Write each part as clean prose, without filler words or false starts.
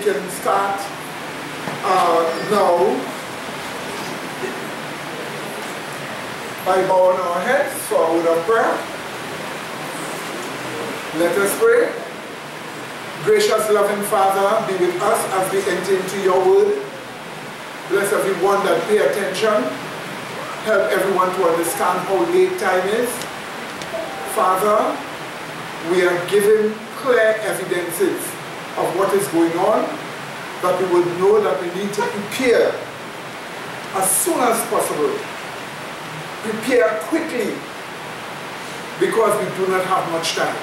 can start now by bowing our heads for a word of prayer. Let us pray. Gracious, loving Father, be with us as we enter into your word. Bless everyone that pay attention. Help everyone to understand how late time is. Father, we are given clear evidences of what is going on, that we would know that we need to prepare as soon as possible. Prepare quickly, because we do not have much time.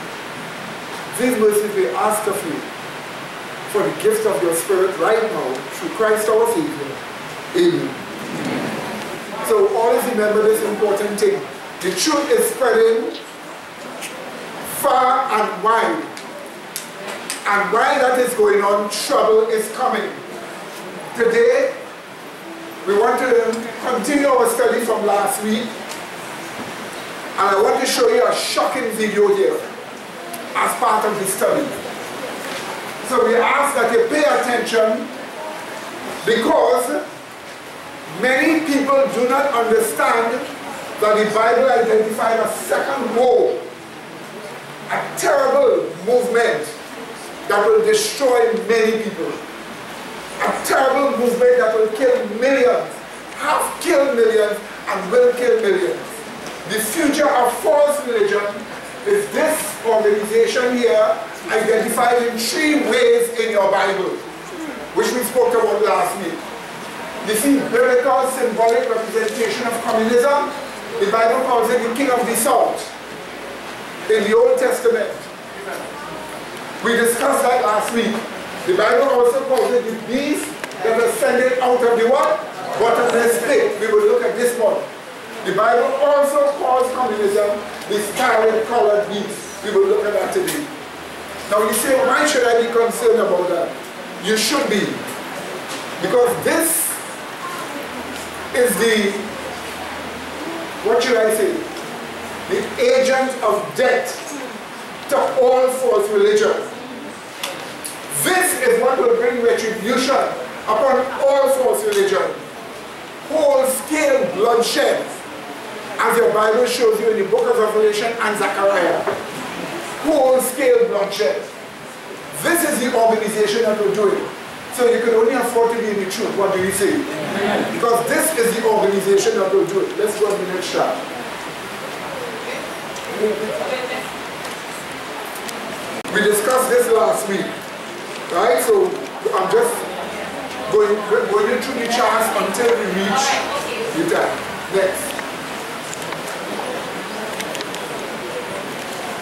These mercies we ask of you for the gift of your Spirit right now, through Christ our Savior. Amen. So always remember this important thing. The truth is spreading far and wide. And while that is going on, trouble is coming. Today, we want to continue our study from last week. And I want to show you a shocking video here as part of the study. So we ask that you pay attention, because many people do not understand that the Bible identified a second war, a terrible movement that will destroy many people, a terrible movement that will kill millions, have killed millions, and will kill millions. The future of false religion is this organization here, identified in 3 ways in your Bible, which we spoke about last week. You see, biblical symbolic representation of communism. The Bible calls it the king of the south in the Old Testament. We discussed that last week. The Bible also calls it the beast that ascended out of the what? Bottomless pit. We will look at this one. The Bible also calls communism the scarlet-colored beast. We will look at that today. Now you say, why should I be concerned about that? You should be. Because this is the, what should I say? The agent of death to all false religions. This is what will bring retribution upon all false religion. Whole-scale bloodshed, as your Bible shows you in the book of Revelation and Zechariah. Whole-scale bloodshed. This is the organization that will do it. So you can only afford to be in the truth. What do you say? Amen. Because this is the organization that will do it. Let's go to the next chart. We discussed this last week. Right? So I'm just going through the charts until we reach the time. Next.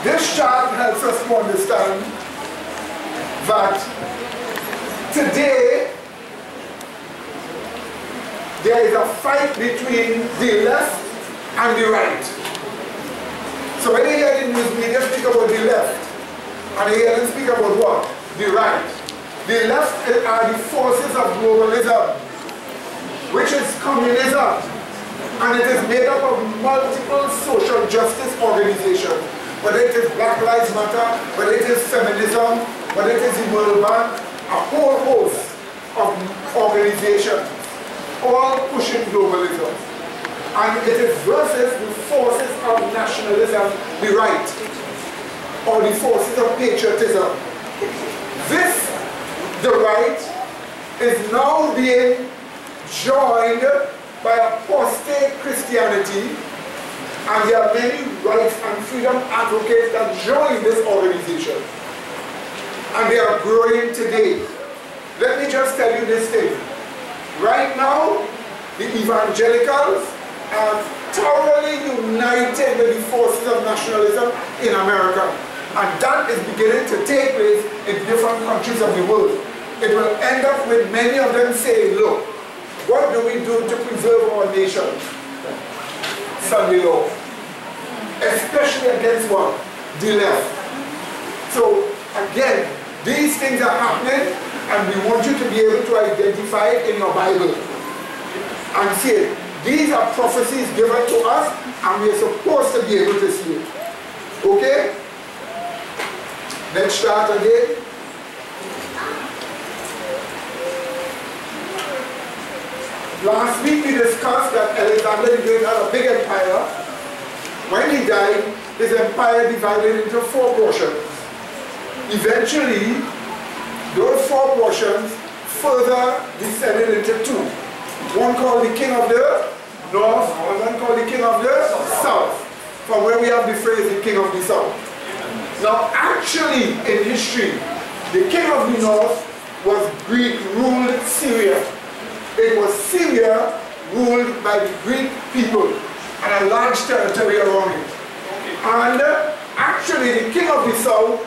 This chart helps us to understand that today there is a fight between the left and the right. So when you hear the news media speak about the left, and you hear them speak about what? The right. The left are the forces of globalism, which is communism, and it is made up of multiple social justice organizations. Whether it is Black Lives Matter, whether it is feminism, whether it is the World Bank, a whole host of organizations, all pushing globalism. And it is versus the forces of nationalism, the right, or the forces of patriotism. This, the right, is now being joined by apostate Christianity, and there are many rights and freedom advocates that join this organization. And they are growing today. Let me just tell you this thing. Right now, the evangelicals are thoroughly united with the forces of nationalism in America. And that is beginning to take place in different countries of the world. It will end up with many of them saying, look, what do we do to preserve our nation? Sunday law. Especially against what? The left. So, again, these things are happening, and we want you to be able to identify it in your Bible and see it. These are prophecies given to us, and we are supposed to be able to see it. Okay? Let's start again. Last week we discussed that Alexander the Great had a big empire. When he died, his empire divided into 4 portions. Eventually, those 4 portions further descended into 2. One called the King of the North, and one called the King of the South. From where we have the phrase, the King of the South. Now, actually, in history, the King of the North was Greek-ruled Syria. It was Syria ruled by the Greek people and a large territory around it. And actually, the King of the South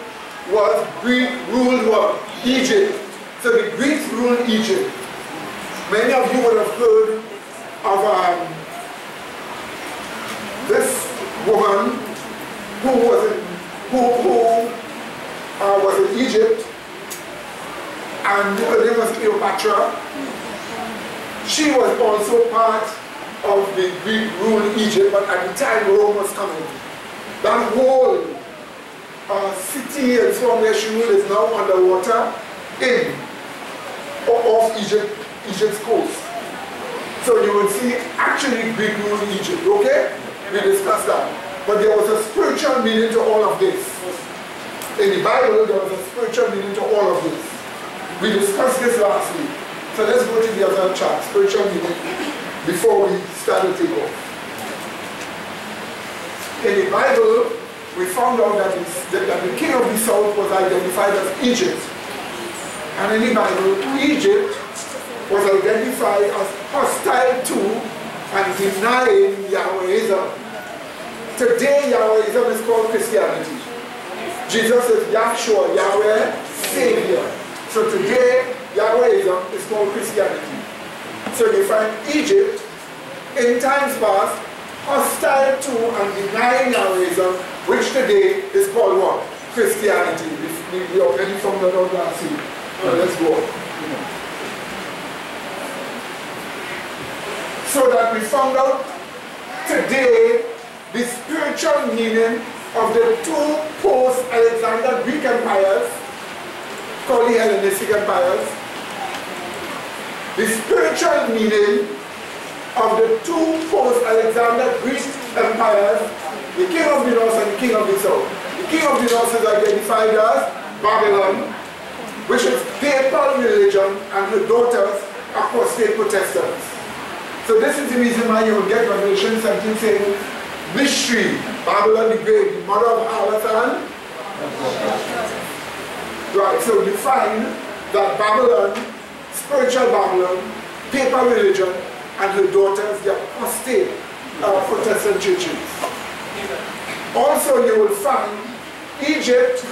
was Greek-ruled what? Egypt. So the Greeks ruled Egypt. Many of you would have heard of this woman who was in Egypt, and her name was Cleopatra. She was also part of the Greek-ruled Egypt, but at the time Rome was coming. That whole city and so on where she ruled is now underwater off Egypt's coast. So you will see actually Greek-ruled Egypt, okay? We discussed that. But there was a spiritual meaning to all of this. In the Bible, there was a spiritual meaning to all of this. We discussed this last week. So let's go to the other chart, spiritual meaning, before we start to take off. In the Bible, we found out that the king of the south was identified as Egypt. And in the Bible, Egypt was identified as hostile to and denying Yahwehism. Today, Yahwehism is called Christianity. Jesus is Yahshua, Yahweh, Savior. So today, Yahwehism is called Christianity. So you find Egypt, in times past, hostile to and denying Yahwehism, which today is called what? Christianity. We already found that out last week. Let's go on. So that we found out today the spiritual meaning of the 2 post-Alexander Greek empires, called the Hellenistic empires. The spiritual meaning of the 2 post-Alexander Greek empires, the king of the north and the king of the south. The king of the north is identified as Babylon, which is papal religion, and her daughters apostate Protestants. So this is the reason why you will get Revelation 17 saying, mystery, Babylon the Great, the mother of harlots and... Right, so you find that Babylon, spiritual Babylon, papal religion, and her daughters, the apostate Protestant churches. Also you will find Egypt,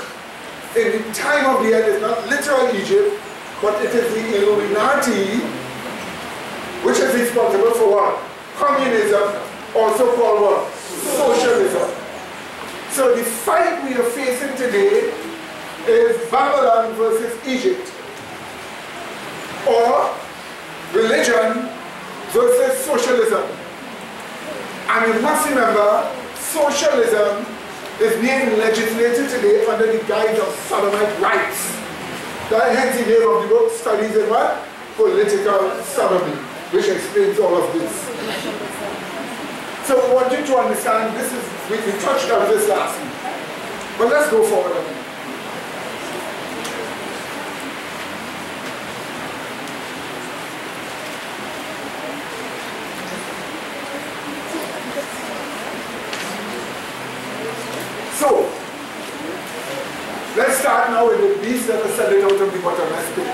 in the time of the end, is not literal Egypt, but it is the Illuminati, which is responsible for what? Communism, also called what? Socialism. So the fight we are facing today is Babylon versus Egypt, or religion versus socialism. And you must remember, socialism is being legislated today under the guise of sodomite rights. That hence the name of the book, Studies in what? Political Sodomy, which explains all of this. So we want you to understand, this is, we touched on this last week. But let's go forward a bit. So, let's start now with the beast that is ascended out of the bottomless pit.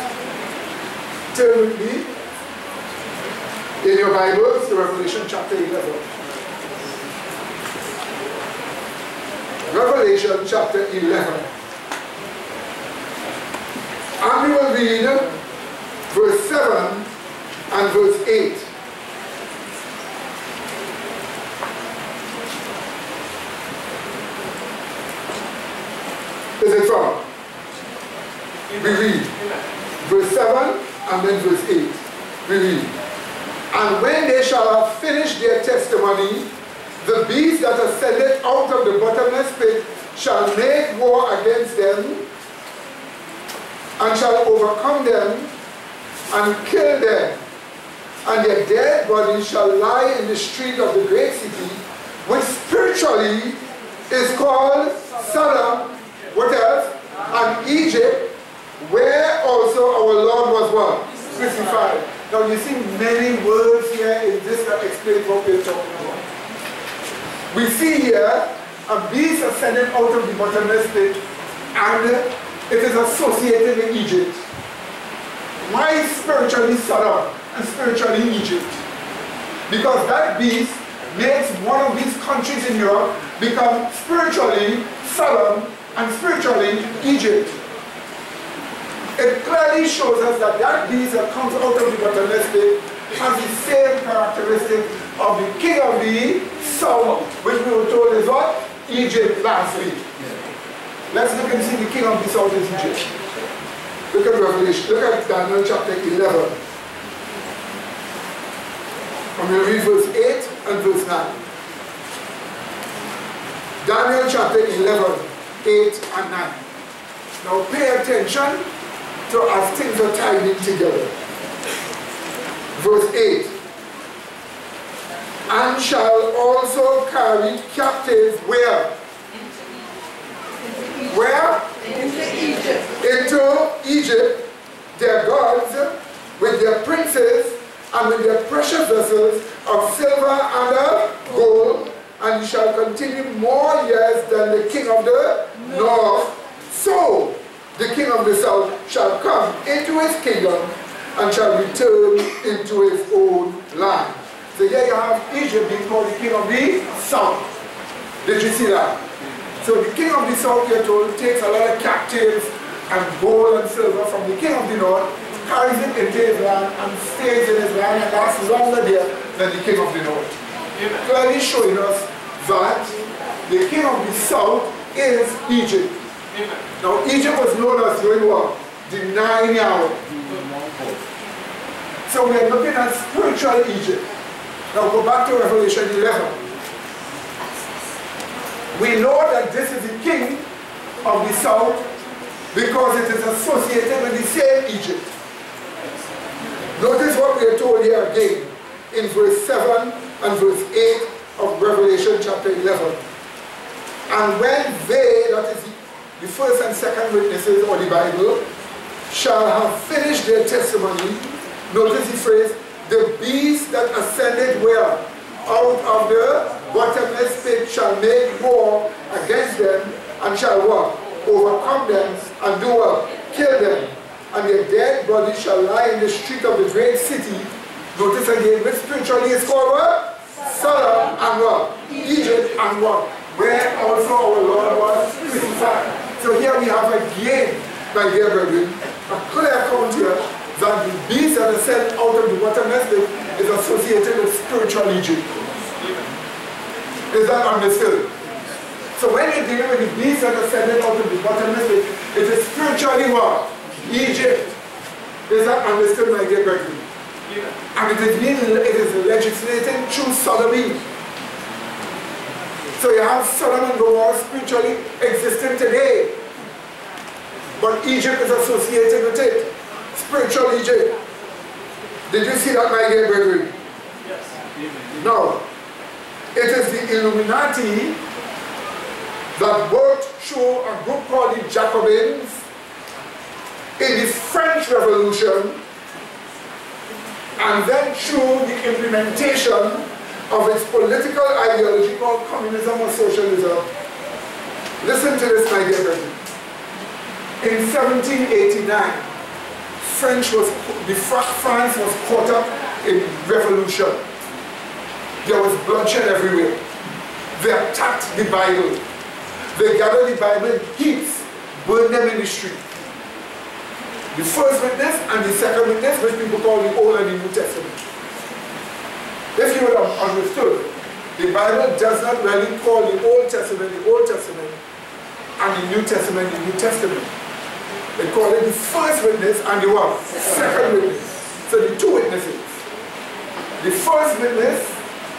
Turn with me in your Bibles to Revelation chapter 11. Revelation chapter 11. And we will read verse 7 and verse 8. Is it from? We read verse 7 and then verse 8. We read. And when they shall have finished their testimony, the beast that ascended out of the bottomless pit shall make war against them, and shall overcome them, and kill them, and their dead bodies shall lie in the street of the great city, which spiritually is called Sodom, what else? And Egypt, where also our Lord was what? Crucified. Now you see many words here in this that explain what we're talking about. We see here a beast ascended out of the bottomless pit, and it is associated with Egypt. Why spiritually Sodom and spiritually Egypt? Because that beast makes one of these countries in Europe become spiritually Sodom and spiritually Egypt. It clearly shows us that that beast that comes out of the bottomless pit has the same characteristic of the king of the south, which we were told is what? Egypt last week. Let's look and see the king of the south is Egypt. Look at Revelation, look at Daniel chapter 11. I'm going to read verse 8 and verse 9. Daniel chapter 11, 8 and 9. Now pay attention to as things are tied in together. Verse 8. And shall also carry captive where? Where? Into Egypt. Into Egypt, their gods with their princes and with their precious vessels of silver and of gold, and he shall continue more years than the king of the north. So the king of the south shall come into his kingdom and shall return into his own land. So here you have Egypt being called the king of the south. Did you see that? So the king of the south, you're told, takes a lot of captives and gold and silver from the king of the north, carries it into his land and stays in his land and lasts longer there than the king of the north. Clearly showing us that the king of the south is Egypt. Now Egypt was known as doing what? The 9 hour. So we are looking at spiritual Egypt. Now go back to Revelation 11. We know that this is the king of the south because it is associated with the same Egypt. Notice what we are told here again in verse 7 and verse 8 of Revelation chapter 11. And when they, that is the first and second witnesses of the Bible, shall have finished their testimony, notice the phrase, the beast that ascended where? Out of the bottomless pit shall make war against them and shall what? Overcome them and do what? Kill them. And their dead bodies shall lie in the street of the great city. Notice again, which spiritually is called what? Sodom and what? Egypt and what? Where also our Lord was crucified. So here we have again, my dear brethren, a clear account here that the beast that is sent out of the bottomless pit is associated with spiritual Egypt. Is that understood? So when you're dealing with the beast that is sent out of the bottomless pit, it is spiritually what? Egypt. Is that understood, my dear brethren? And it is legislated through sodomy. So you have Sodom and Gomorrah spiritually existing today. But Egypt is associated with it. Spiritual Egypt. Did you see that, my dear brethren? Yes. No. It is the Illuminati that worked through a group called the Jacobins in the French Revolution, and then through the implementation of its political ideology called communism or socialism. Listen to this, my dear brethren. In 1789, France was caught up in revolution. There was bloodshed everywhere. They attacked the Bible. They gathered the Bible in heaps, burned them in the street. The first witness and the second witness, which people call the Old and the New Testament. If you would have understood, the Bible does not really call the Old Testament, and the New Testament, the New Testament. They call it the first witness and the what? Second witness. So the two witnesses. The first witness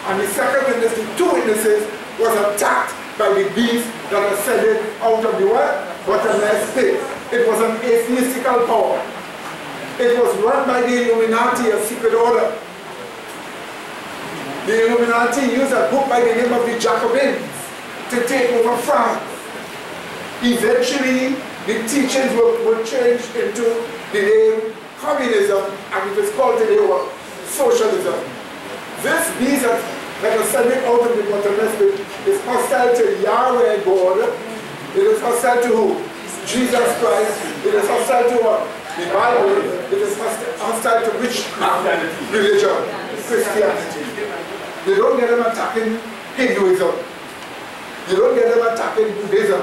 and the second witness, the two witnesses, was attacked by the beast that ascended out of the what? Bottomless pit. It was an atheistical power. It was run by the Illuminati, a secret order. The Illuminati used a group by the name of the Jacobins to take over France. Eventually, the teachings were changed into the name communism, and it is called today what? Socialism. This beast that was sending out of the bottomless pit is hostile to Yahweh God. It is hostile to who? Jesus Christ. It is hostile to what? The Bible. It is hostile to which religion? Christianity. You don't get them attacking Hinduism. You don't get them attacking Buddhism.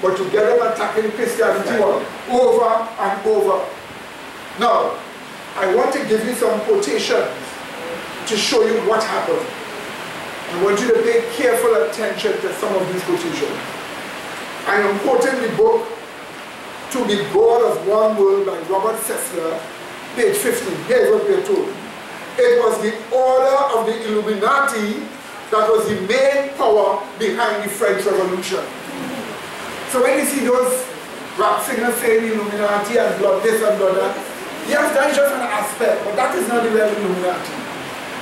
But you get them attacking Christianity over and over. Now, I want to give you some quotations to show you what happened. I want you to pay careful attention to some of these quotations. I am quoting the book To Be God of One World by Robert Sessler, page 15. Here's what we are told. It was the order of the Illuminati that was the main power behind the French Revolution. So when you see those rap singers saying Illuminati and blood this and blood that, yes, that's just an aspect, but that is not the real Illuminati.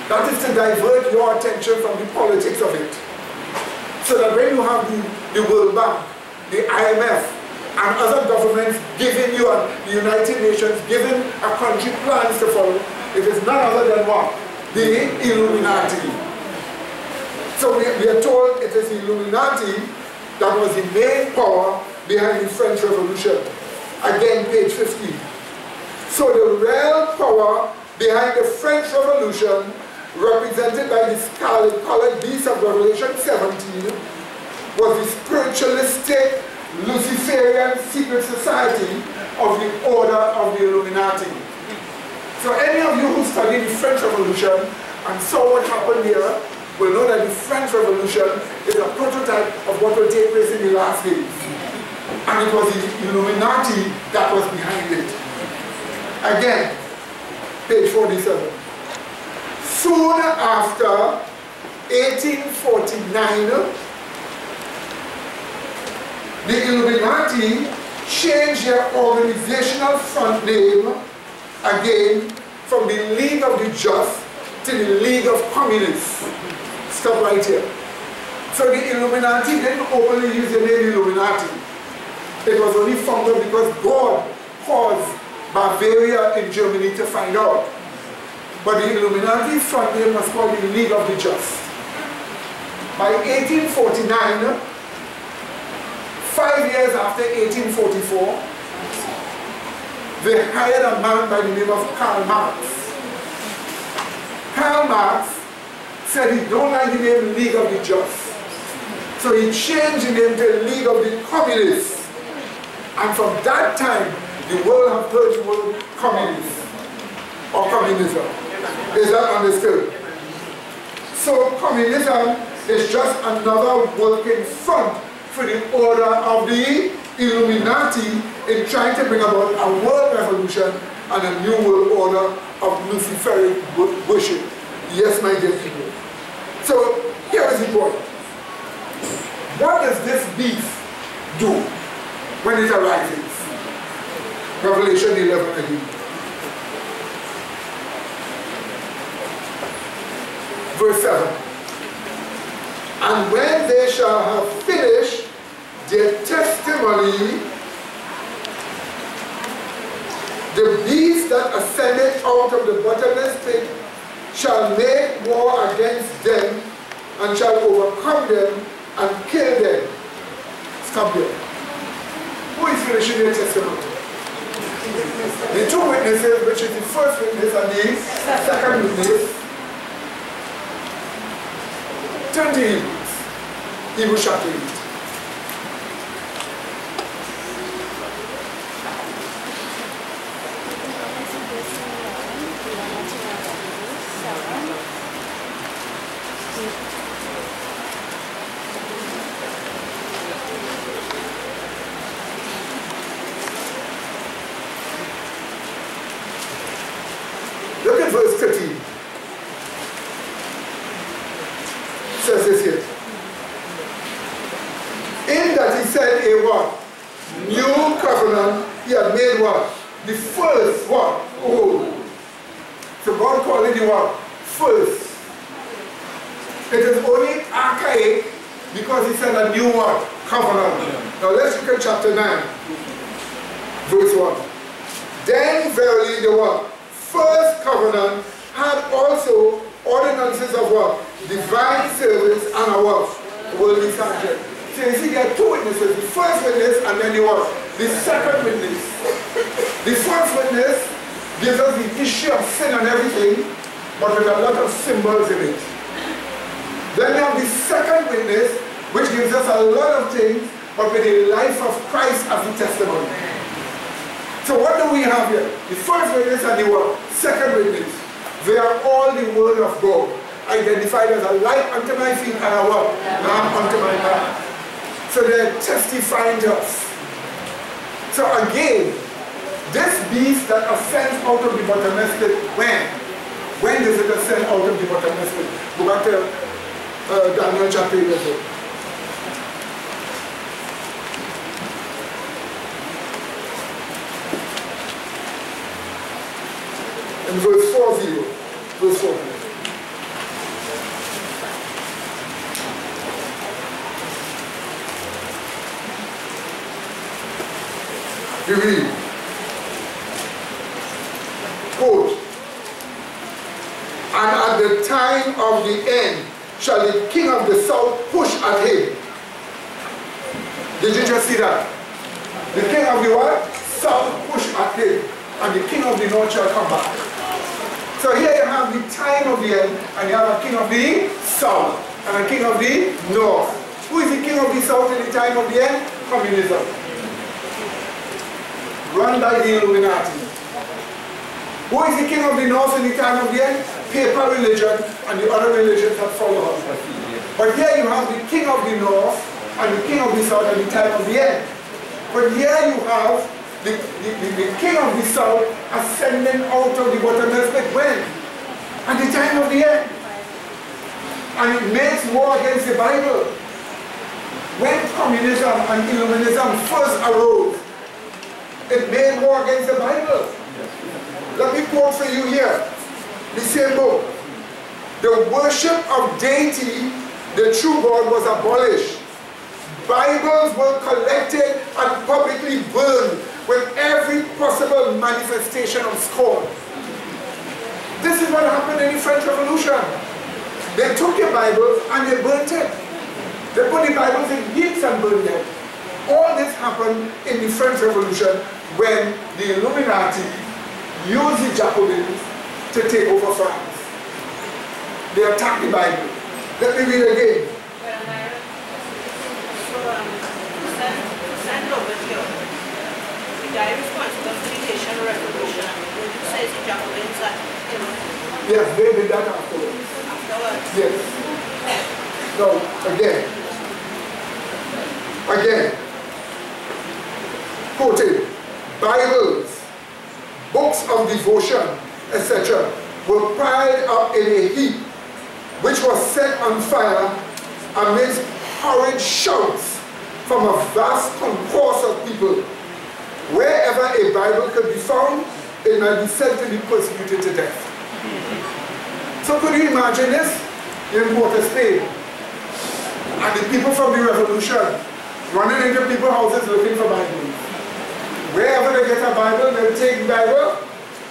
That is to divert your attention from the politics of it. So that when you have the World Bank, the IMF, and other governments giving you, the United Nations giving a country plans to follow, it is none other than what? The Illuminati. So we are told it is the Illuminati that was the main power behind the French Revolution. Again, page 15. So the real power behind the French Revolution, represented by the scarlet-colored beast of Revelation 17, was the spiritualistic, Luciferian secret society of the order of the Illuminati. So any of you who studied the French Revolution and saw what happened here will know that the French Revolution is a prototype of what will take place in the last days. And it was the Illuminati that was behind it. Again, page 47. Soon after 1849, the Illuminati changed their organizational front name again from the League of the Just to the League of Communists. Stop right here. So the Illuminati didn't openly use the name Illuminati. It was only founded because God caused Bavaria in Germany to find out. But the Illuminati front name was called the League of the Just. By 1849, 5 years after 1844, they hired a man by the name of Karl Marx. Karl Marx said he don't like the name League of the Just. So he changed the name to League of the Communists. And from that time, the world have heard the word communist or communism. Is that understood? So communism is just another working front for the order of the Illuminati in trying to bring about a world revolution and a new world order of Luciferic worship. Yes, my dear people. So here is the point. What does this beast do when it arises? Revelation 11 again. Verse 7. And when they shall have finished their testimony, the beast that ascended out of the bottomless pit shall make war against them and shall overcome them and kill them. Stop there. Who is finishing their testimony? The two witnesses, which is the first witness and the second witness. Turn to Hebrews. Hebrews chapter 8. Look at verse 13. It says this here. In that he said a what? New covenant, he had made what? The first what? Old. So God called it the what? First. It is only archaic because he said a new one, covenant. Now let's look at chapter 9, verse 1. Then verily the what? First covenant had also ordinances of what? Divine service and a what? Worldly subject. So you see there are two witnesses, the first witness and then the what? The second witness. The first witness gives us the issue of sin and everything, but with a lot of symbols in it. Then we have the second witness, which gives us a lot of things, but with the life of Christ as the testimony. So what do we have here? The first witness and the what? Second witness. They are all the word of God, identified as a light unto my feet and a what? Lamp unto my path. So they're testifying to us. So again, this beast that ascends out of the bottomless pit, when? When does it ascend out of the bottomless pit? Go back to Daniel chapter 11. In verse 40. Verse 40. We read, quote, and at the time of the end shall the king of the south push at him. Did you just see that? The king of the what? South push at him, and the king of the north shall come back. So here you have the time of the end, and you have a king of the south, and a king of the north. Who is the king of the south in the time of the end? Communism. Run by the Illuminati. Who is the king of the north in the time of the end? Paper religion, and the other religions that follow us. But here you have the king of the north and the king of the south at the time of the end. But here you have the king of the south ascending out of the bottomless pit. When? At the time of the end. And it makes war against the Bible. When communism and Illuminism first arose, it made war against the Bible. Let me quote for you here. The same book. The worship of deity, the true God, was abolished. Bibles were collected and publicly burned with every possible manifestation of scorn. This is what happened in the French Revolution. They took your Bibles and they burnt it. They put the Bibles in heaps and burned them. All this happened in the French Revolution when the Illuminati used the Jacobins to take over France. They attacked the Bible. Let me read again. Send over here. The guy responsible for the Haitian Revolution, who says the Jacobins are, Yes, they did that afterwards. Afterwards? Yes. No, again. Quoted, Bibles, books of devotion, etc., were piled up in a heap, which was set on fire amidst horrid shouts from a vast concourse of people. Wherever a Bible could be found, it might be said to be persecuted to death. So could you imagine this? In Port Spain, and the people from the revolution running into people's houses looking for Bibles. Wherever they get a Bible, they'll take the Bible,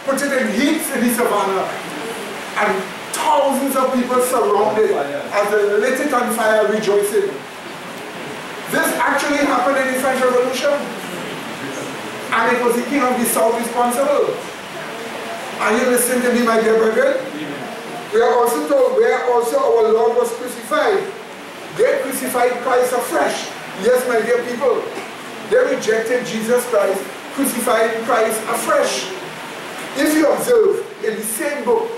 put it in heaps in the savannah, and thousands of people surrounded as they lit it on fire, rejoicing. This actually happened in the French Revolution, and it was the king of the south responsible. Are you listening to me, my dear brethren? We are also told where also our Lord was crucified. They crucified Christ afresh. Yes, my dear people. They rejected Jesus Christ, crucified Christ afresh. If you observe in the same book,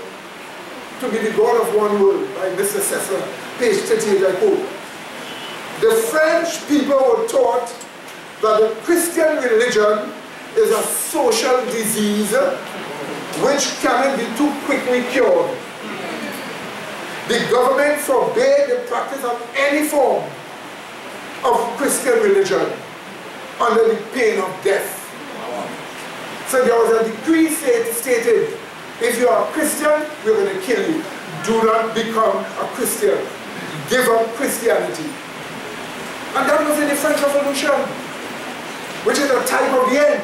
To Be the God of One World by Mr. Cecil, page 38, I quote, the French people were taught that the Christian religion is a social disease which cannot be too quickly cured. The government forbade the practice of any form of Christian religion under the pain of death. So there was a decree stated, if you are a Christian, we're going to kill you. Do not become a Christian. give up Christianity. And that was in the French Revolution, which is a type of the end.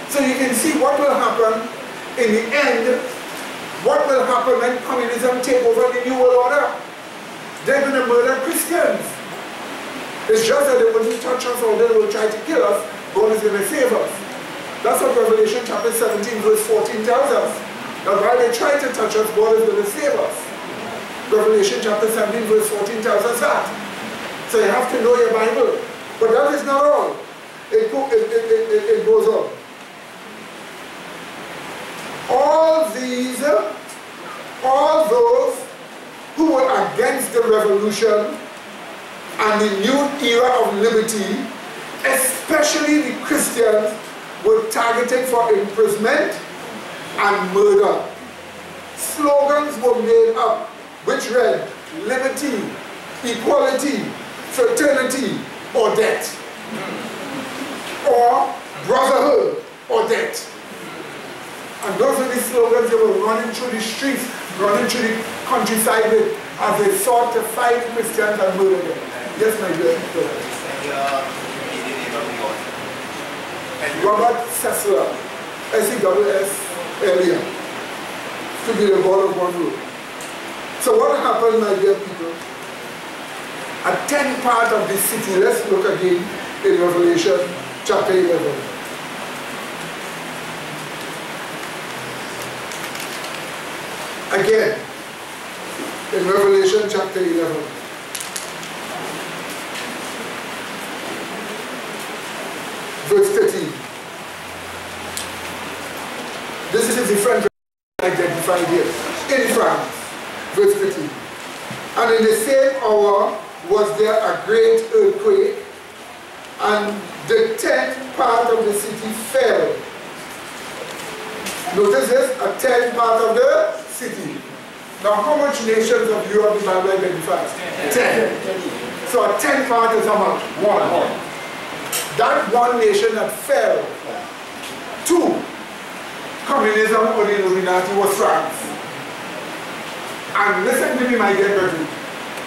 So you can see what will happen in the end, what will happen when communism take over the New World Order. They're going to murder Christians. It's just that they wouldn't touch us or they will try to kill us. God is going to save us. That's what Revelation chapter 17 verse 14 tells us. That while they try to touch us, God is going to save us. Revelation chapter 17 verse 14 tells us that. So you have to know your Bible. But that is not all. It goes on. All those who were against the revolution and the new era of liberty, especially the Christians, were targeted for imprisonment and murder. Slogans were made up which read, liberty, equality, fraternity, or death. Or brotherhood, or death. And those are the slogans they were running through the streets, running through the countryside with, as they sought to fight Christians and murder them. Yes, my dear. Robert Sessler, S-E-S-S-L-E-R, to be the God of one rule. So what happened, my dear people? A 10th part of the city, let's look again in Revelation chapter 11. Again, in Revelation chapter 11. Verse 13. This is a different identified here. In France. Verse 13. And in the same hour was there a great earthquake, and the 10th part of the city fell. Notice this, a 10th part of the city. Now how much nations of Europe the Bible identifies? 10. So a 10th part is how much? 1. That one nation that fell to communism or the Illuminati was France. And listen to me, my dear brethren,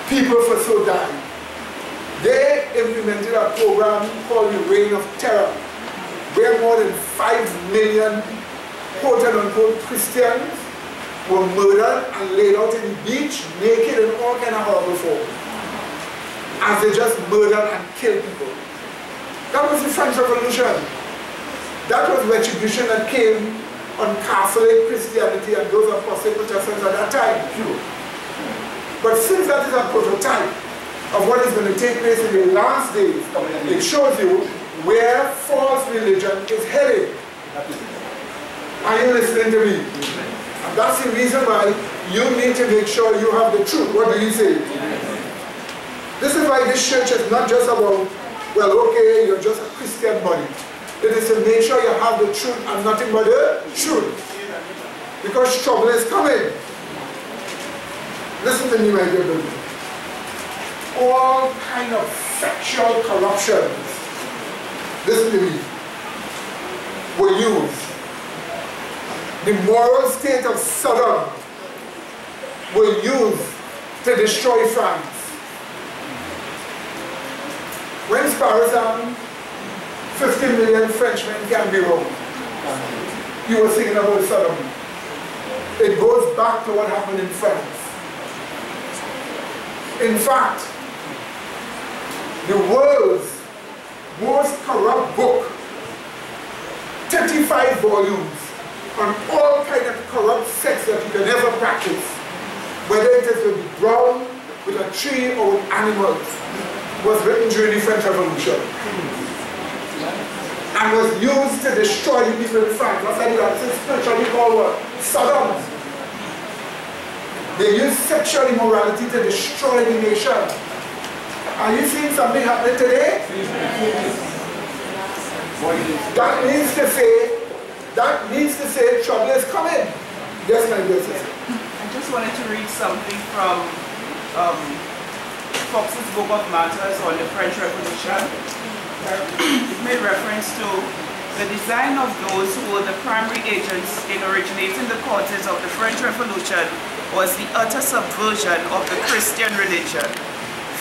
people for so died. They implemented a program called the Reign of Terror, where more than 5 million quote-unquote Christians were murdered and laid out in the beach, naked and all kind of horrible form, as they just murdered and killed people. That was the French Revolution. That was retribution that came on Catholic Christianity and those apostate Protestants at that time. But since that is a prototype of what is going to take place in the last days, it shows you where false religion is headed. Are you listening to me? And that's the reason why you need to make sure you have the truth. What do you say? This is why this church is not just about, well, okay, you're just a Christian body. It is to make sure you have the truth and nothing but the truth. Because trouble is coming. Listen to me, my dear brother. All kind of sexual corruptions, listen to me, were used. The moral state of Sodom were used to destroy France. When Paris 50 million Frenchmen can be wrong. You were thinking about Sodom. It goes back to what happened in France. In fact, the world's most corrupt book, 35 volumes on all kinds of corrupt sex that you can ever practice, whether it is with the ground, with a tree, or with animals, was written during the French Revolution and was used to destroy the people in France. That's why that's spiritually called what? Sodom. They used sexual immorality to destroy the nation. Are you seeing something happening today? That means to say trouble is coming. Yes, my dear sister. I just wanted to read something from Fox's Book of Martyrs on the French Revolution. It made reference to the The design of those who were the primary agents in originating the causes of the French Revolution was the utter subversion of the Christian religion.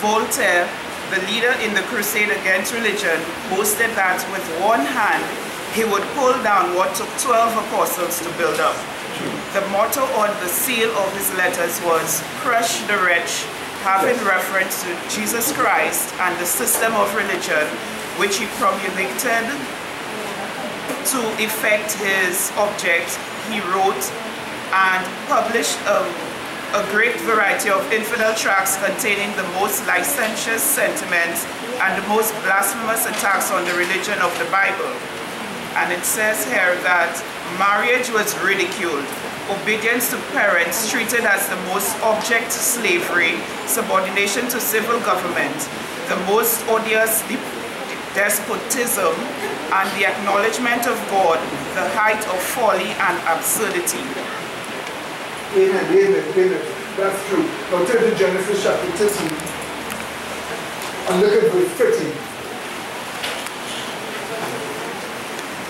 Voltaire, the leader in the crusade against religion, boasted that with one hand he would pull down what took 12 apostles to build up. The motto on the seal of his letters was "Crush the wretch," having reference to Jesus Christ and the system of religion which he promulgated to effect his object. He wrote and published a great variety of infidel tracts containing the most licentious sentiments and the most blasphemous attacks on the religion of the Bible. And it says here that marriage was ridiculed, obedience to parents treated as the most object to slavery, subordination to civil government, the most odious despotism, and the acknowledgement of God, the height of folly and absurdity. Amen, amen, amen. That's true. Now turn to Genesis chapter 13 and look at verse 13.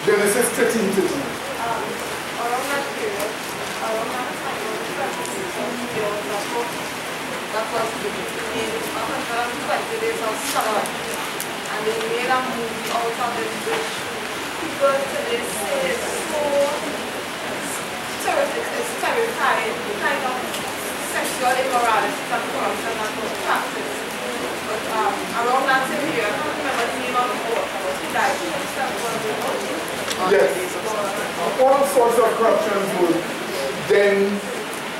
Genesis 13:13. Around that period, around that time of the Revolution, there was a book that was named 120 Days of Summer. And they made a movie out of it, which people today say is so terrific, it's terrifying, kind of sexual immorality and corruption that was practiced. But around that same year, I can't remember the name of the author, but he died. Yes. All sorts of corruptions were then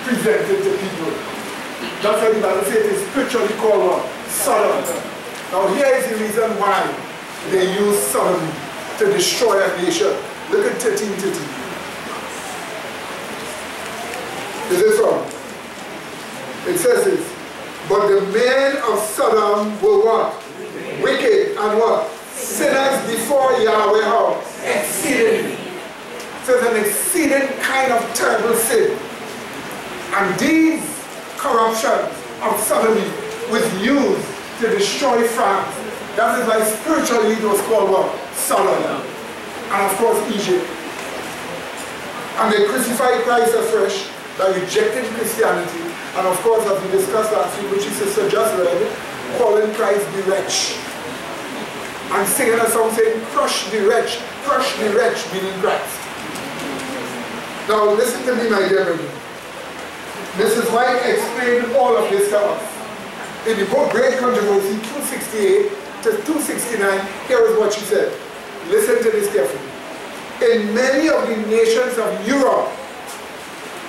presented to people. That's why the Bible says it is spiritually called what? Sodom. Now here is the reason why they use Sodom to destroy a nation. Look at 13:13. Is this wrong? It says this. But the men of Sodom were what? Wicked and what? Sinners before Yahweh how? Exceedingly. So it's an exceeding kind of terrible sin. And these corruptions of sodomy was used to destroy France. That is why spiritually it was called what? Sodom. And of course Egypt. And they crucified Christ afresh by rejecting Christianity. And of course, as we discussed last week, which sister just read, calling Christ the wretch. And singing a song saying, crush the wretch, meaning Christ. Now listen to me, my dear brethren. Mrs. White explained all of this to us. In the book Great Controversy 268 to 269, here is what she said. Listen to this carefully. In many of the nations of Europe,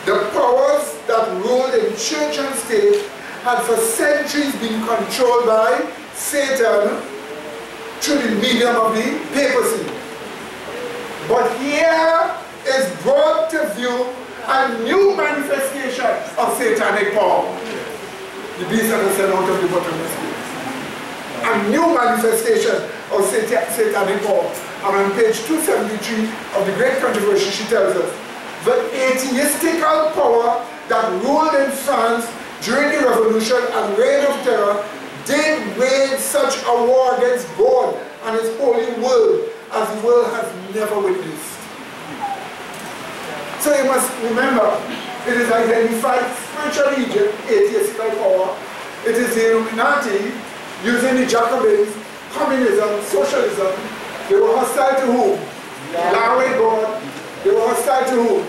the powers that ruled in church and state had for centuries been controlled by Satan through the medium of the papacy. But here is brought to view a new manifestation of satanic power. The beast that was sent out of the bottomless pit. A new manifestation of satanic power. And on page 273 of the Great Controversy, she tells us, the atheistical power that ruled in France during the Revolution and Reign of Terror did wage such a war against God and His holy word as the world has never witnessed. So you must remember, it is identified spiritual Egypt, atheistical power. It is the Illuminati using the Jacobins, communism, socialism. They were hostile to whom? Yahweh God. They were hostile to whom?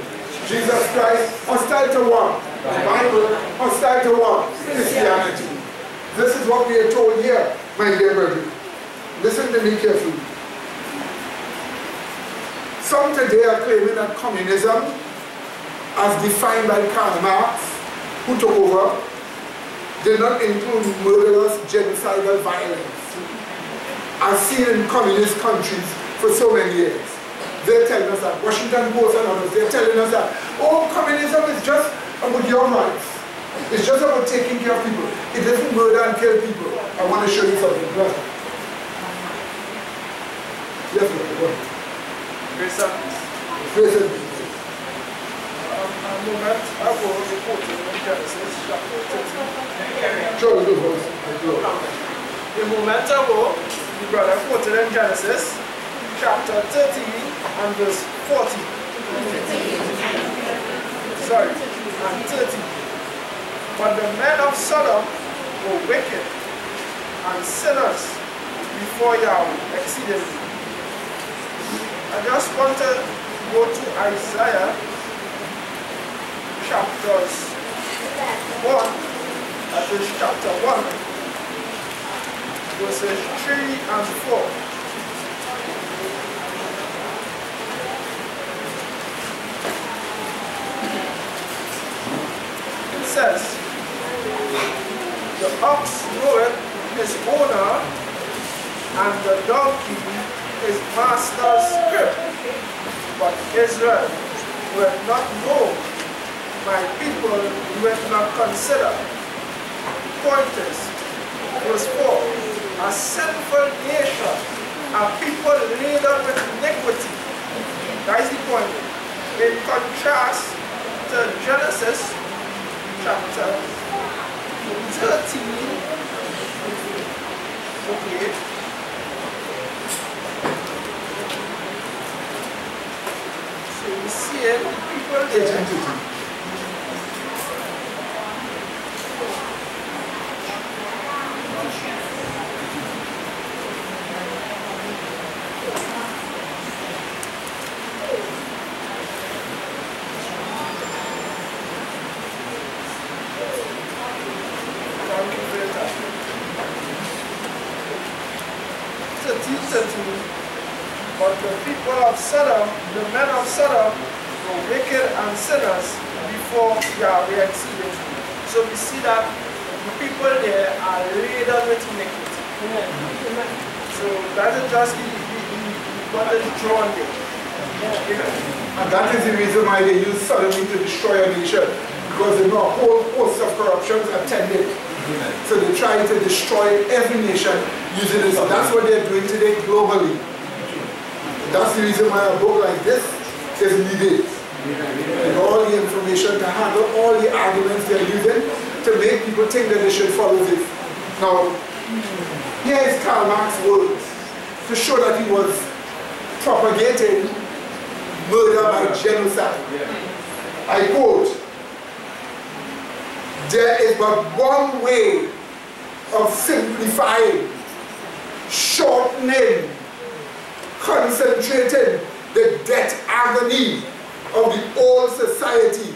Jesus Christ. Hostile to what? The Bible. Hostile to what? Christianity. This is what we are told here, my dear brethren. Listen to me carefully. Some today are claiming that communism, as defined by Karl Marx, who took over, did not include murderous genocidal violence, as seen in communist countries for so many years. They're telling us that, Washington Post and others, they're telling us that, oh, communism is just about your rights. It's just about taking care of people. It doesn't murder and kill people. I want to show you something. Yes, yes, go ahead. Grace and Grace and peace. a moment ago, we quoted in Genesis chapter 13. Show the voice. A moment ago, the brother quoted in Genesis chapter 13 and verse 40. Sorry, and 30. But the men of Sodom were wicked and sinners before Yahweh exceedingly. I just want to go to Isaiah chapters 1, that is chapter 1, verses 3 and 4. It says, the ox knoweth his owner, and the donkey his master's crib, but Israel will not know, my people will not consider. Point is, verse 4, a sinful nation, a people laden with iniquity. That is the point. In contrast to Genesis chapter 13, okay. So we see it, people there. But the people of Sodom, the men of Sodom, were wicked and sinners before Yahweh exceeded. So we see that the people there are laden with iniquity. So that is just what is drawn there. And that is the reason why they use sodomy to destroy a nation, because they know a whole host of corruptions attended. So they try to destroy every nation using this. That's what they're doing today globally. That's the reason why a book like this is needed. And all the information to handle all the arguments they're using to make people think that they should follow this. Now, here is Karl Marx's words to show that he was propagating murder by genocide. I quote, "There is but one way of simplifying, shortening, concentrating the death agony of the old society,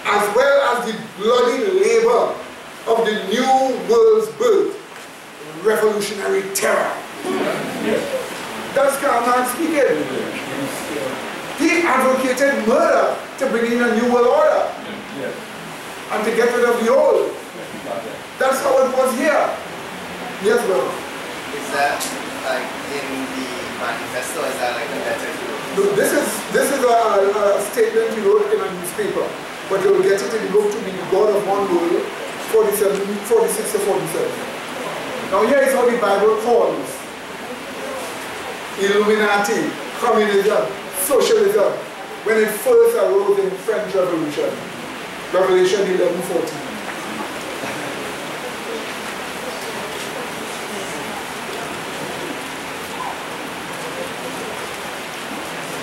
as well as the bloody labor of the new world's birth, revolutionary terror." That's Karl Marx speaking. He advocated murder to bring in a new world order and to get rid of the old. That's how it was here. Yes, brother. Is that like in the manifesto? Is that like the letter? No, this is a statement he wrote in a newspaper, but you'll get it in the book to be the God of one world, 46 to 47. Now here is how the Bible calls Illuminati, communism, socialism, when it first arose in French Revolution. Revelation 11:14.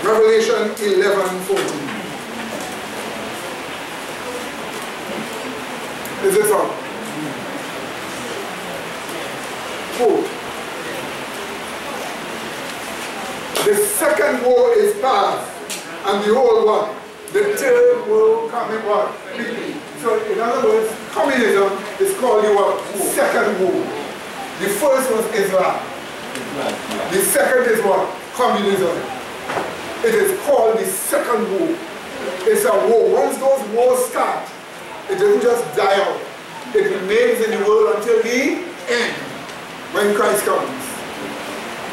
Revelation 11:14. Is it wrong? Quote. The second war is past, and the old one, the third world coming what? So in other words, communism is called the what? Second war. The first was Islam. The second is what? Communism. It is called the second war. It's a war. Once those wars start, it doesn't just die out. It remains in the world until the end, when Christ comes.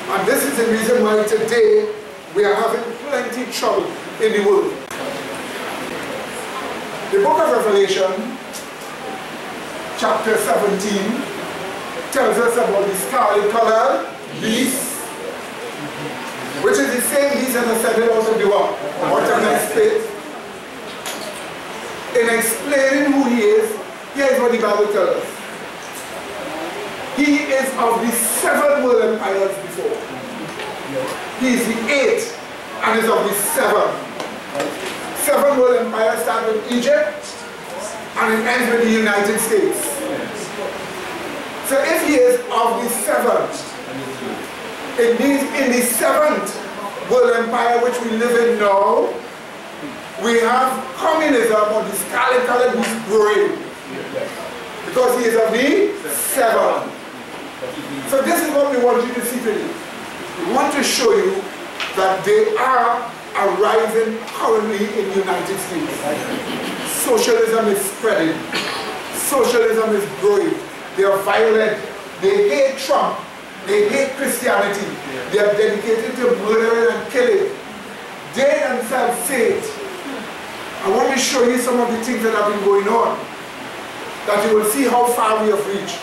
And this is the reason why today we are having plenty of trouble in the world. The book of Revelation, chapter 17, tells us about the scarlet colored beast, which is the same beast that ascended out of the water spit. In explaining who he is, here is what the Bible tells us. He is of the 7 world empires before. He is the 8th and is of the 7th. 7 world empires start with Egypt and it ends with the United States. So if he is of the 7th, it means in the 7th world empire which we live in now, we have communism, or the scarlet colored beast growing. Because he is of the 7th. So this is what we want you to see today. We want to show you that they are arising currently in the United States. Socialism is spreading. Socialism is growing. They are violent. They hate Trump. They hate Christianity. They are dedicated to murdering and killing. They themselves say it. I want to show you some of the things that have been going on, that you will see how far we have reached.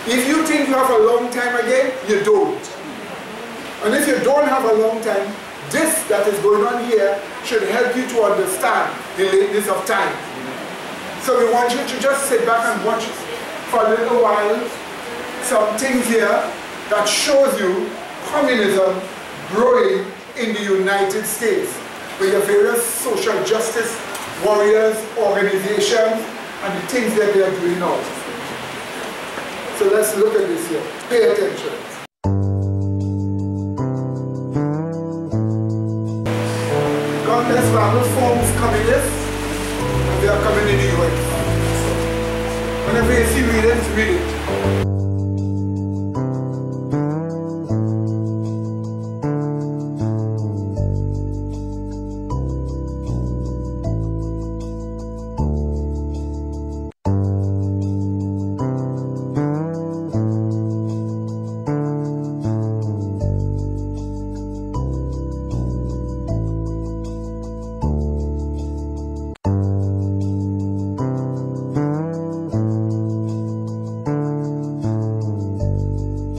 If you think you have a long time again, you don't. And if you don't have a long time, this that is going on here should help you to understand the lateness of time. So we want you to just sit back and watch for a little while some things here that shows you communism growing in the United States with your various social justice warriors, organizations, and the things that they are doing now. So let's look at this here. Pay attention. Countless battle forms communists, and they are coming in the US. Whenever you see readings, read it.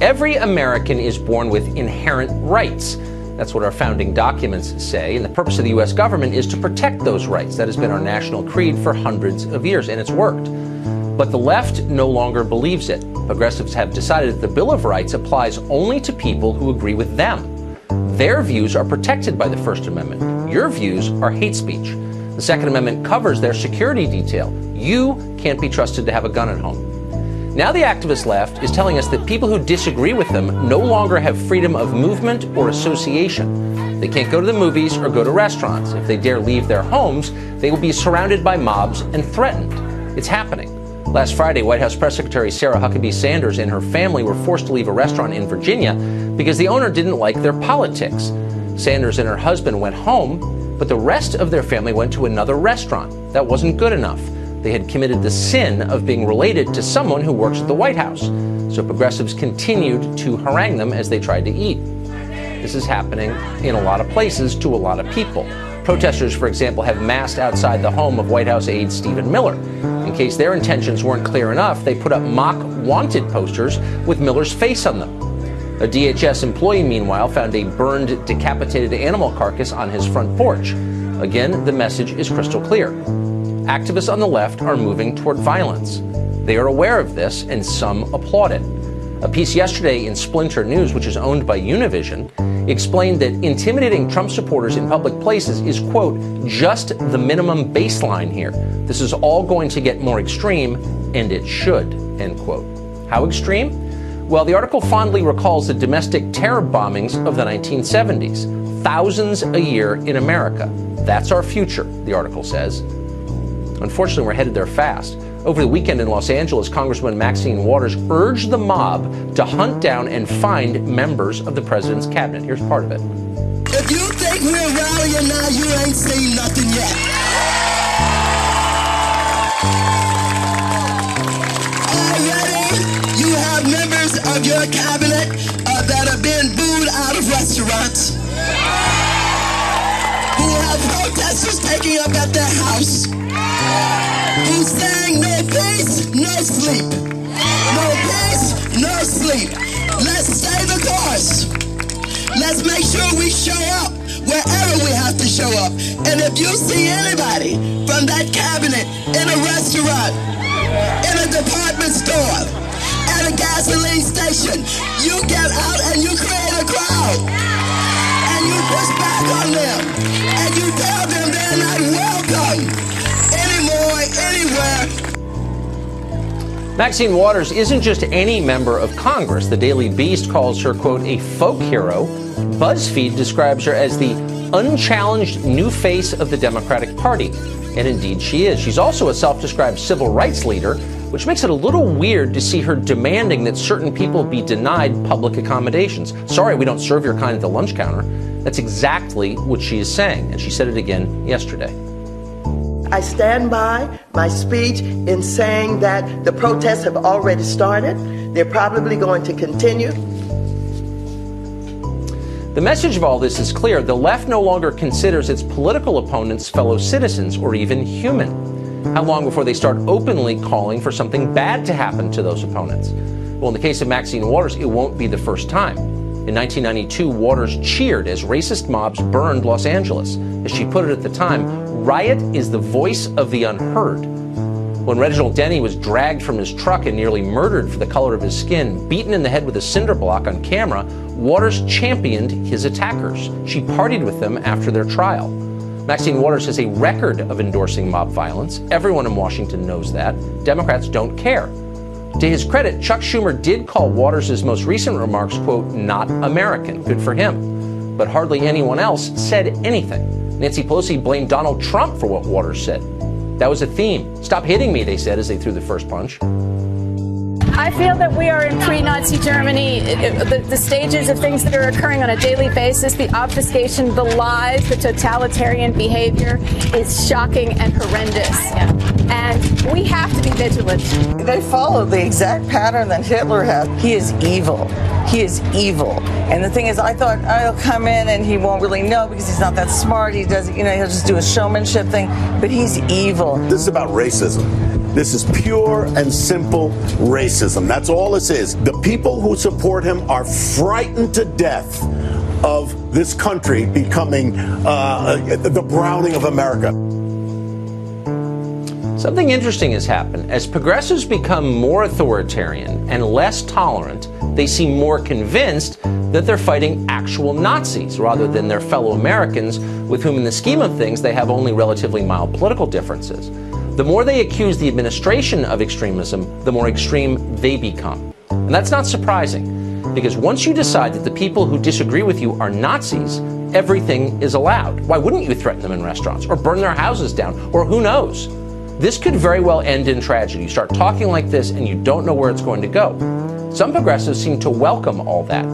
Every American is born with inherent rights. That's what our founding documents say, and the purpose of the U.S. government is to protect those rights. That has been our national creed for hundreds of years, and it's worked. But the left no longer believes it. Progressives have decided that the Bill of Rights applies only to people who agree with them. Their views are protected by the First Amendment. Your views are hate speech. The Second Amendment covers their security detail. You can't be trusted to have a gun at home. Now the activist left is telling us that people who disagree with them no longer have freedom of movement or association. They can't go to the movies or go to restaurants. If they dare leave their homes, they will be surrounded by mobs and threatened. It's happening. Last Friday, White House Press Secretary Sarah Huckabee Sanders and her family were forced to leave a restaurant in Virginia because the owner didn't like their politics. Sanders and her husband went home, but the rest of their family went to another restaurant. That wasn't good enough. They had committed the sin of being related to someone who works at the White House. So progressives continued to harangue them as they tried to eat. This is happening in a lot of places to a lot of people. Protesters, for example, have massed outside the home of White House aide Stephen Miller. In case their intentions weren't clear enough, they put up mock wanted posters with Miller's face on them. A DHS employee, meanwhile, found a burned, decapitated animal carcass on his front porch. Again, the message is crystal clear. Activists on the left are moving toward violence. They are aware of this, and some applaud it. A piece yesterday in Splinter News, which is owned by Univision, explained that intimidating Trump supporters in public places is, quote, just the minimum baseline here. This is all going to get more extreme, and it should, end quote. How extreme? Well, the article fondly recalls the domestic terror bombings of the 1970s. Thousands a year in America. That's our future, the article says. Unfortunately, we're headed there fast. Over the weekend in Los Angeles, Congresswoman Maxine Waters urged the mob to hunt down and find members of the president's cabinet. Here's part of it. If you think we're rallying now, you ain't seen nothing yet. Already, you have members of your cabinet that have been booed out of restaurants, who have protesters taking up at their house, who's saying no peace, no sleep. No peace, no sleep. Let's stay the course. Let's make sure we show up wherever we have to show up. And if you see anybody from that cabinet in a restaurant, in a department store, at a gasoline station, you get out and you create a crowd. Maxine Waters isn't just any member of Congress. The Daily Beast calls her, quote, a folk hero. BuzzFeed describes her as the unchallenged new face of the Democratic Party. And indeed she is. She's also a self-described civil rights leader, which makes it a little weird to see her demanding that certain people be denied public accommodations. Sorry, we don't serve your kind at the lunch counter. That's exactly what she is saying, and she said it again yesterday. I stand by my speech in saying that the protests have already started. They're probably going to continue. The message of all this is clear. The left no longer considers its political opponents fellow citizens or even human. How long before they start openly calling for something bad to happen to those opponents? Well, in the case of Maxine Waters, it won't be the first time. In 1992, Waters cheered as racist mobs burned Los Angeles. As she put it at the time, riot is the voice of the unheard. When Reginald Denny was dragged from his truck and nearly murdered for the color of his skin, beaten in the head with a cinder block on camera, Waters championed his attackers. She partied with them after their trial. Maxine Waters has a record of endorsing mob violence. Everyone in Washington knows that. Democrats don't care. To his credit, Chuck Schumer did call Waters' most recent remarks, quote, not American. Good for him. But hardly anyone else said anything. Nancy Pelosi blamed Donald Trump for what Waters said. That was a theme. Stop hitting me, they said as they threw the first punch. I feel that we are in pre-Nazi Germany. The stages of things that are occurring on a daily basis, the obfuscation, the lies, the totalitarian behavior is shocking and horrendous. And we have to be vigilant. They follow the exact pattern that Hitler had. He is evil. He is evil. And the thing is, I thought, oh, he'll come in and he won't really know because he's not that smart. He doesn't, he'll just do a showmanship thing. But he's evil. This is about racism. This is pure and simple racism. That's all this is. The people who support him are frightened to death of this country becoming the Browning of America. Something interesting has happened. As progressives become more authoritarian and less tolerant, they seem more convinced that they're fighting actual Nazis rather than their fellow Americans with whom, in the scheme of things, they have only relatively mild political differences. The more they accuse the administration of extremism, the more extreme they become. And that's not surprising, because once you decide that the people who disagree with you are Nazis, everything is allowed. Why wouldn't you threaten them in restaurants or burn their houses down, or who knows? This could very well end in tragedy. You start talking like this and you don't know where it's going to go. Some progressives seem to welcome all that.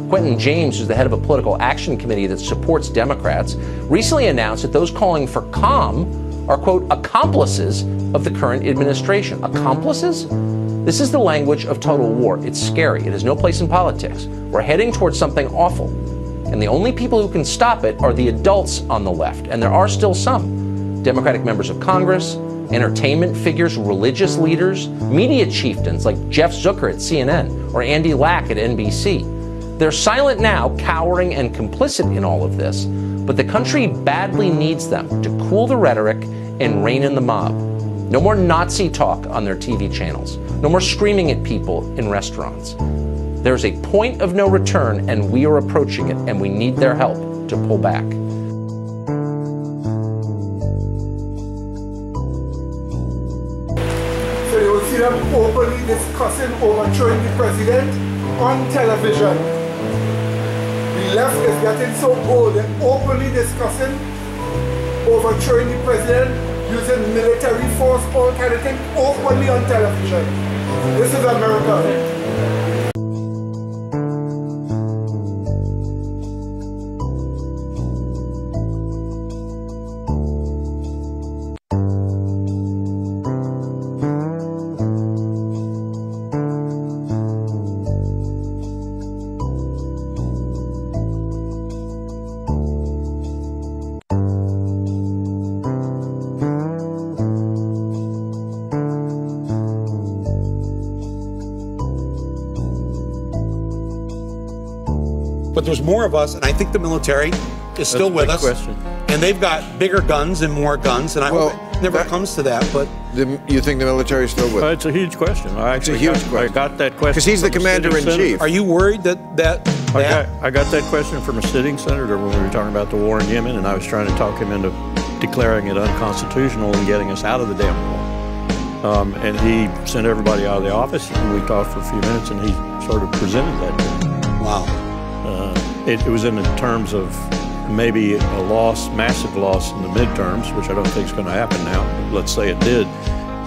Quentin James, who's the head of a political action committee that supports Democrats, recently announced that those calling for calm are, quote, accomplices of the current administration. Accomplices? This is the language of total war. It's scary. It has no place in politics. We're heading towards something awful. And the only people who can stop it are the adults on the left. And there are still some. Democratic members of Congress, entertainment figures, religious leaders, media chieftains like Jeff Zucker at CNN or Andy Lack at NBC. They're silent now, cowering and complicit in all of this. But the country badly needs them to cool the rhetoric and rein in the mob. No more Nazi talk on their TV channels. No more screaming at people in restaurants. There's a point of no return, and we are approaching it, and we need their help to pull back. So you will see them openly discussing overthrowing the president on television. The left is getting so bold and openly discussing overthrowing the president using military force, all kind of thing, openly on television. This is America. But there's more of us, and I think the military is still with us. And they've got bigger guns and more guns, and I hope it never comes to that. But you think the military is still with us? It's a huge question. It's a huge question. I got that question because he's the commander-in-chief. Are you worried that I got that question from a sitting senator when we were talking about the war in Yemen, and I was trying to talk him into declaring it unconstitutional and getting us out of the damn war. And he sent everybody out of the office, and we talked for a few minutes, and he sort of presented that to me. Wow. It was in terms of maybe a loss, massive loss in the midterms, which I don't think is going to happen now. But let's say it did.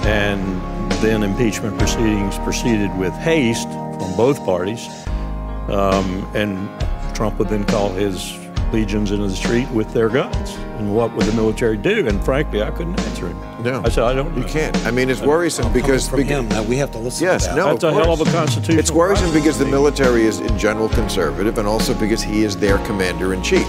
And then impeachment proceedings proceeded with haste from both parties. And Trump would then call his legions into the street with their guns. And what would the military do? And frankly, I couldn't answer it. No. I said, I don't know. You can't. I mean, it's worrisome because... From him, that we have to listen yes, to that. no, That's a hell of a constitutional It's worrisome process. because the military is in general conservative and also because he is their commander-in-chief.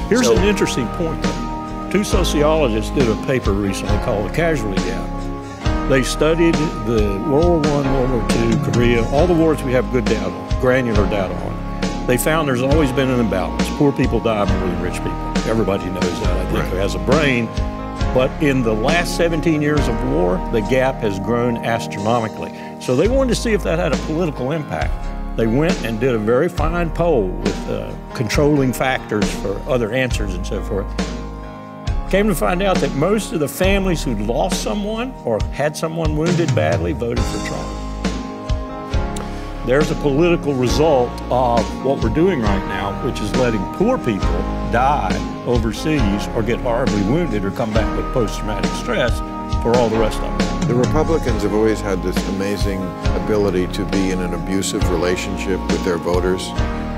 Here's an interesting point, though. Two sociologists did a paper recently called The Casualty Gap. They studied the World War I, World War II, Korea, all the wars we have good data on, granular data on. They found there's always been an imbalance. Poor people die more than rich people. Everybody knows that, I think, who has a brain. But in the last 17 years of war, the gap has grown astronomically. So they wanted to see if that had a political impact. They went and did a very fine poll with controlling factors for other answers and so forth. Came to find out that most of the families who'd lost someone or had someone wounded badly voted for Trump. There's a political result of what we're doing right now, which is letting poor people die overseas or get horribly wounded or come back with post-traumatic stress for all the rest of them. The Republicans have always had this amazing ability to be in an abusive relationship with their voters.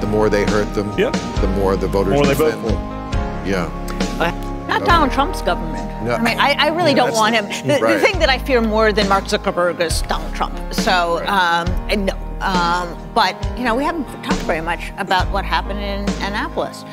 The more they hurt them, the more the voters defend them. Yeah. Not Donald Trump's government. No. I mean, I really don't want him. The thing that I fear more than Mark Zuckerberg is Donald Trump. So, no. But, you know, we haven't talked very much about what happened in Annapolis.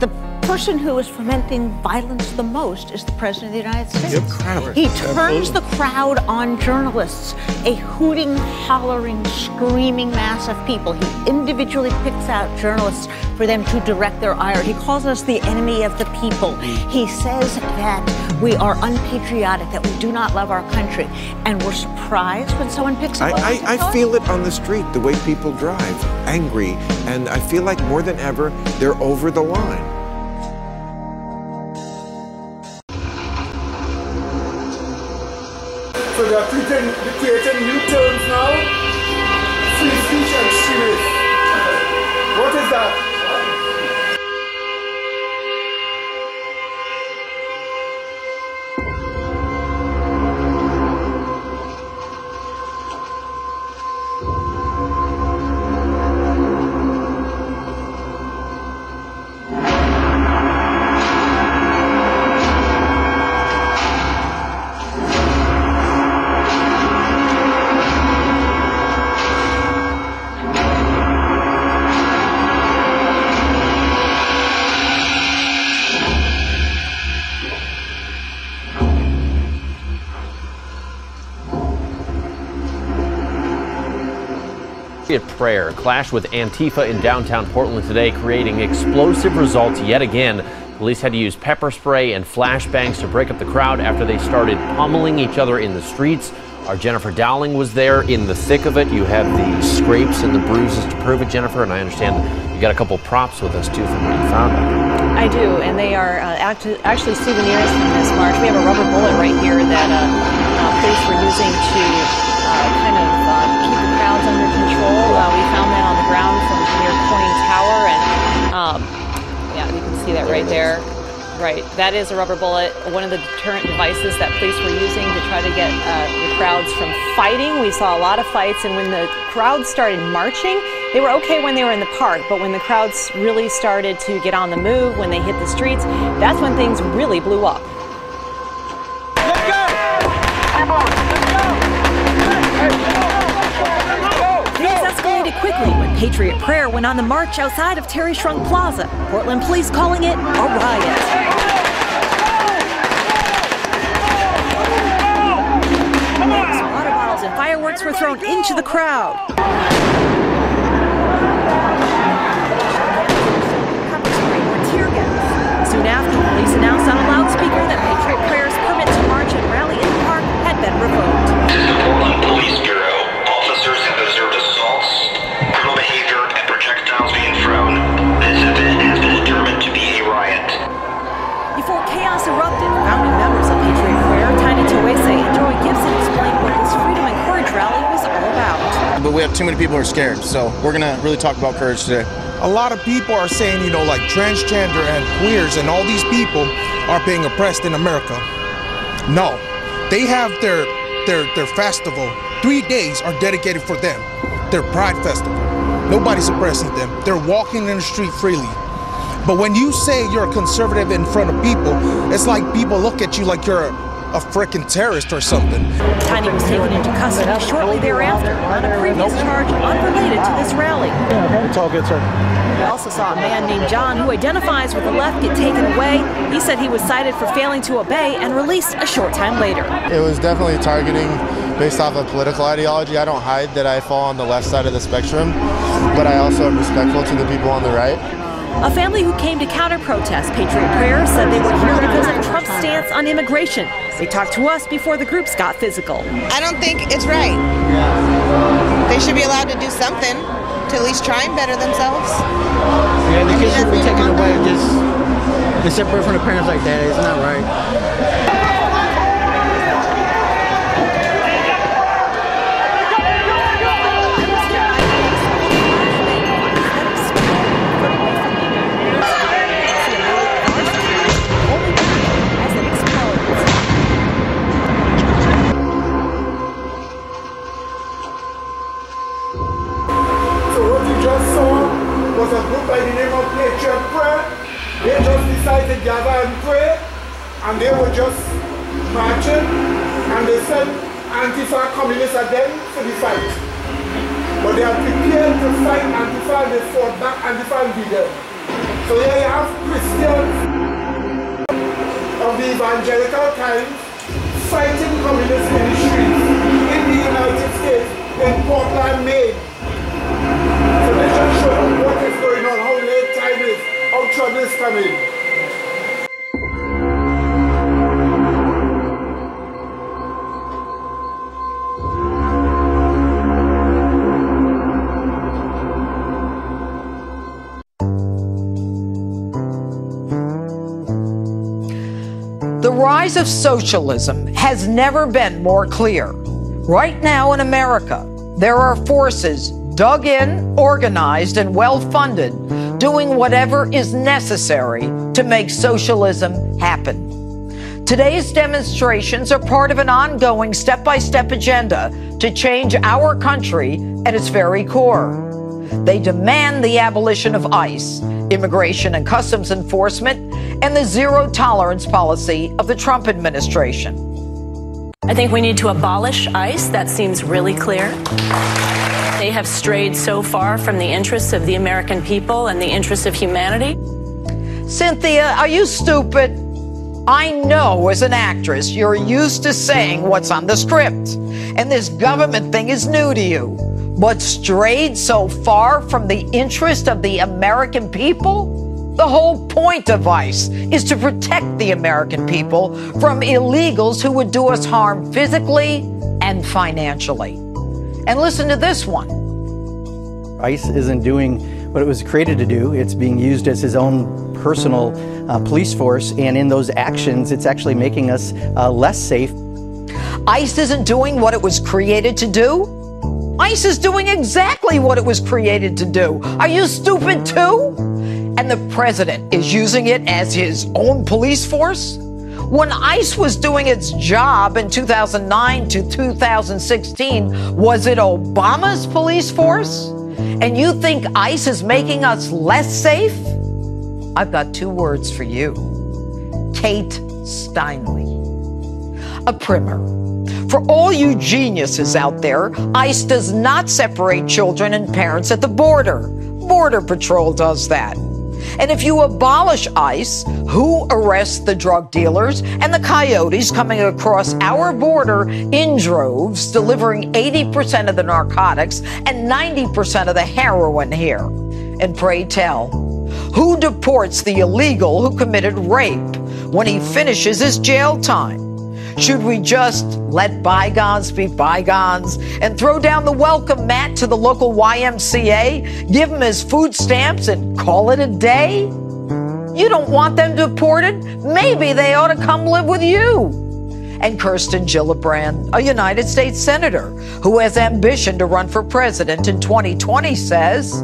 The person who is fomenting violence the most is the President of the United States. He turns the crowd on journalists, a hooting, hollering, screaming mass of people. He individually picks out journalists for them to direct their ire. He calls us the enemy of the people. He says that we are unpatriotic, that we do not love our country. And we're surprised when someone picks up I feel it on the street, the way people drive, angry. And I feel like more than ever, they're over the line. So they are creating new terms now. Free speech and extremist. What is that? Prayer clashed with Antifa in downtown Portland today, creating explosive results yet again. Police had to use pepper spray and flashbangs to break up the crowd after they started pummeling each other in the streets. Our Jennifer Dowling was there in the thick of it. You have the scrapes and the bruises to prove it, Jennifer, and I understand you got a couple props with us too from what you found out. I do, and they are actually souvenirs from this march. We have a rubber bullet right here that police were using to kind of keep the crowds under control. We found that on the ground from near Coin Tower, and yeah, you can see that right there. Right, that is a rubber bullet, one of the deterrent devices that police were using to try to get the crowds from fighting. We saw a lot of fights, and when the crowds started marching, they were okay when they were in the park, but when the crowds really started to get on the move, when they hit the streets, that's when things really blew up. Things escalated quickly when Patriot Prayer went on the march outside of Terry Shrunk Plaza. Portland police calling it a riot. Water bottles and fireworks were thrown into the crowd. Soon after, police announced on a loudspeaker that Patriot Prayer's permit to march and rally in the park had been revoked. The Portland Police Bureau. Officers have observed assaults, criminal behavior, and projectiles being thrown. This event has been determined to be a riot. Before chaos erupted, founding members of Patriot Prayer, Tiny Toese and Joey Gibson explained what this but we have too many people who are scared. So we're going to really talk about courage today. A lot of people are saying, you know, like transgender and queers and all these people are being oppressed in America. No, they have their festival. 3 days are dedicated for them. Their Pride Festival. Nobody's oppressing them. They're walking in the street freely. But when you say you're a conservative in front of people, it's like people look at you like you're a freaking terrorist or something. Tiny was taken into custody shortly thereafter on a previous charge unrelated to this rally. It's all good, sir. We also saw a man named John who identifies with the left get taken away. He said he was cited for failing to obey and released a short time later. It was definitely targeting based off of political ideology. I don't hide that I fall on the left side of the spectrum, but I also am respectful to the people on the right. A family who came to counter-protest Patriot Prayer said they were here because of Trump's stance on immigration. They talked to us before the groups got physical. I don't think it's right. They should be allowed to do something to at least try and better themselves. Yeah, the kids should be taken away just separate from the parents like that. It's not right. Was a group by the name of Future of Prayer. They just decided to gather and pray, and they were just marching, and they said Antifa communists again for the fight. But they are prepared to fight Antifa, and they fought back Antifa and beat them. So here you have Christians of the evangelical times fighting communists in the streets in the United States, in Portland, Maine. So let's just show them what is going on, how late time is, how trouble is coming. The rise of socialism has never been more clear. Right now in America, there are forces dug in, organized, and well-funded, doing whatever is necessary to make socialism happen. Today's demonstrations are part of an ongoing step-by-step agenda to change our country at its very core. They demand the abolition of ICE, Immigration and Customs Enforcement, and the zero-tolerance policy of the Trump administration. I think we need to abolish ICE. That seems really clear. They have strayed so far from the interests of the American people and the interests of humanity. Cynthia, are you stupid? I know as an actress you're used to saying what's on the script, and this government thing is new to you. But strayed so far from the interest of the American people? The whole point of ICE is to protect the American people from illegals who would do us harm physically and financially. And listen to this one. ICE isn't doing what it was created to do. It's being used as his own personal police force, and in those actions, it's actually making us less safe. ICE isn't doing what it was created to do? ICE is doing exactly what it was created to do. Are you stupid too? And the president is using it as his own police force? When ICE was doing its job in 2009 to 2016, was it Obama's police force? And you think ICE is making us less safe? I've got two words for you. Kate Steinle. A primer. For all you geniuses out there, ICE does not separate children and parents at the border. Border Patrol does that. And if you abolish ICE, who arrests the drug dealers and the coyotes coming across our border in droves, delivering 80% of the narcotics and 90% of the heroin here? And pray tell, who deports the illegal who committed rape when he finishes his jail time? Should we just let bygones be bygones and throw down the welcome mat to the local YMCA, give him his food stamps, and call it a day? You don't want them deported? Maybe they ought to come live with you. And Kirsten Gillibrand, a United States senator who has ambition to run for president in 2020, says,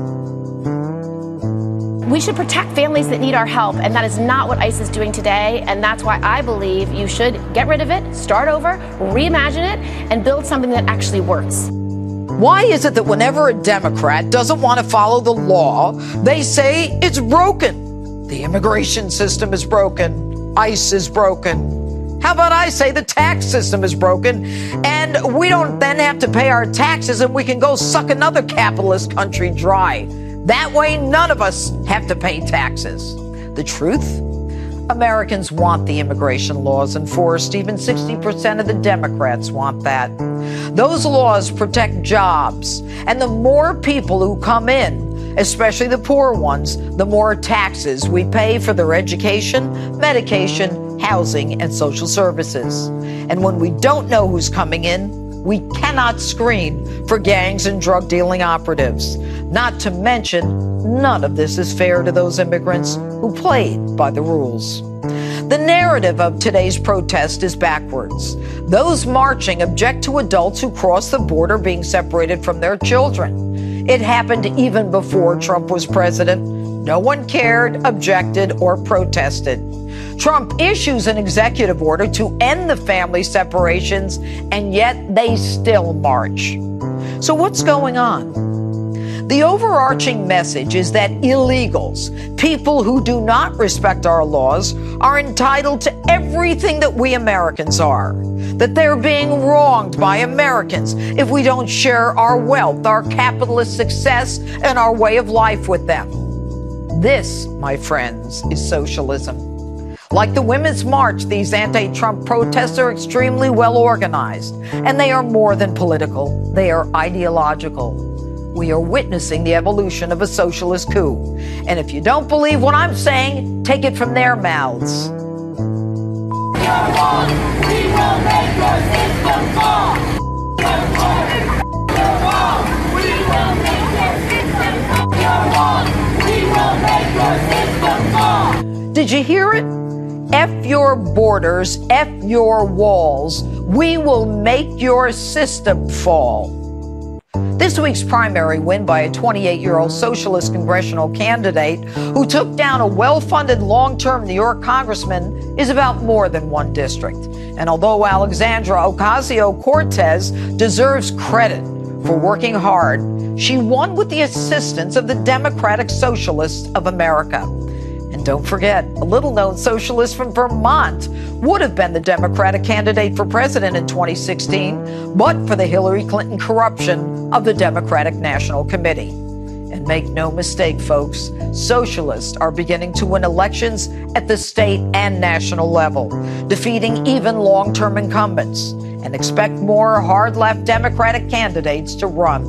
we should protect families that need our help, and that is not what ICE is doing today, and that's why I believe you should get rid of it, start over, reimagine it, and build something that actually works. Why is it that whenever a Democrat doesn't want to follow the law, they say it's broken? The immigration system is broken. ICE is broken. How about I say the tax system is broken, and we don't then have to pay our taxes and we can go suck another capitalist country dry. That way, none of us have to pay taxes. The truth? Americans want the immigration laws enforced. Even 60% of the Democrats want that. Those laws protect jobs. And the more people who come in, especially the poor ones, the more taxes we pay for their education, medication, housing, and social services. And when we don't know who's coming in, we cannot screen for gangs and drug-dealing operatives. Not to mention, none of this is fair to those immigrants who played by the rules. The narrative of today's protest is backwards. Those marching object to adults who cross the border being separated from their children. It happened even before Trump was president. No one cared, objected, or protested. Trump issues an executive order to end the family separations, and yet they still march. So what's going on? The overarching message is that illegals, people who do not respect our laws, are entitled to everything that we Americans are. That they're being wronged by Americans if we don't share our wealth, our capitalist success, and our way of life with them. This, my friends, is socialism. Like the Women's March, these anti-Trump protests are extremely well organized, and they are more than political. They are ideological. We are witnessing the evolution of a socialist coup. And if you don't believe what I'm saying, take it from their mouths. You're wrong. We will make your system fall. You're wrong. We will make your system fall. You're wrong. We will make your system fall. Did you hear it? F your borders, F your walls. We will make your system fall. This week's primary win by a 28-year-old socialist congressional candidate who took down a well-funded long-term New York congressman is about more than one district. And although Alexandra Ocasio-Cortez deserves credit for working hard, she won with the assistance of the Democratic Socialists of America. And don't forget, a little-known socialist from Vermont would have been the Democratic candidate for president in 2016, but for the Hillary Clinton corruption of the Democratic National Committee. And make no mistake, folks, socialists are beginning to win elections at the state and national level, defeating even long-term incumbents, and expect more hard-left Democratic candidates to run.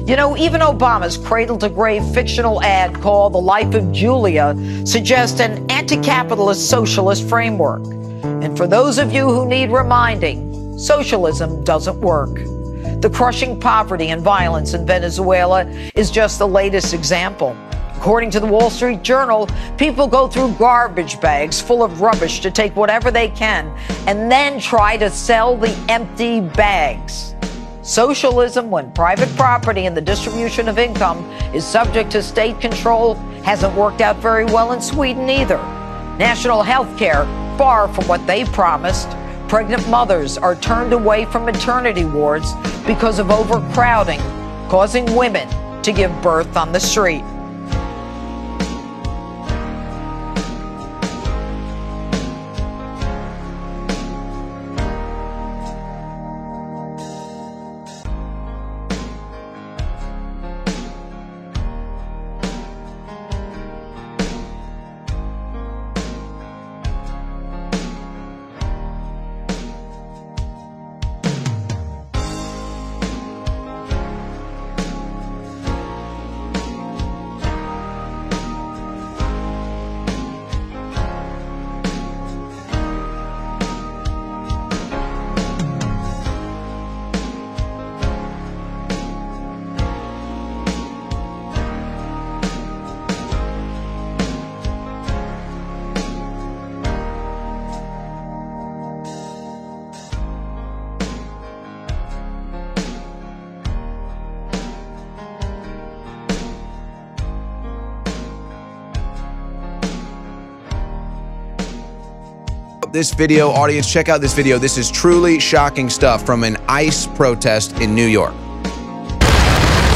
You know, even Obama's cradle-to-grave fictional ad called The Life of Julia suggests an anti-capitalist socialist framework. And for those of you who need reminding, socialism doesn't work. The crushing poverty and violence in Venezuela is just the latest example. According to the Wall Street Journal, people go through garbage bags full of rubbish to take whatever they can and then try to sell the empty bags. Socialism, when private property and the distribution of income is subject to state control, hasn't worked out very well in Sweden either. National health care, far from what they promised. Pregnant mothers are turned away from maternity wards because of overcrowding, causing women to give birth on the street. out this video, audience. Check out this video. This is truly shocking stuff from an ICE protest in New York.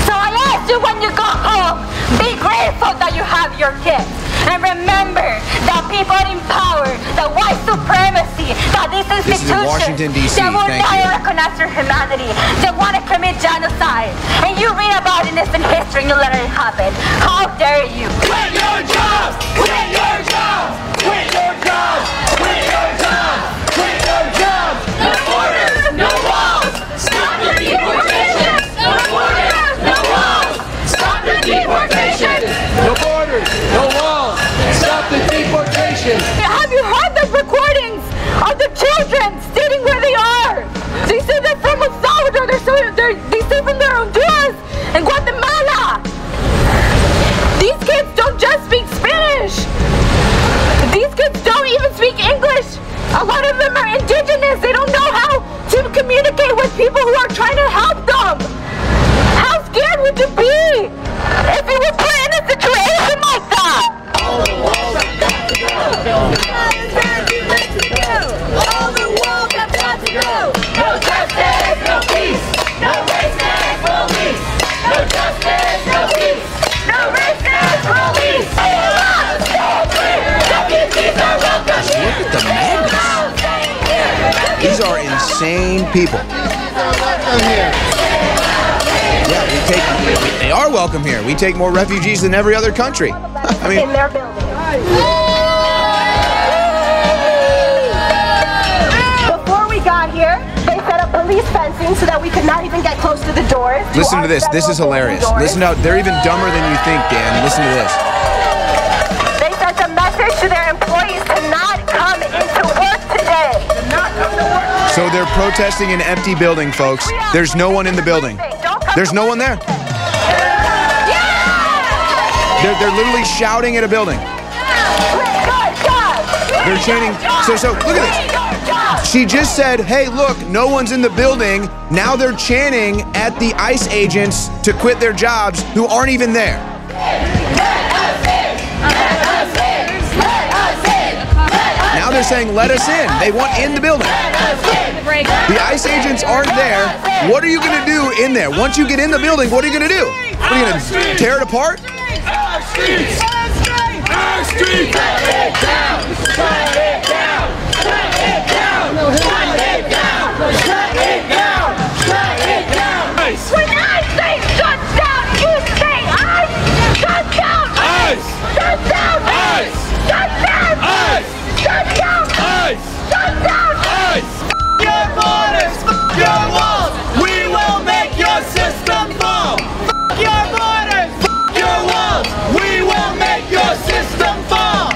So I ask you when you go home, be grateful that you have your kids. And remember that people in power, the white supremacy, that this institution, in Washington, D.C. they will Thank not you. recognize your humanity. They want to commit genocide. And you read about it in history and you let it happen. How dare you? Quit your jobs! Quit your jobs! Quit your jobs! Quit your jobs! Quit your jobs! No borders! No walls! Stop the deportation! No borders! No walls! Stop the deportation! No borders! No walls! Stop the deportation! Have you heard the recordings of the children sitting where they are? They say they're from El Salvador. They say from their Honduras and Guatemala. These kids don't just speak Spanish. These kids don't even speak English. A lot of them are indigenous. They don't know how to communicate with people who are trying to help them. How scared would you be if you were put in a situation like that? All the walls have got to go. All the walls have got to go. No justice, no peace. No racist police. No justice, no peace. No racist police. Refugees are welcome here. Look at the madness. These are insane people. Yeah, they are welcome here. We take more refugees than every other country. I mean, in their building. Before we got here, they set up police fencing so that we could not even get close to the doors. listen to this. This is hilarious. Listen out. They're even dumber than you think, Dan. Listen to this. They sent a message to their employees to not come into work today. So they're protesting an empty building, folks. There's no one in the building. There's no one there. They're literally shouting at a building. They're chanting. So look at this. She just said, hey, look, no one's in the building. Now they're chanting at the ICE agents to quit their jobs who aren't even there. Now they're saying, let us in. They want in the building. The ICE agents aren't there. What are you going to do in there? Once you get in the building, what are you going to do? What are you going to tear it apart? Our streets! Our streets! Shut it down! Shut it down! Shut it down! Shut it down! Shut it down! Shut it down! When I say shut down, you say ICE! Shut down! ICE! Shut down! ICE! Shut down! ICE! Shut down! ICE! Shut down! ICE! Your borders! Your walls! We will make your system fall! Your borders! Your walls! We will make your system fall!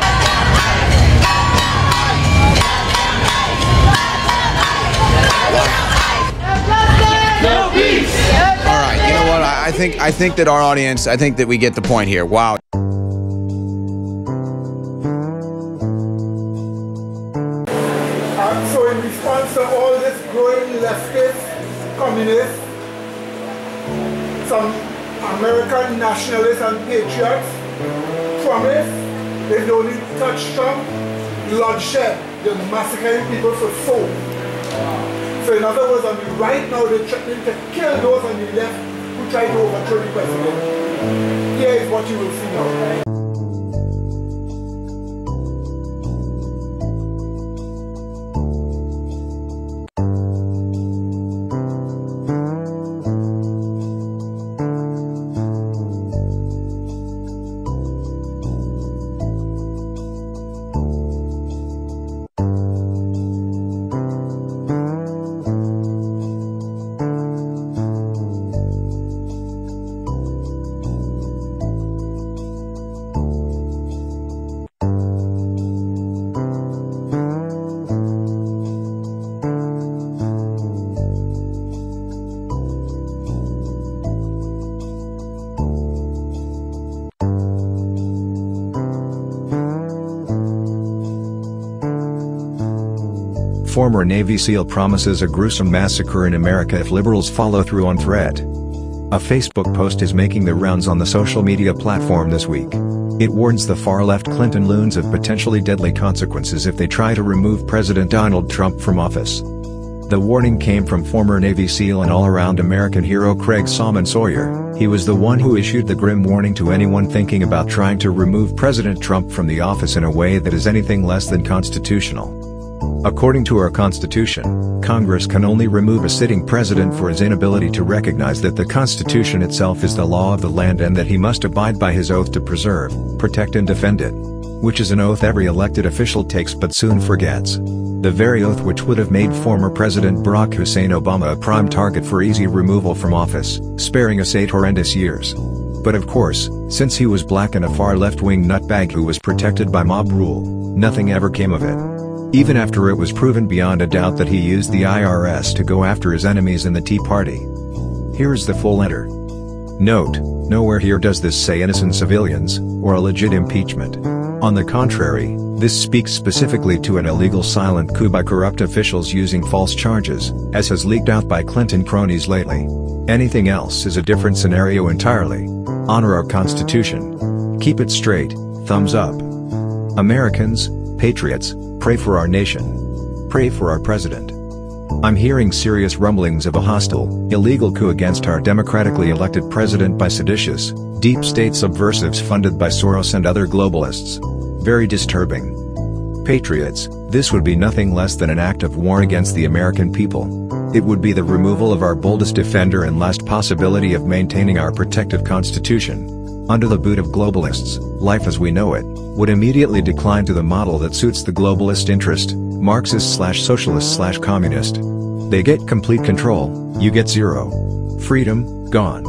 No peace! All right, you know what? I think that our audience, I think that we get the point here. Wow. So in response to all this growing leftist, communist, some American nationalists and patriots promise if they only touch Trump, bloodshed, they're massacring people for soul. So in other words, on the right now, they're threatening to kill those on the left who try to overthrow the president. Here is what you will see now. Former Navy SEAL promises a gruesome massacre in America if liberals follow through on threat. A Facebook post is making the rounds on the social media platform this week. It warns the far-left Clinton loons of potentially deadly consequences if they try to remove President Donald Trump from office. The warning came from former Navy SEAL and all-around American hero Craig Salmon Sawyer. He was the one who issued the grim warning to anyone thinking about trying to remove President Trump from the office in a way that is anything less than constitutional. According to our Constitution, Congress can only remove a sitting president for his inability to recognize that the Constitution itself is the law of the land and that he must abide by his oath to preserve, protect and defend it. Which is an oath every elected official takes but soon forgets. The very oath which would have made former President Barack Hussein Obama a prime target for easy removal from office, sparing us 8 horrendous years. But of course, since he was black and a far left-wing nutbag who was protected by mob rule, nothing ever came of it. Even after it was proven beyond a doubt that he used the IRS to go after his enemies in the Tea Party. Here is the full letter. Note, nowhere here does this say innocent civilians, or a legit impeachment. On the contrary, this speaks specifically to an illegal silent coup by corrupt officials using false charges, as has leaked out by Clinton cronies lately. Anything else is a different scenario entirely. Honor our Constitution. Keep it straight, thumbs up. Americans, patriots, pray for our nation. Pray for our president. I'm hearing serious rumblings of a hostile, illegal coup against our democratically elected president by seditious, deep state subversives funded by Soros and other globalists. Very disturbing. Patriots, this would be nothing less than an act of war against the American people. It would be the removal of our boldest defender and last possibility of maintaining our protective Constitution. Under the boot of globalists, life as we know it would immediately decline to the model that suits the globalist interest, Marxist/socialist/communist. They get complete control, you get zero. Freedom, gone.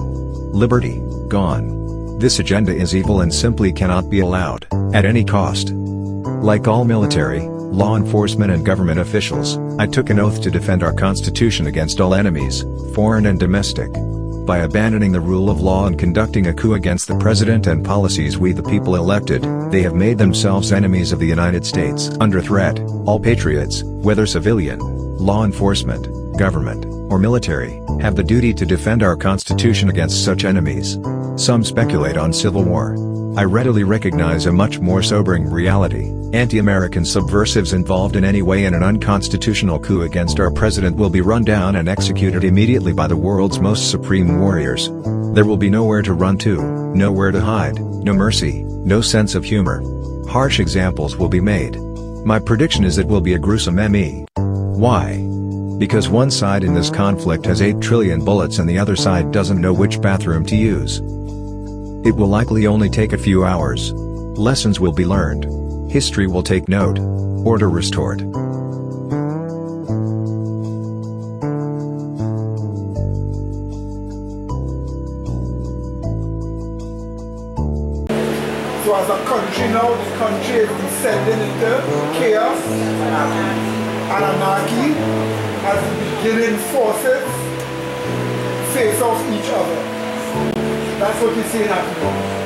Liberty, gone. This agenda is evil and simply cannot be allowed, at any cost. Like all military, law enforcement and government officials, I took an oath to defend our Constitution against all enemies, foreign and domestic. By abandoning the rule of law and conducting a coup against the president and policies we the people elected, they have made themselves enemies of the United States. Under threat, all patriots, whether civilian, law enforcement, government, or military, have the duty to defend our Constitution against such enemies. Some speculate on civil war. I readily recognize a much more sobering reality. Anti-American subversives involved in any way in an unconstitutional coup against our president will be run down and executed immediately by the world's most supreme warriors. There will be nowhere to run to, nowhere to hide, no mercy, no sense of humor. Harsh examples will be made. My prediction is it will be a gruesome ME. Why? Because one side in this conflict has 8 trillion bullets and the other side doesn't know which bathroom to use. It will likely only take a few hours. Lessons will be learned. History will take note. Order restored. So as a country now, the country is descending into chaos and anarchy as the beginning forces face off each other. That's what you see happening.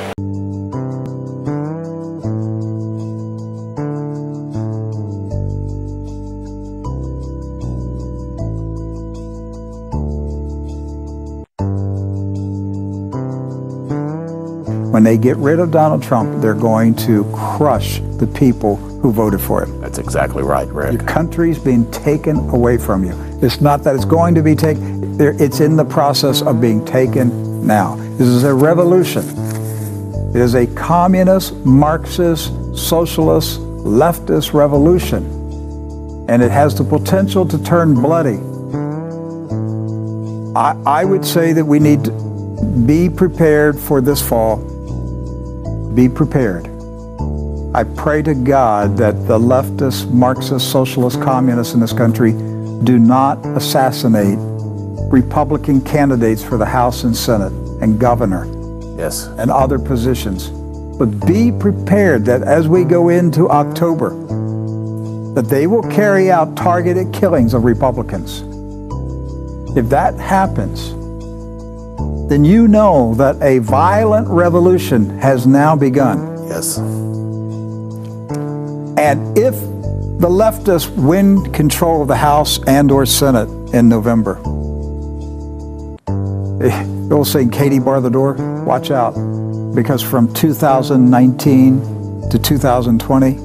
When they get rid of Donald Trump, they're going to crush the people who voted for him. That's exactly right, Rick. Your country's being taken away from you. It's not that it's going to be taken, it's in the process of being taken now. This is a revolution. It is a communist, Marxist, socialist, leftist revolution. And it has the potential to turn bloody. I would say that we need to be prepared for this fall. Be prepared. I pray to God that the leftist, Marxist, socialist, communists in this country do not assassinate Republican candidates for the House and Senate and governor and other positions. But be prepared that as we go into October, that they will carry out targeted killings of Republicans. If that happens, then you know that a violent revolution has now begun. Yes. And if the leftists win control of the House and/or Senate in November, The old saying, Katie, bar the door, watch out. Because from 2019 to 2020,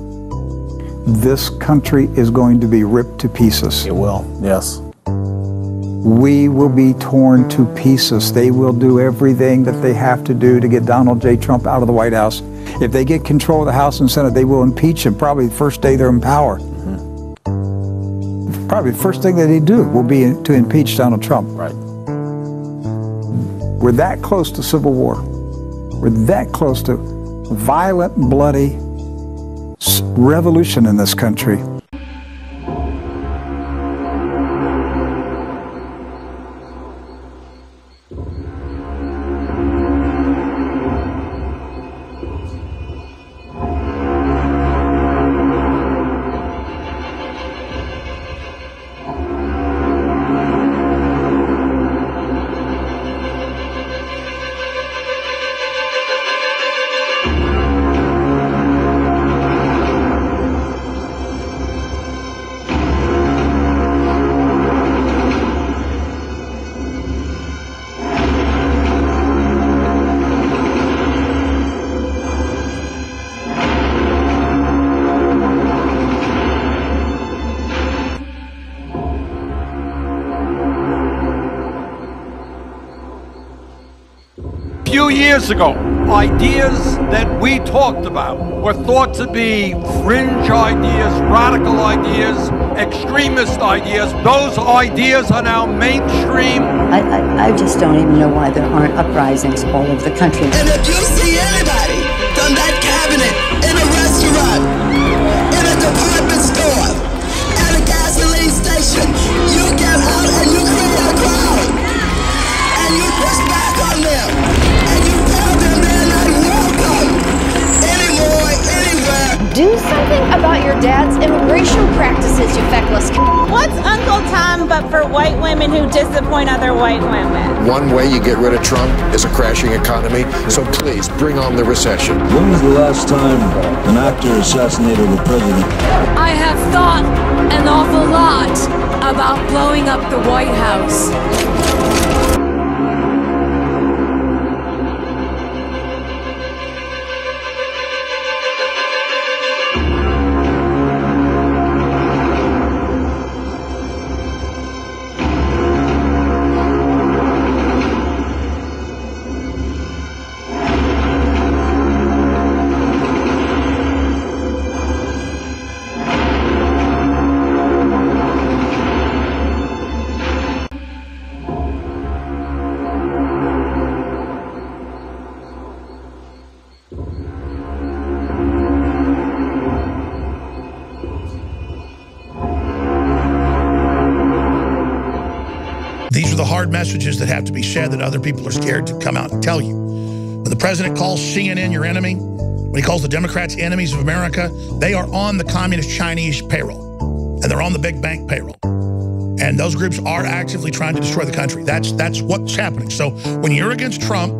this country is going to be ripped to pieces. It will, yes. We will be torn to pieces. They will do everything that they have to do to get Donald J. Trump out of the White House. If they get control of the House and Senate, they will impeach him probably the first day they're in power. Probably the first thing that they do will be to impeach Donald Trump. Right. We're that close to civil war. We're that close to violent, bloody revolution in this country. Few years ago, ideas that we talked about were thought to be fringe ideas, radical ideas, extremist ideas. Those ideas are now mainstream. I just don't even know why there aren't uprisings all over the country. And if you see anybody from that cabinet in a restaurant, in a department store, at a gasoline station, you get out and you create a crowd. And you push back on them. And you tell them they're not welcome anymore, anywhere. Do something about your dad's immigration practices, you feckless. What's Uncle Tom but for white women who disappoint other white women? One way you get rid of Trump is a crashing economy, so please bring on the recession. When was the last time an actor assassinated a president? I have thought an awful lot about blowing up the White House. These are the hard messages that have to be said that other people are scared to come out and tell you. When the president calls CNN your enemy, when he calls the Democrats enemies of America, they are on the communist Chinese payroll, and they're on the big bank payroll. And those groups are actively trying to destroy the country. That's what's happening. So when you're against Trump,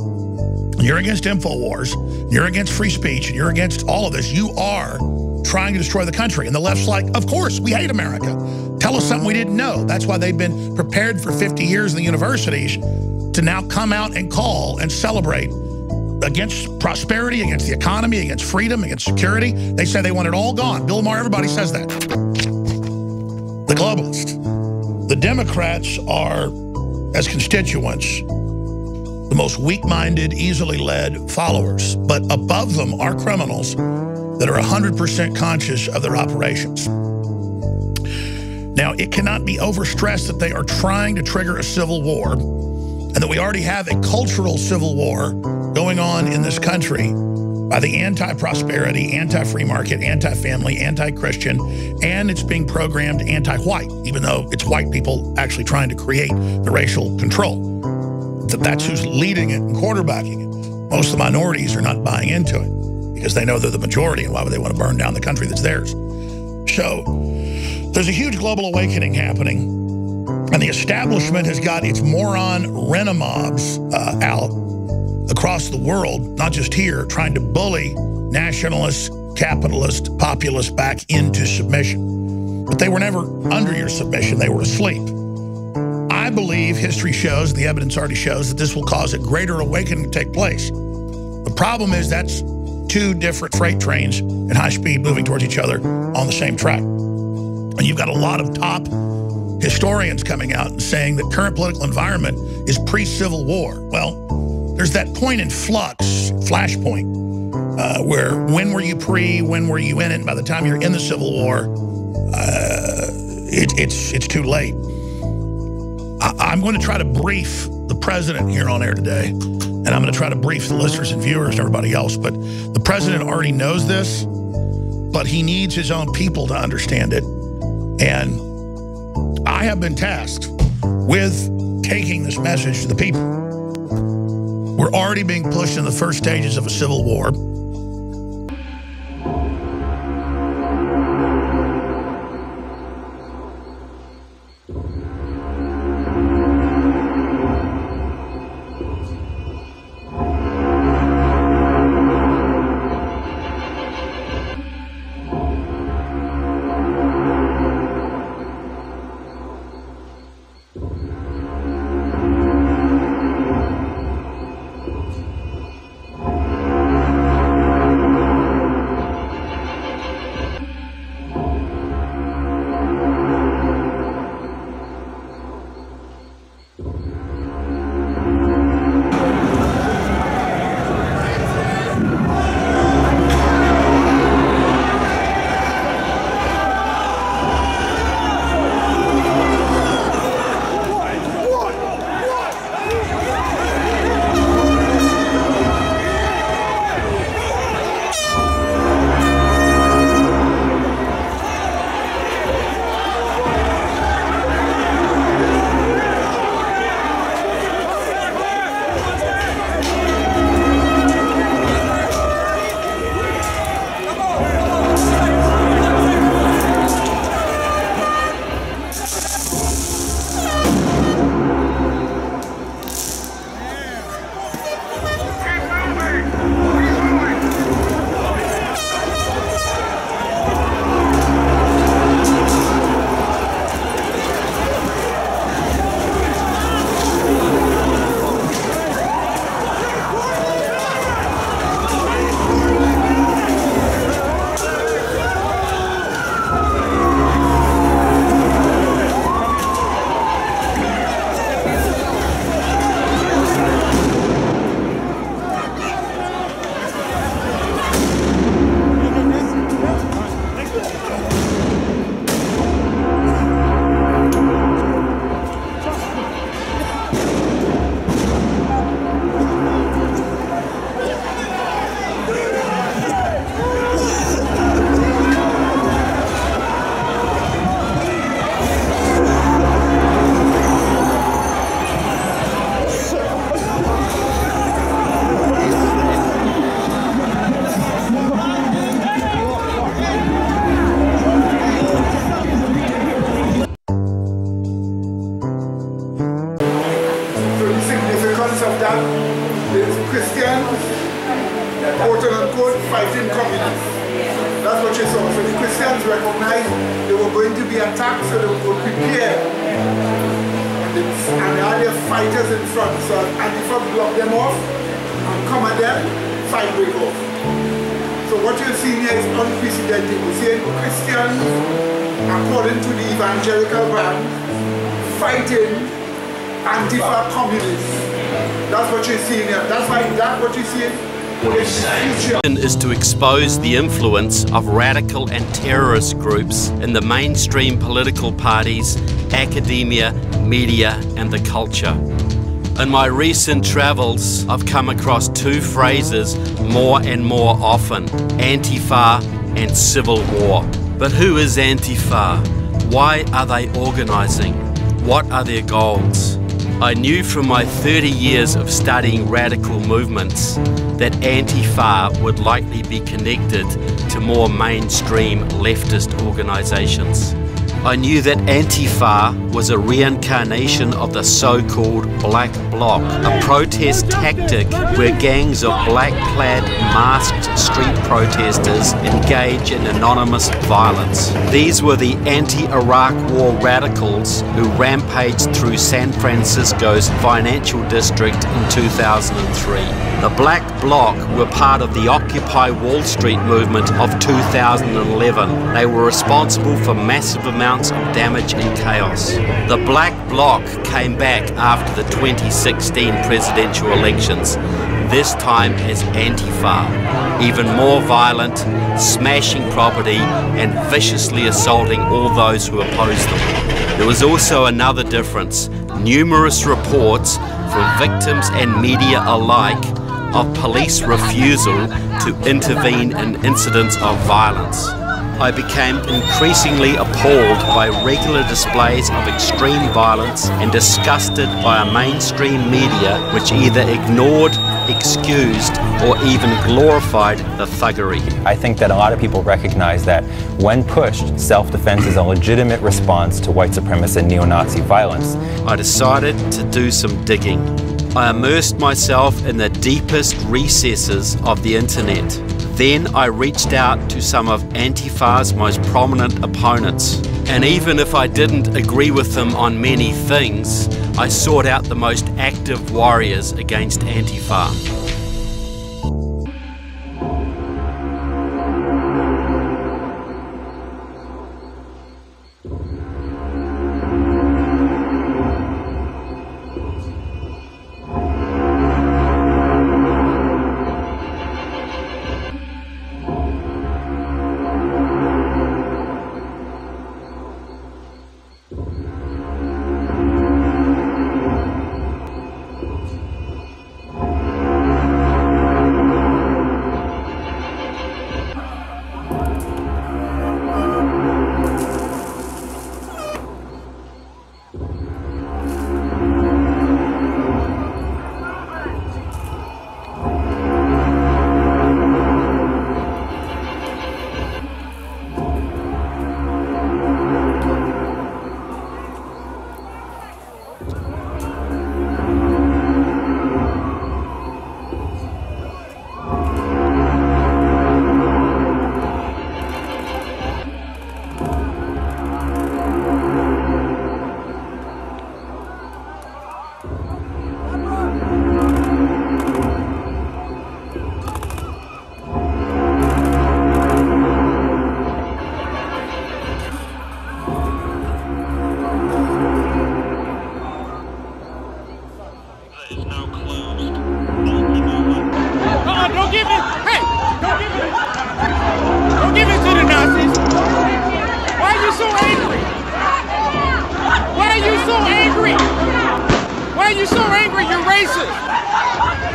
you're against InfoWars, you're against free speech, and you're against all of this, you are trying to destroy the country. And the left's like, of course, we hate America. Tell us something we didn't know. That's why they've been prepared for 50 years in the universities to now come out and call and celebrate against prosperity, against the economy, against freedom, against security. They say they want it all gone. Bill Maher, everybody says that. The globalists. The Democrats are, as constituents, the most weak-minded, easily led followers. But above them are criminals that are 100% conscious of their operations. Now, it cannot be overstressed that they are trying to trigger a civil war and that we already have a cultural civil war going on in this country by the anti-prosperity, anti-free market, anti-family, anti-Christian, and it's being programmed anti-white, even though it's white people actually trying to create the racial control. That's who's leading it and quarterbacking it. Most of the minorities are not buying into it because they know they're the majority, and why would they want to burn down the country that's theirs? So there's a huge global awakening happening, and the establishment has got its moron rent-a-mobs out across the world, not just here, trying to bully nationalists, capitalists, populists back into submission. But they were never under your submission. They were asleep. I I believe history shows, the evidence already shows, that this will cause a greater awakening to take place. The problem is that's two different freight trains at high speed moving towards each other on the same track. And you've got a lot of top historians coming out and saying that current political environment is pre-Civil War. Well, there's that point in flux, flashpoint, where when were you pre, when were you in it, and by the time you're in the Civil War, it's too late. I'm going to try to brief the president here on air today, and I'm going to try to brief the listeners and viewers and everybody else, but the president already knows this, but he needs his own people to understand it, and I have been tasked with taking this message to the people. We're already being pushed in the first stages of a civil war. fighting communists. That's what you saw. So the Christians recognized they were going to be attacked, so they would prepare. And they had their fighters in front. So Antifa blocked them off and come at them, fight break off. So what you're seeing here is unprecedented. We're seeing Christians, according to the evangelical band, fighting Antifa communists. That's what you're seeing here. That's what you're seeing. Is to expose the influence of radical and terrorist groups in the mainstream political parties, academia, media, and the culture. In my recent travels, I've come across two phrases more and more often: Antifa and civil war. But who is Antifa? Why are they organizing? What are their goals? I knew from my 30 years of studying radical movements that Antifa would likely be connected to more mainstream leftist organizations. I knew that Antifa was a reincarnation of the so-called Black Bloc, a protest tactic where gangs of black-clad, masked street protesters engage in anonymous violence. These were the anti-Iraq War radicals who rampaged through San Francisco's financial district in 2003. The Black Bloc were part of the Occupy Wall Street movement of 2011. They were responsible for massive amounts of damage and chaos. The Black Bloc came back after the 2016 presidential elections, this time as Antifa, even more violent, smashing property and viciously assaulting all those who opposed them. There was also another difference: numerous reports from victims and media alike of police refusal to intervene in incidents of violence. I became increasingly appalled by regular displays of extreme violence and disgusted by a mainstream media which either ignored, excused, or even glorified the thuggery. I think that a lot of people recognize that when pushed, self-defense is a legitimate response to white supremacist and neo-Nazi violence. I decided to do some digging. I immersed myself in the deepest recesses of the internet. Then I reached out to some of Antifa's most prominent opponents. And even if I didn't agree with them on many things, I sought out the most active warriors against Antifa.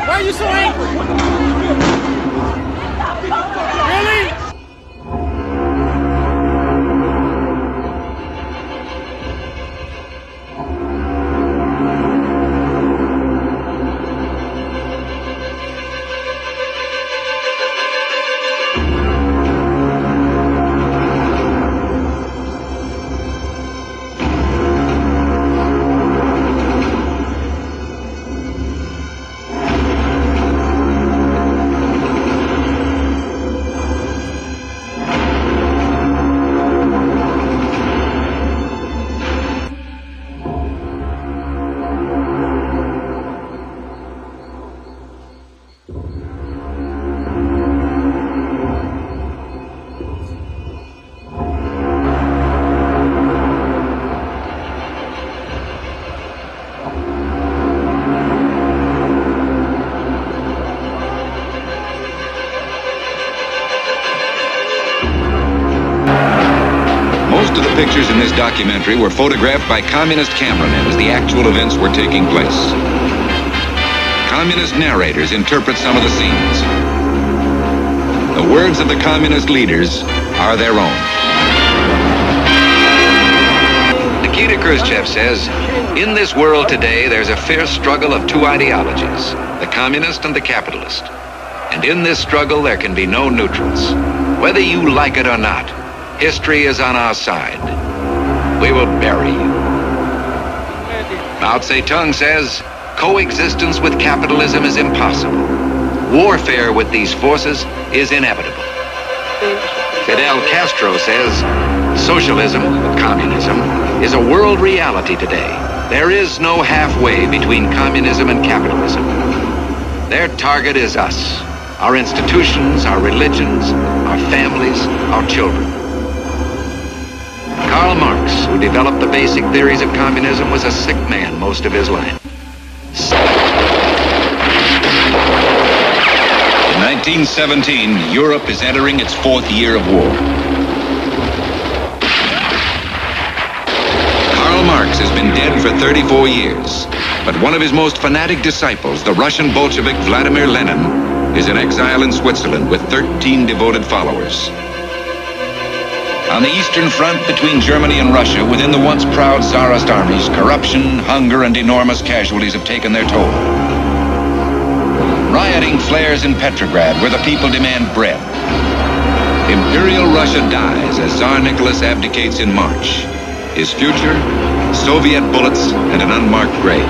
Why are you so angry? Really? Most of the pictures in this documentary were photographed by communist cameramen as the actual events were taking place. Communist narrators interpret some of the scenes. The words of the communist leaders are their own. Nikita Khrushchev says, "In this world today, there's a fierce struggle of two ideologies, the communist and the capitalist. And in this struggle, there can be no neutrals. Whether you like it or not, history is on our side." we will bury you. Mao Zedong says, coexistence with capitalism is impossible. Warfare with these forces is inevitable. Fidel Castro says, socialism, communism, is a world reality today. There is no halfway between communism and capitalism. Their target is us, our institutions, our religions, our families, our children. Karl Marx, who developed the basic theories of communism, was a sick man most of his life. In 1917, Europe is entering its 4th year of war. Karl Marx has been dead for 34 years, but one of his most fanatic disciples, the Russian Bolshevik Vladimir Lenin, is in exile in Switzerland with 13 devoted followers. On the Eastern Front between Germany and Russia, within the once proud Tsarist armies, corruption, hunger, and enormous casualties have taken their toll. Rioting flares in Petrograd, where the people demand bread. Imperial Russia dies as Tsar Nicholas abdicates in March. His future, Soviet bullets and an unmarked grave.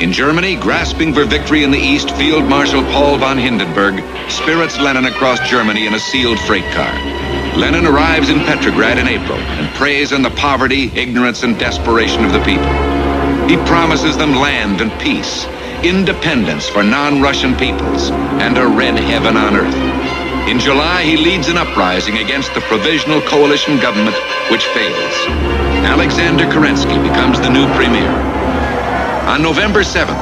In Germany, grasping for victory in the East, Field Marshal Paul von Hindenburg spirits Lenin across Germany in a sealed freight car. Lenin arrives in Petrograd in April and preys on the poverty, ignorance, and desperation of the people. He promises them land and peace, independence for non-Russian peoples, and a red heaven on earth. In July, he leads an uprising against the provisional coalition government, which fails. Alexander Kerensky becomes the new premier. On November 7th,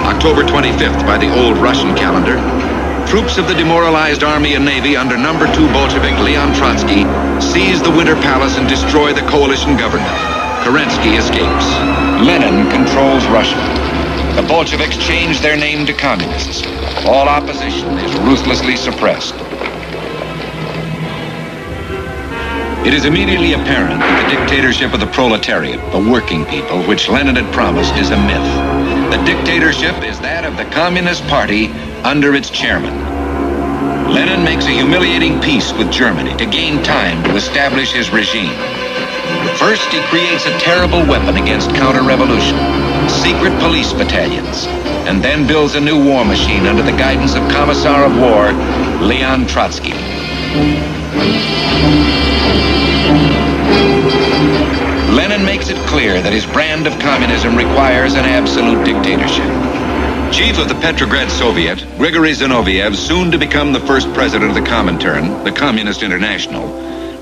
October 25th by the old Russian calendar, troops of the demoralized army and navy under No. 2 Bolshevik Leon Trotsky seize the Winter Palace and destroy the coalition government. Kerensky escapes. Lenin controls Russia. The Bolsheviks change their name to communists. All opposition is ruthlessly suppressed. It is immediately apparent that the dictatorship of the proletariat, the working people, which Lenin had promised, is a myth. The dictatorship is that of the Communist Party under its chairman. Lenin makes a humiliating peace with Germany to gain time to establish his regime. First, he creates a terrible weapon against counter-revolution, secret police battalions, and then builds a new war machine under the guidance of Commissar of War Leon Trotsky. Lenin makes it clear that his brand of communism requires an absolute dictatorship. Chief of the Petrograd Soviet, Grigory Zinoviev, soon to become the first president of the Comintern, the Communist International,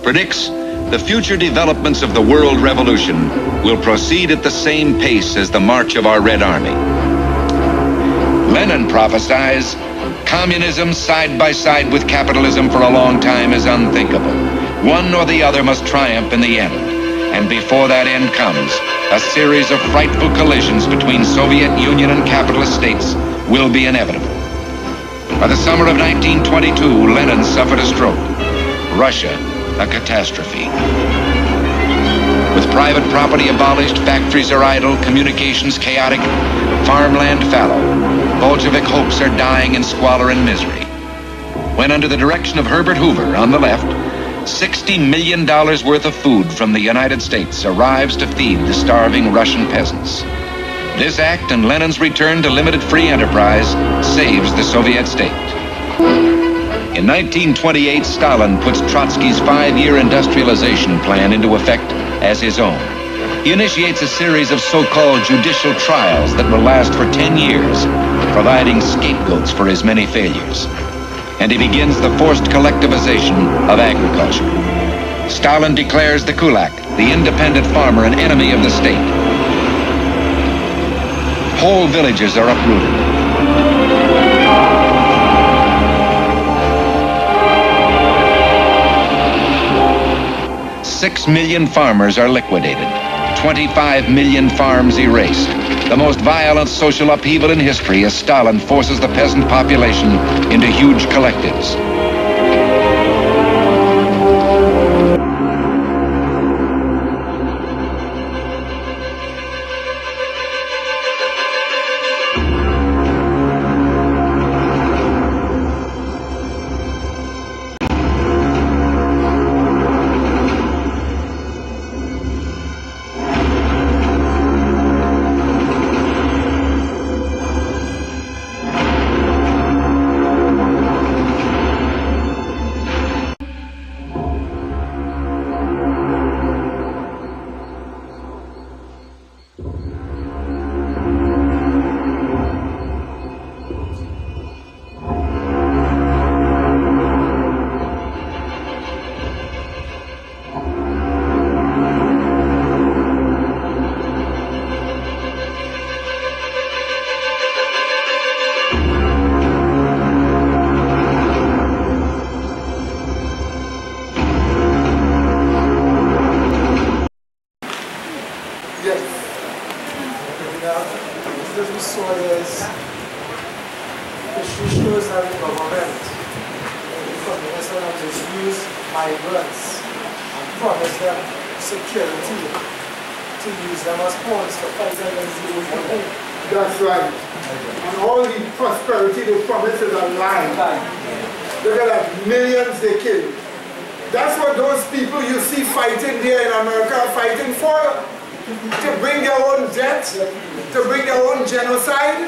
predicts the future developments of the world revolution will proceed at the same pace as the march of our Red Army. Lenin prophesies, communism side by side with capitalism for a long time is unthinkable. One or the other must triumph in the end. And before that end comes, a series of frightful collisions between Soviet Union and capitalist states will be inevitable. By the summer of 1922, Lenin suffered a stroke. Russia, a catastrophe. With private property abolished, factories are idle, communications chaotic, farmland fallow, Bolshevik hopes are dying in squalor and misery. When under the direction of Herbert Hoover on the left, $60 million worth of food from the United States arrives to feed the starving Russian peasants. This act and Lenin's return to limited free enterprise saves the Soviet state. In 1928, Stalin puts Trotsky's 5-year industrialization plan into effect as his own. He initiates a series of so-called judicial trials that will last for 10 years, providing scapegoats for his many failures. And he begins the forced collectivization of agriculture. Stalin declares the kulak, the independent farmer, an enemy of the state. Whole villages are uprooted. $6 million farmers are liquidated. 25 million farms erased. The most violent social upheaval in history as Stalin forces the peasant population into huge collectives. personal government, the communists want to just use migrants and promise them security to use them as pawns to fight against the old. That's right. And all the prosperity they promise is a lie. Look at that, millions they kill. That's what those people you see fighting there in America are fighting for. To bring their own death, to bring their own genocide.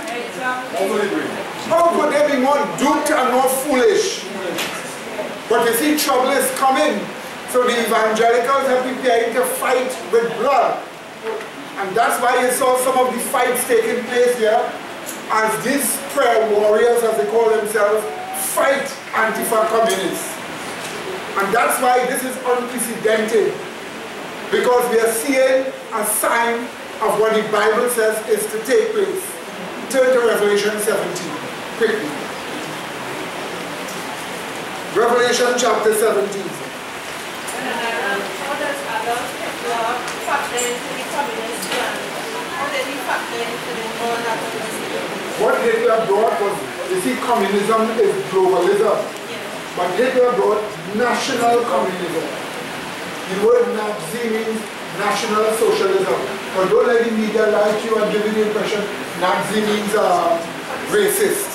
How could they be more duped and more foolish? But you see, trouble is coming. So the evangelicals are preparing to fight with blood. And that's why you saw some of the fights taking place here as these prayer warriors, as they call themselves, fight Antifa communists. And that's why this is unprecedented, because we are seeing a sign of what the Bible says is to take place. Turn to Revelation 17, quickly. Revelation chapter 17. What Hitler brought was, you see, communism is globalism. But Hitler brought national communism. The word Nazi means national socialism. But don't let the media lie to you and give you the impression Nazi means racist.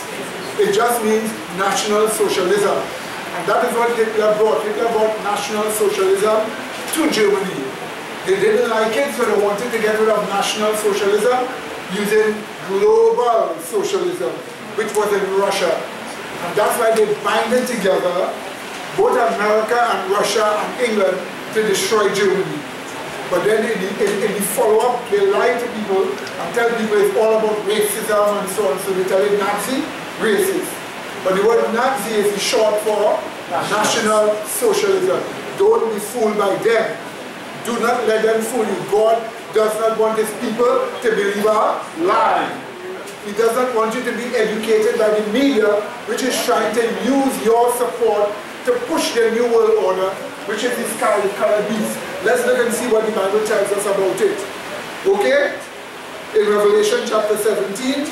It just means national socialism. And that is what Hitler brought. Hitler brought national socialism to Germany. They didn't like it, so they wanted to get rid of national socialism using global socialism, which was in Russia. And that's why they binded together, both America and Russia and England, to destroy Germany. But then in the follow-up, they lie to people and tell people it's all about racism and so on. So they tell it Nazi, racist. But the word Nazi is short for National Socialism. Don't be fooled by them. Do not let them fool you. God does not want his people to believe a lie. He does not want you to be educated by the media, which is trying to use your support to push the New World Order, which is this scarlet-colored beast. Let's look and see what the Bible tells us about it. Okay? In Revelation chapter 17,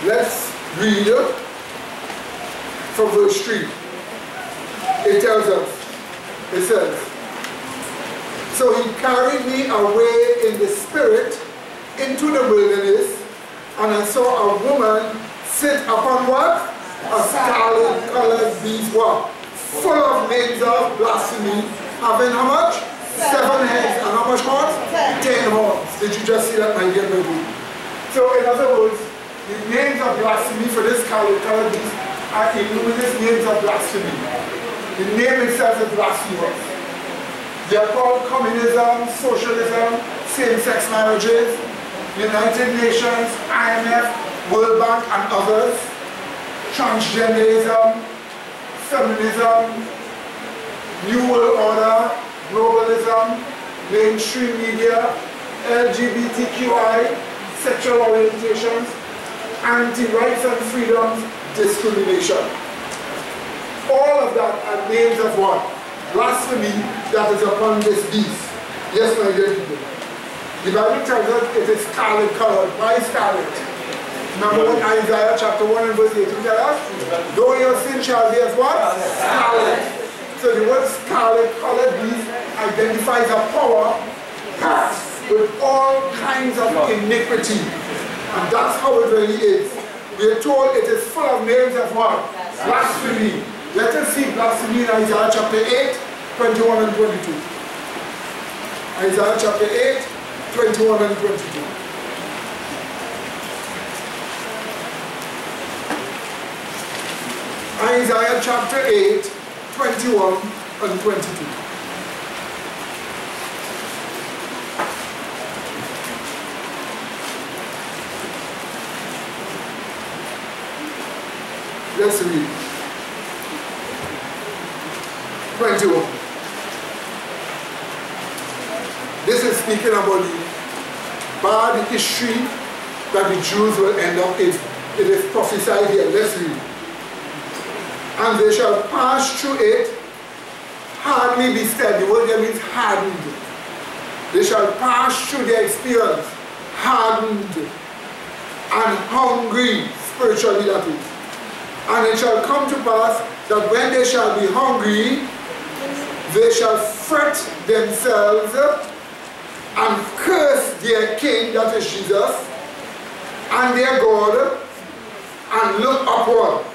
let's read from verse 3. It tells us, it says, "So he carried me away in the spirit into the wilderness, and I saw a woman sit upon what? A scarlet-colored beast, what? Full of names of blasphemy, having how much? 7 heads, and how much horns? 10 horns." Did you just see that, my dear baby? So in other words, the names of blasphemy for this scarlet-colored beast are illuminous names of blasphemy. The name itself is blasphemous. They are called communism, socialism, same-sex marriages, United Nations, IMF, World Bank, and others, transgenderism, feminism, New World Order, globalism, mainstream media, LGBTQI, sexual orientations, anti-rights and freedoms, discrimination. All of that are names of what? Blasphemy that is upon this beast. Yes, my dear people. The Bible tells us it is scarlet colored. Why scarlet? Remember what Isaiah chapter 1 and verse 18 tells us? Though your sin shall be as what? Scarlet. So the word scarlet colored beast identifies a power packed with all kinds of iniquity. And that's how it really is. We are told it is full of names of what? Blasphemy. Let us see blasphemy in Isaiah chapter 8, 21 and 22. Isaiah chapter 8, 21 and 22. Isaiah chapter 8, 21 and 22. Let's read. 21. This is speaking about the bad history that the Jews will end up in. It is prophesied here. Let's read. "And they shall pass through it, hardly be steady." The word there means hardened. They shall pass through their experience, hardened and hungry, spiritually that is. And it shall come to pass that when they shall be hungry, they shall fret themselves and curse their king, that is Jesus, and their God, and look upward.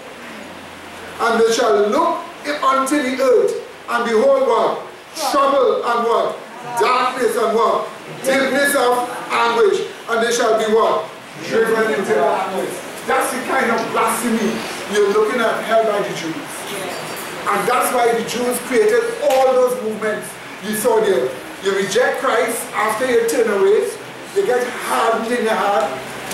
And they shall look unto the earth, and behold what? Trouble and what? Darkness and what? Deepness of anguish. And they shall be what? Driven into darkness. That's the kind of blasphemy you're looking at held by the Jews. And that's why the Jews created all those movements you saw there. You reject Christ after you turn away, you get hardened in your heart,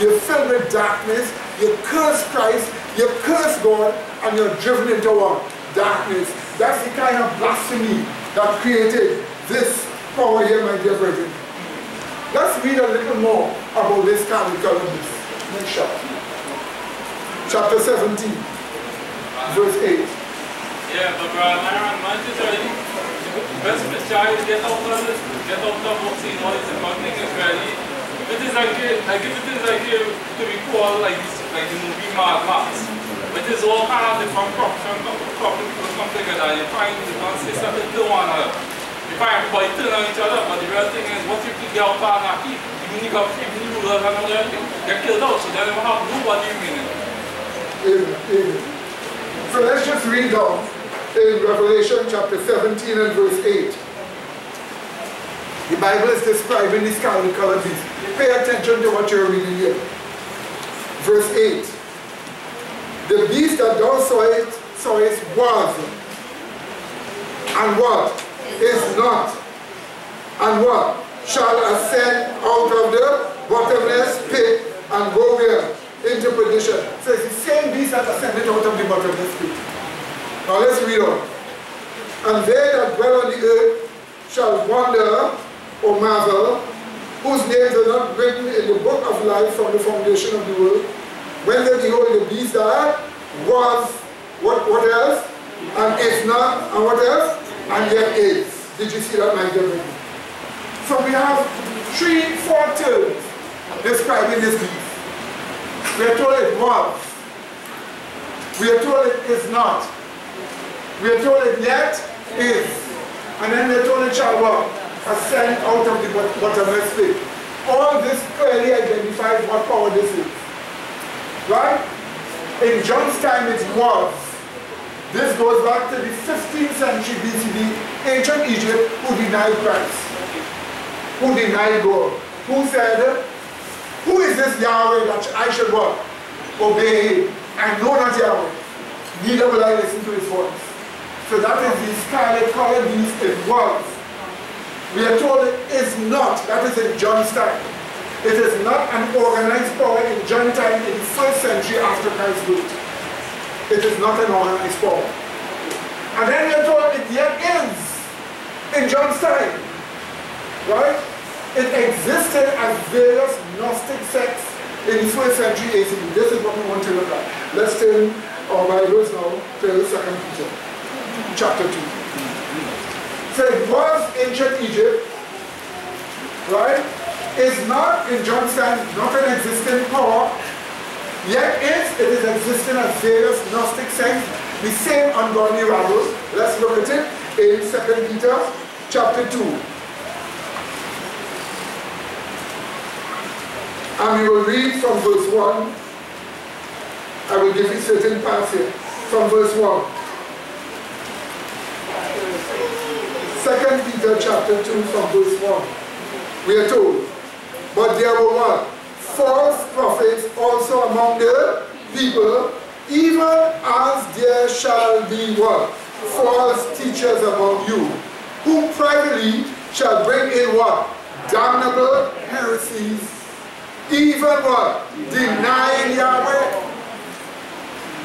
you're filled with darkness, you curse Christ, you curse God, and you're driven into what? Darkness. That's the kind of blasphemy that created this power here, my dear brethren. Let's read a little more about this Columbus. Next chapter. Chapter 17, verse 8. Yeah, but man, just already, best child get out of this, get out of what's in all this accounting is ready. It is like, if it is like to be called like this, like the movie Mad Max. It is all kind of different people come together and you find the consistent to one another. You find everybody turn on each other, but the real thing is what if you get out and not keep? Even if you rulers and other thing, get killed out, so they don't have nobody meaning. Amen. So let's just read down in Revelation chapter 17 and verse 8. The Bible is describing the scarlet colored beast. Pay attention to what you're reading here. Verse 8. The beast that thou sawest was, and what? Is not, and what? Shall ascend out of the bottomless pit and go where? Into perdition. So it's the same beast that ascended out of the bottomless pit. Now let's read on. And they that dwell on the earth shall wonder or marvel, whose names are not written in the book of life from the foundation of the world, when they behold the beast that was, what else? And is not, and what else? And yet is. Did you see that, my dear brother? So we have 4 terms describing this beast. We are told it was. We are told it is not. We are told it yet is. And then we are told it shall what? Ascend out of the bottomless pit. All this clearly identifies what power this is. Right? In John's time it was. This goes back to the 15th century BCE, ancient Egypt, who denied Christ. Who denied God. Who said, who is this Yahweh that I should what? Obey him. I know not Yahweh. Neither will I listen to his voice. So that is the scarlet colored beast it was. We are told it is not. That is in John's time. It is not an organized power in John's time in the 1st century after Christ's birth. It is not an organized power. And then we are told it yet is in John's time. Right? It existed as various Gnostic sects in the 1st century AD. This is what we want to look at. Let's turn our Bibles now to 2 Peter, chapter 2. So it was ancient Egypt, right? Is not in John's time, not an existing power, yet it is existing as various Gnostic sects, the same ungodly rabble. Let's look at it in 2 Peter chapter 2. And we will read from verse 1. I will give you certain parts here. From verse 1. 2 Peter chapter 2 from verse 1. We are told, but there were what? False prophets also among the people, even as there shall be what? False teachers among you, who privately shall bring in what? Damnable heresies, even what? Denying Yahweh.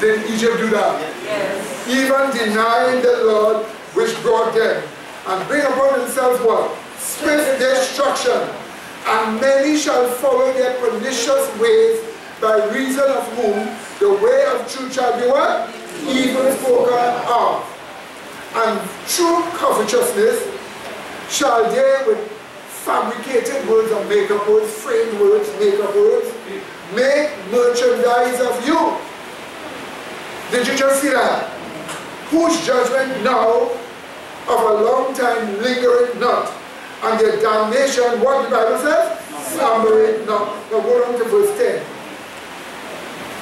Did Egypt do that? Yes. Even denying the Lord which brought them, and bring upon themselves what? Swift destruction. And many shall follow their pernicious ways, by reason of whom the way of truth shall be what? Evil spoken of. And through covetousness shall they with fabricated words or make-up words, framed words, make-up words, make merchandise of you. Did you just see that? Whose judgment now of a long time lingereth not, and their damnation, what the Bible says? Slumbereth not. Now go down to verse 10.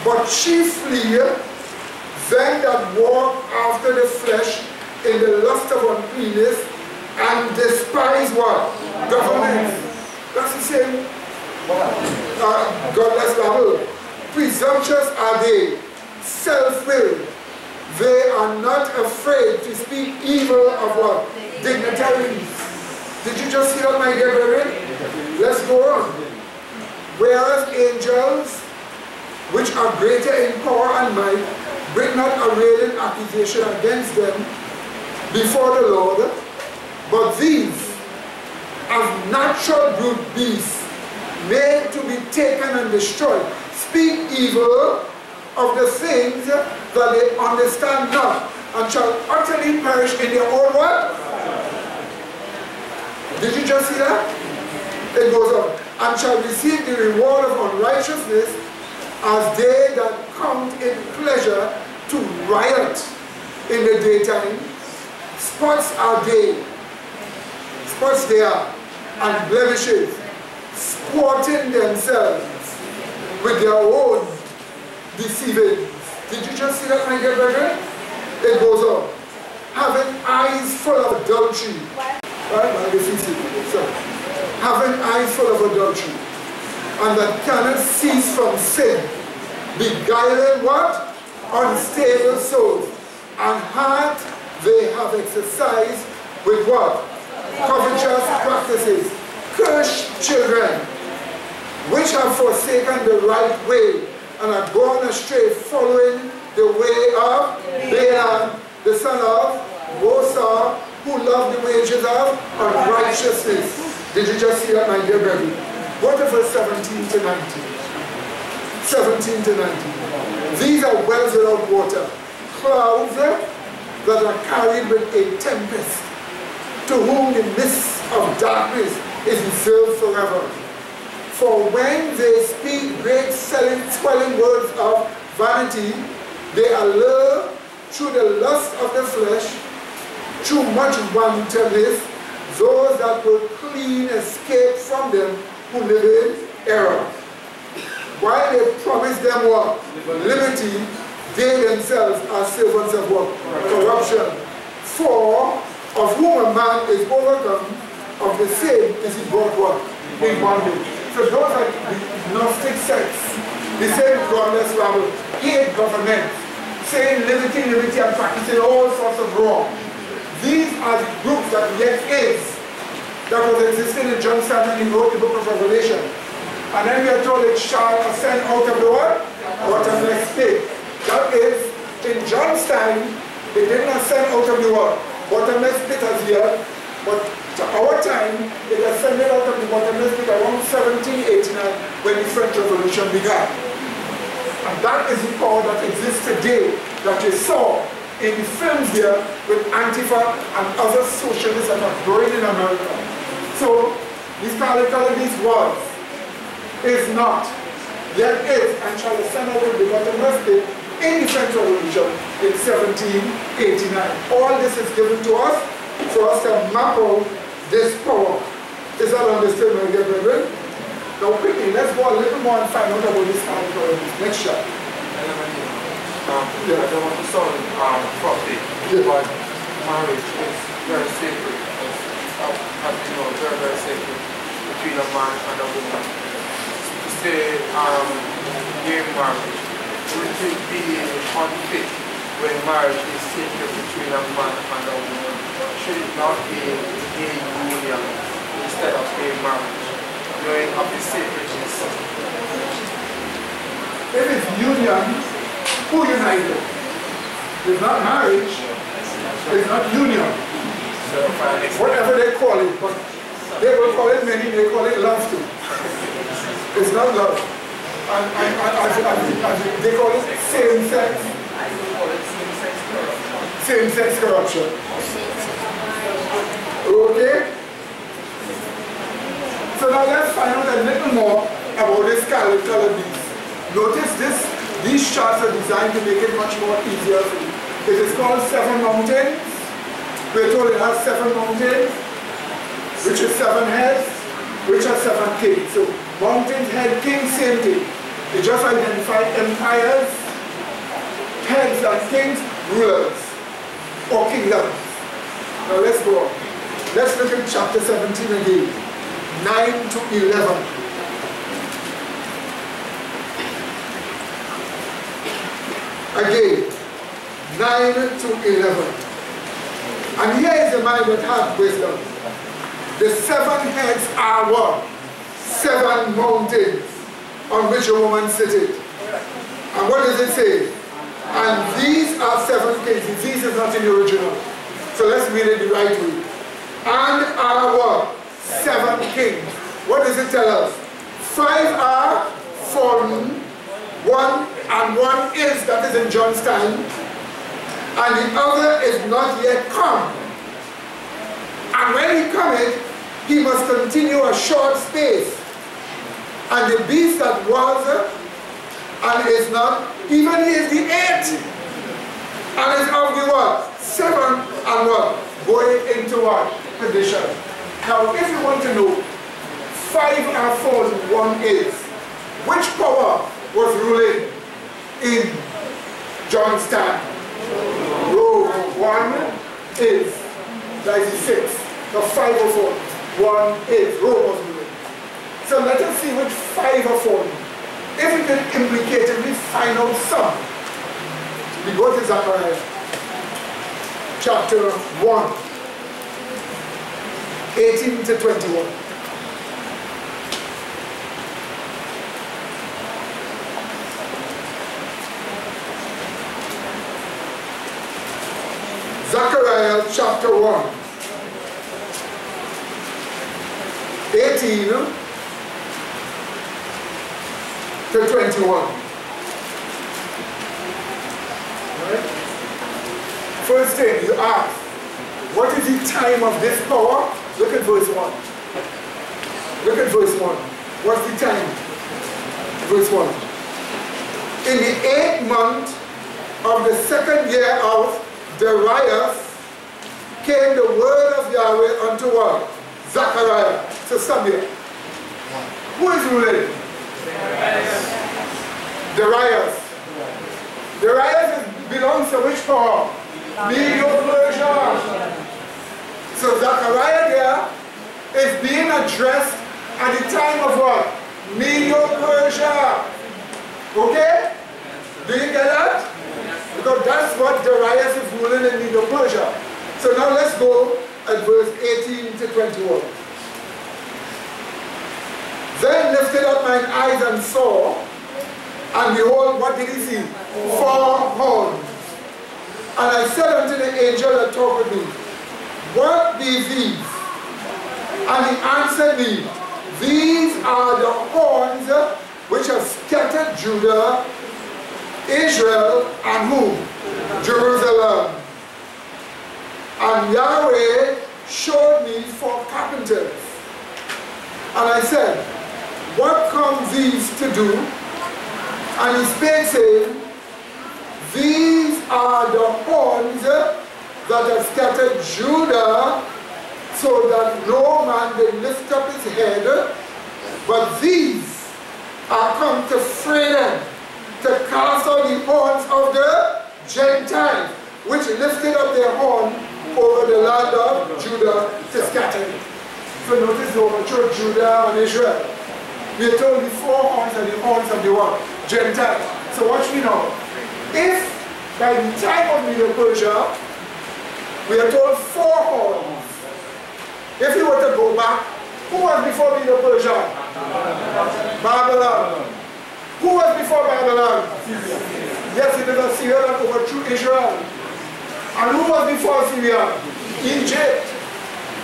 But chiefly them that walk after the flesh in the lust of uncleanness and despise what? Government. That's the same godless Bible. Presumptuous are they, self-willed. They are not afraid to speak evil of what? Dignitaries. Did you just see that, my dear brethren? Let's go on. Whereas angels, which are greater in power and might, bring not a railing accusation against them before the Lord, but these, as natural brute beasts, made to be taken and destroyed, speak evil of the things that they understand not, and shall utterly perish in their own what? Did you just see that? It goes on. And shall receive the reward of unrighteousness, as they that count it pleasure to riot in the daytime. Spots are they, spots they are, and blemishes, sporting themselves with their own deceiving. Did you just see that, my dear brethren? It goes on. Having eyes full of adultery. Right? So, having eyes full of adultery, and that cannot cease from sin, beguiling what? Unstable souls, and heart they have exercised with what? Covetous practices. Cursed children, which have forsaken the right way, and are gone astray, following the way of Balaam, the son of Bosor, who loved the wages of unrighteousness. Did you just see that, my dear brethren? Go to verse 17 to 19. 17 to 19. These are wells without water, clouds that are carried with a tempest, to whom the mist of darkness is reserved forever. For when they speak great swelling words of vanity, they allure through the lust of the flesh, through much wantonness, those that will clean escape from them who live in error. While they promise them what? Liberty, they themselves are servants of what? Corruption. For of whom a man is overcome, of the same is he brought what? In bondage. So those are the Gnostic sects, the same godless rabble, hate government, saying liberty, liberty, and practicing all sorts of wrong. These are the groups that yet is, that was existing in John 7, he wrote the book of Revelation. And then we are told it shall ascend out of the what? Bottomless pit. That is, in John's time, it didn't ascend out of the what? Bottomless pit as yet, but to our time, it ascended out of the bottomless pit around 1789 when the French Revolution began. And that is the power that exists today, that you saw in the films here with Antifa and other socialists that are growing in America. So, this these words is not, yet is, and shall ascend out of the bottomless pit in the French Revolution in 1789. All this is given to us for us to map out this power. Is that understood, my dear brethren? Now quickly, let's go a little more and find out about this next shot. I don't want to sound prophet, but marriage is very sacred. As you know, very, very sacred between a man and a woman. To say gay marriage, would it be unfit when marriage is sacred between a man and a woman? Should it not be gay union instead of gay marriage, knowing of the sacredness? If it's union, who united? It's not marriage, it's not union. Whatever they call it, but they will call it many, they call it love too. It's not love. And they call it same-sex. Same-sex corruption. Okay? So now let's find out a little more about this scarlet colored beast. Notice These charts are designed to make it much more easier for you. It is called 7 mountains. We're told it has 7 mountains, which is 7 heads, which are 7 kings. So mountains, head, king, same thing. They just identify empires, heads and kings, rulers, or kingdoms. Now let's go on. Let's look at chapter 17 again. 9 to 11. Again, 9 to 11. And here is the man that hath wisdom. The 7 heads are what? 7 mountains on which a woman sitteth. And what does it say? And these are 7 kings. These is not in the original. So let's read it the right way. And are what? 7 kings. What does it tell us? 5 are fallen, 1 is, that is in John's time, and the other is not yet come. And when he cometh, he must continue a short space. And the beast that was and is not, even he is the 8th, and is of the what? 7 and what? Going into what? Condition. Now if you want to know, 5 are fallen, 1 is. Which power was ruling in John's time? Rome. 1 is. That is 6. The 5 are fallen. 1 is. Rome was ruling. So let us see which 5 are fallen. If we can implicatively find out some, we go to Zechariah chapter 1, 18 to 21. Zechariah chapter 1, 18 to 21. Right? First thing you ask, what is the time of this power? Look at verse 1. Look at verse 1. What's the time? Verse 1. In the 8th month of the 2nd year of Darius came the word of Yahweh unto what? Zechariah. So stop here. Who is ruling? Darius. Darius belongs to which power? Medo-Persia. So Zechariah there is being addressed at the time of what? Medo-Persia. Okay? Do you get that? Because that's what Darius is ruling in Medo-Persia. So now let's go at verse 18 to 21. Then lifted up mine eyes and saw, and behold, what did he see? 4 horns. And I said unto the angel that talked with me, what be these? And he answered me, these are the horns which have scattered Judah, Israel, and who? Jerusalem. And Yahweh showed me 4 carpenters. And I said, what come these to do? And he spake, saying, these are the horns that have scattered Judah, so that no man may lift up his head, but these are come to free them, to cast out the horns of the Gentiles, which lifted up their horn over the land of Judah to scatter it. So notice the overthrow of Judah and Israel. We are told the 4 horns are the horns of the what? Gentiles. So watch me now. If by the time of Medo-Persia, we are told 4 horns. If you were to go back, who was before Medo-Persia? Babylon. Who was before Babylon? Yes, it is Assyria that overthrew Israel. And who was before Assyria? Egypt.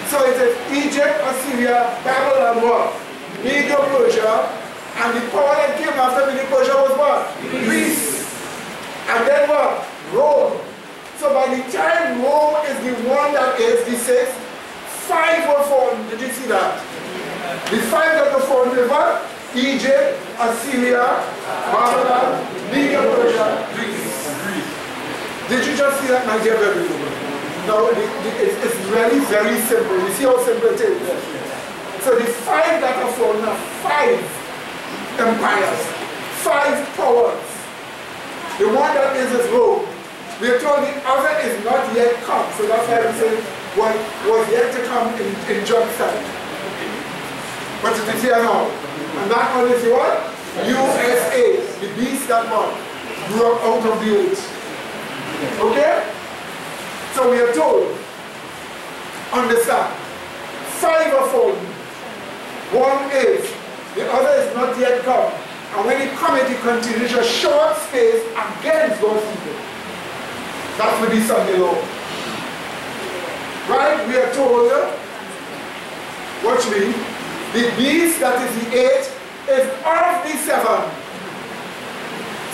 So it is Egypt, Assyria, Babylon, what? Medo-Persia, and the power that came after Medo-Persia was what? Greece. And then what? Rome. So by the time Rome is the one that is the 6th, 5 were formed. Did you see that? The 5 that were formed is what? Egypt, Assyria, Babylon, Medo-Persia. my dear brother. Now, it's really very simple. You see how simple it is? So the 5 that are fallen are 5 empires, 5 powers. The one that is Rome. We are told the other is not yet come. So that's why we say what was yet to come in John's time. But it is here now. And that one is what? USA, the beast that one grew up out of the earth. Okay? So we are told, understand, 5 are fallen. One is, the other is not yet come. And when it comes, it continues a short space against God's people. That's what the Sunday law. Right? We are told, watch me, the beast that is the 8 is of the 7.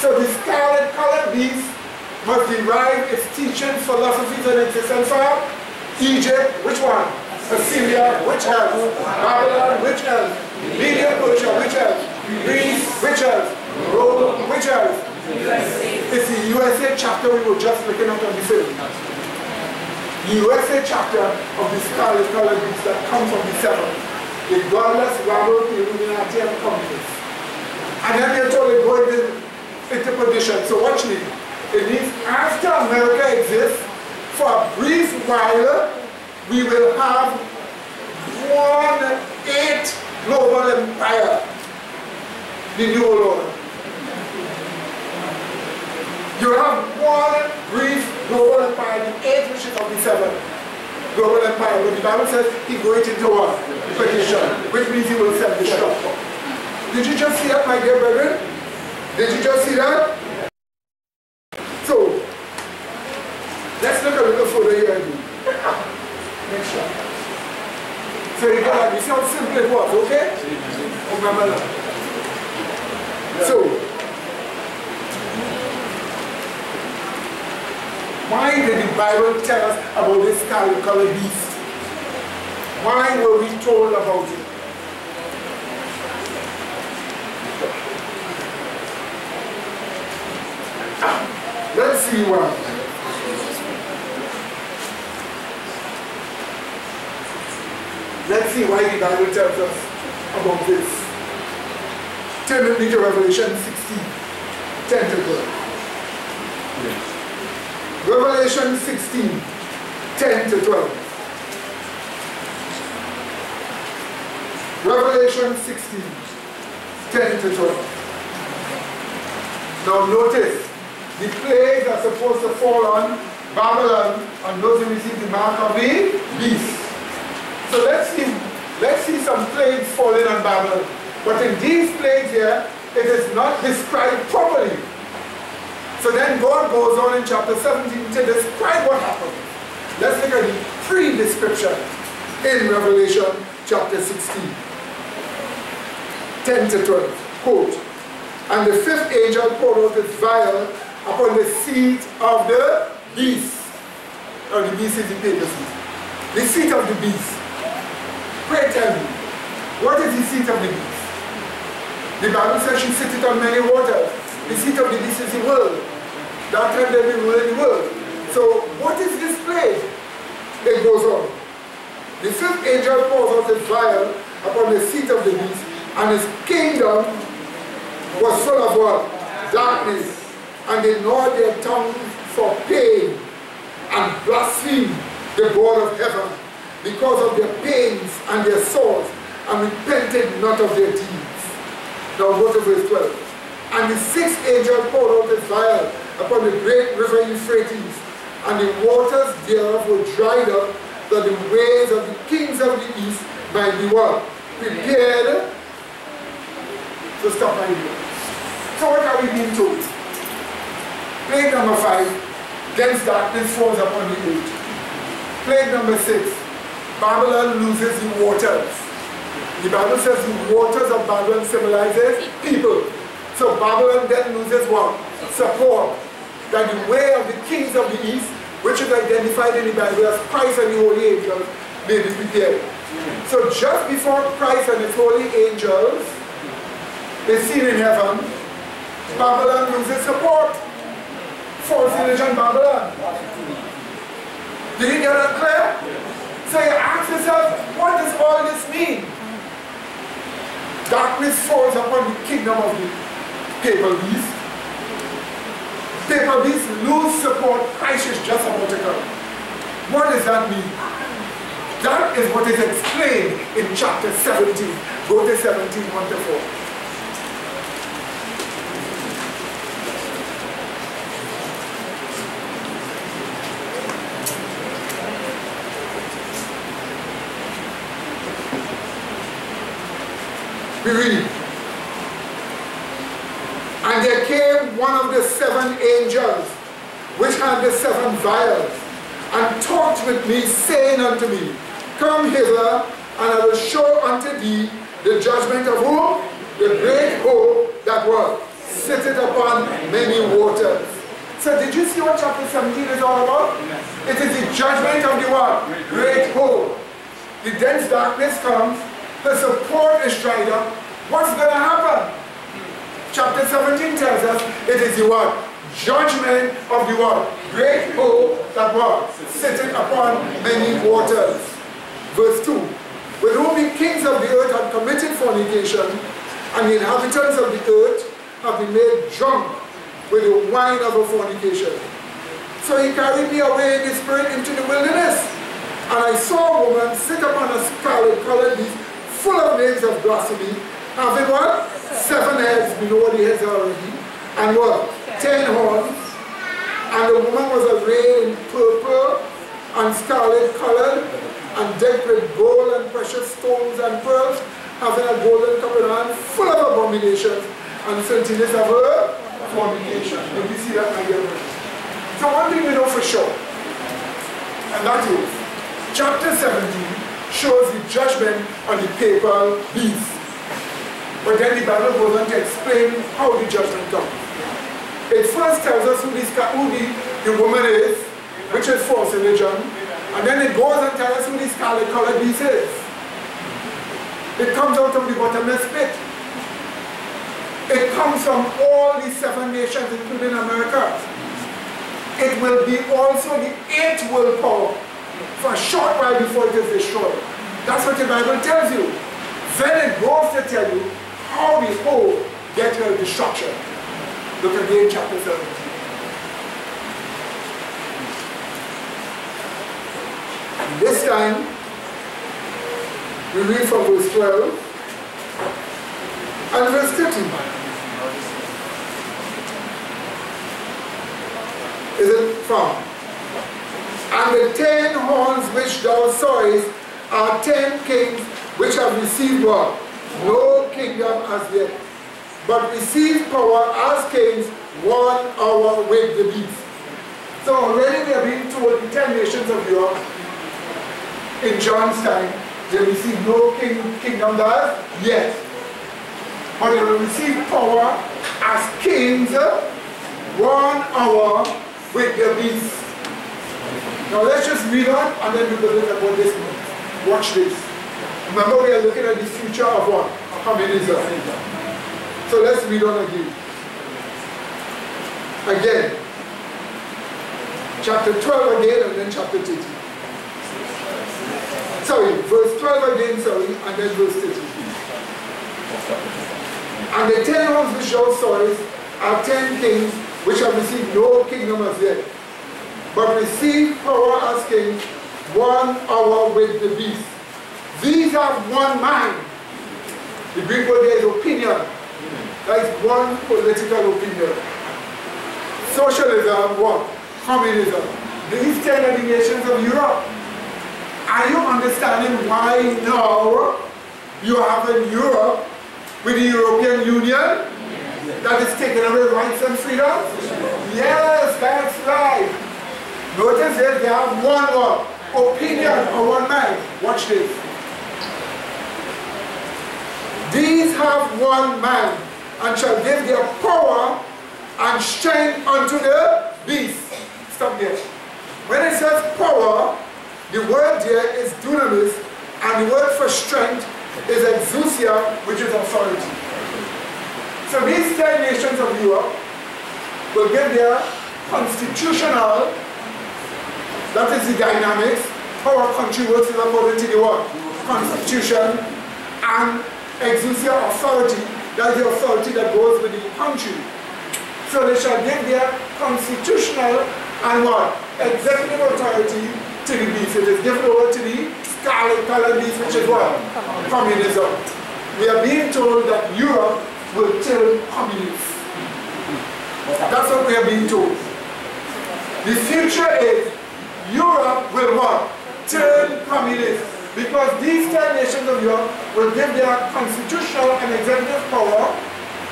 So the scarlet colored beast must derive its teachings, philosophies, and existence from Egypt, which one? Assyria, which else? Babylon, which else? Media, Persia, which else? Greece, which else? Rome, which else? It's the USA chapter we were just looking at on the film. The USA chapter of the scarlet colored beast that comes from the 7. The godless, rabble, Illuminati, and communists. And then they're told to go into position. So watch me. It means after America exists, for a brief while, we will have 1/8 global empire. The new world. You have one brief global empire, the 8 which is of the 7 global empire. But the Bible says he goes into what? Perdition, which means he will self-destruct. Did you just see that, my dear brethren? Did you just see that? So, let's look a little further here. Next shot. So you got that. You see how simple it was, okay? Remember that. So, why did the Bible tell us about this scarlet colored beast? Why were we told about it? Let's see why. Let's see why the Bible tells us about this. Turn with me to Revelation 16, 10 to 12. Revelation 16, 10 to 12. Revelation 16, 10 to 12. Now notice, the plagues are supposed to fall on Babylon and those who receive the mark of the beast. So let's see some plagues falling on Babylon. But in these plagues here, it is not described properly. So then God goes on in chapter 17 to describe what happened. Let's look at the pre-description in Revelation chapter 16. 10 to 12. Quote, and the 5th angel poured out his vial upon the seat of the beast. Or the beast is the papacy. The seat of the beast. Pray tell me, what is the seat of the beast? The Bible says she sitteth on many waters. The seat of the beast is the world. That time they will rule the world. So what is this plague? It goes on. The 5th angel pours out his vial upon the seat of the beast, and his kingdom was full of what? Darkness. And they gnawed their tongues for pain and blasphemed the God of heaven because of their pains and their sores, and repented not of their deeds. Now go to verse 12. And the 6th angel poured out his vial upon the great river Euphrates, and the waters thereof were dried up, that the ways of the kings of the east might be what? Prepared. So stop right here. So what are we being told? Plague number 5, dense darkness falls upon the earth. Plague number 6, Babylon loses the waters. The Bible says the waters of Babylon symbolizes people. So Babylon then loses what? Support. That the way of the kings of the east, which is identified in the Bible as Christ and the holy angels, may be prepared. So just before Christ and his holy angels is seen in heaven, Babylon loses support. False religion Babylon. Did you get that clear? So you ask yourself, what does all this mean? Darkness falls upon the kingdom of the paper beast. Paper beast lose support, Christ is just about to come. What does that mean? That is what is explained in chapter 17. Go to 17, 1 to 4. We read, and there came one of the 7 angels, which had the 7 vials, and talked with me, saying unto me, come hither, and I will show unto thee the judgment of whom? The great hope that was sitteth upon many waters. So did you see what chapter 17 is all about? It is the judgment of the what? Great hope. The dense darkness comes, the support is dried up. What's going to happen? Chapter 17 tells us it is the what? Judgment of the what? Great hope that was sitting upon many waters. Verse 2. With whom the kings of the earth have committed fornication, and the inhabitants of the earth have been made drunk with the wine of a fornication. So he carried me away in the spirit into the wilderness, and I saw a woman sit upon a scarlet-colored beast, full of names of blasphemy, having what? 7 heads, we know what the heads are already, and what? 10 horns. And the woman was arrayed in purple and scarlet-colored, and decked with gold and precious stones and pearls, having a golden cup in her hand, full of abominations and filthiness of her fornication. Did you see that, my dear friends? So one thing we know for sure, and that is, chapter 17 shows the judgment on the papal beast. But then the Bible goes on to explain how the judgment comes. It first tells us who the woman is, which is false religion, and then it goes and tells us who the scarlet-colored beast is. It comes out of the bottomless pit. It comes from all the 7 nations, including America. It will be also the 8th world power for a short while before it is destroyed. That's what the Bible tells you. Then it goes to tell you how the whole get her destruction. Look again, chapter 17. And this time, we read from verse 12 and verse 13. Is it from? And the 10 horns which thou sawest are 10 kings which have received what? No kingdom as yet, but receive power as kings 1 hour with the beast. So already we are being told the 10 nations of Europe in John's time, they receive no kingdom as yet, but they will receive power as kings 1 hour with the beast. Now let's just read on and then we will look at what this means. Watch this. Remember, we are looking at the future of what? Communism. So let's read on again. Again. Chapter 12 again and then chapter 13. Sorry, verse 12 again, sorry, and then verse 13. And the 10 horns which thou sawest are 10 kings which have received no kingdom as yet, but receive power as kings 1 hour with the beast. These have one mind. The Greek word there is opinion. That is one political opinion. Socialism, what? Communism. These 10 are the nations of Europe. Are you understanding why now you have in Europe with the European Union that is taking away rights and freedoms? Yes, that's right. Notice that they have one word, opinion or one mind. Watch this. These have one mind, and shall give their power and strength unto the beast. Stop there. When it says power, the word there is dunamis, and the word for strength is exousia, which is authority. So these 10 nations of Europe will give their constitutional That is the dynamics. How our country works is according to the what? Constitution and exousia authority. That is the authority that goes with the country. So they shall give their constitutional and what? Executive authority to the beast. It is given over to the scarlet colored beast, which is what? Communism. We are being told that Europe will turn communist. That's what we are being told. The future is Europe will what? Turn communist. Because these 10 nations of Europe will give their constitutional and executive power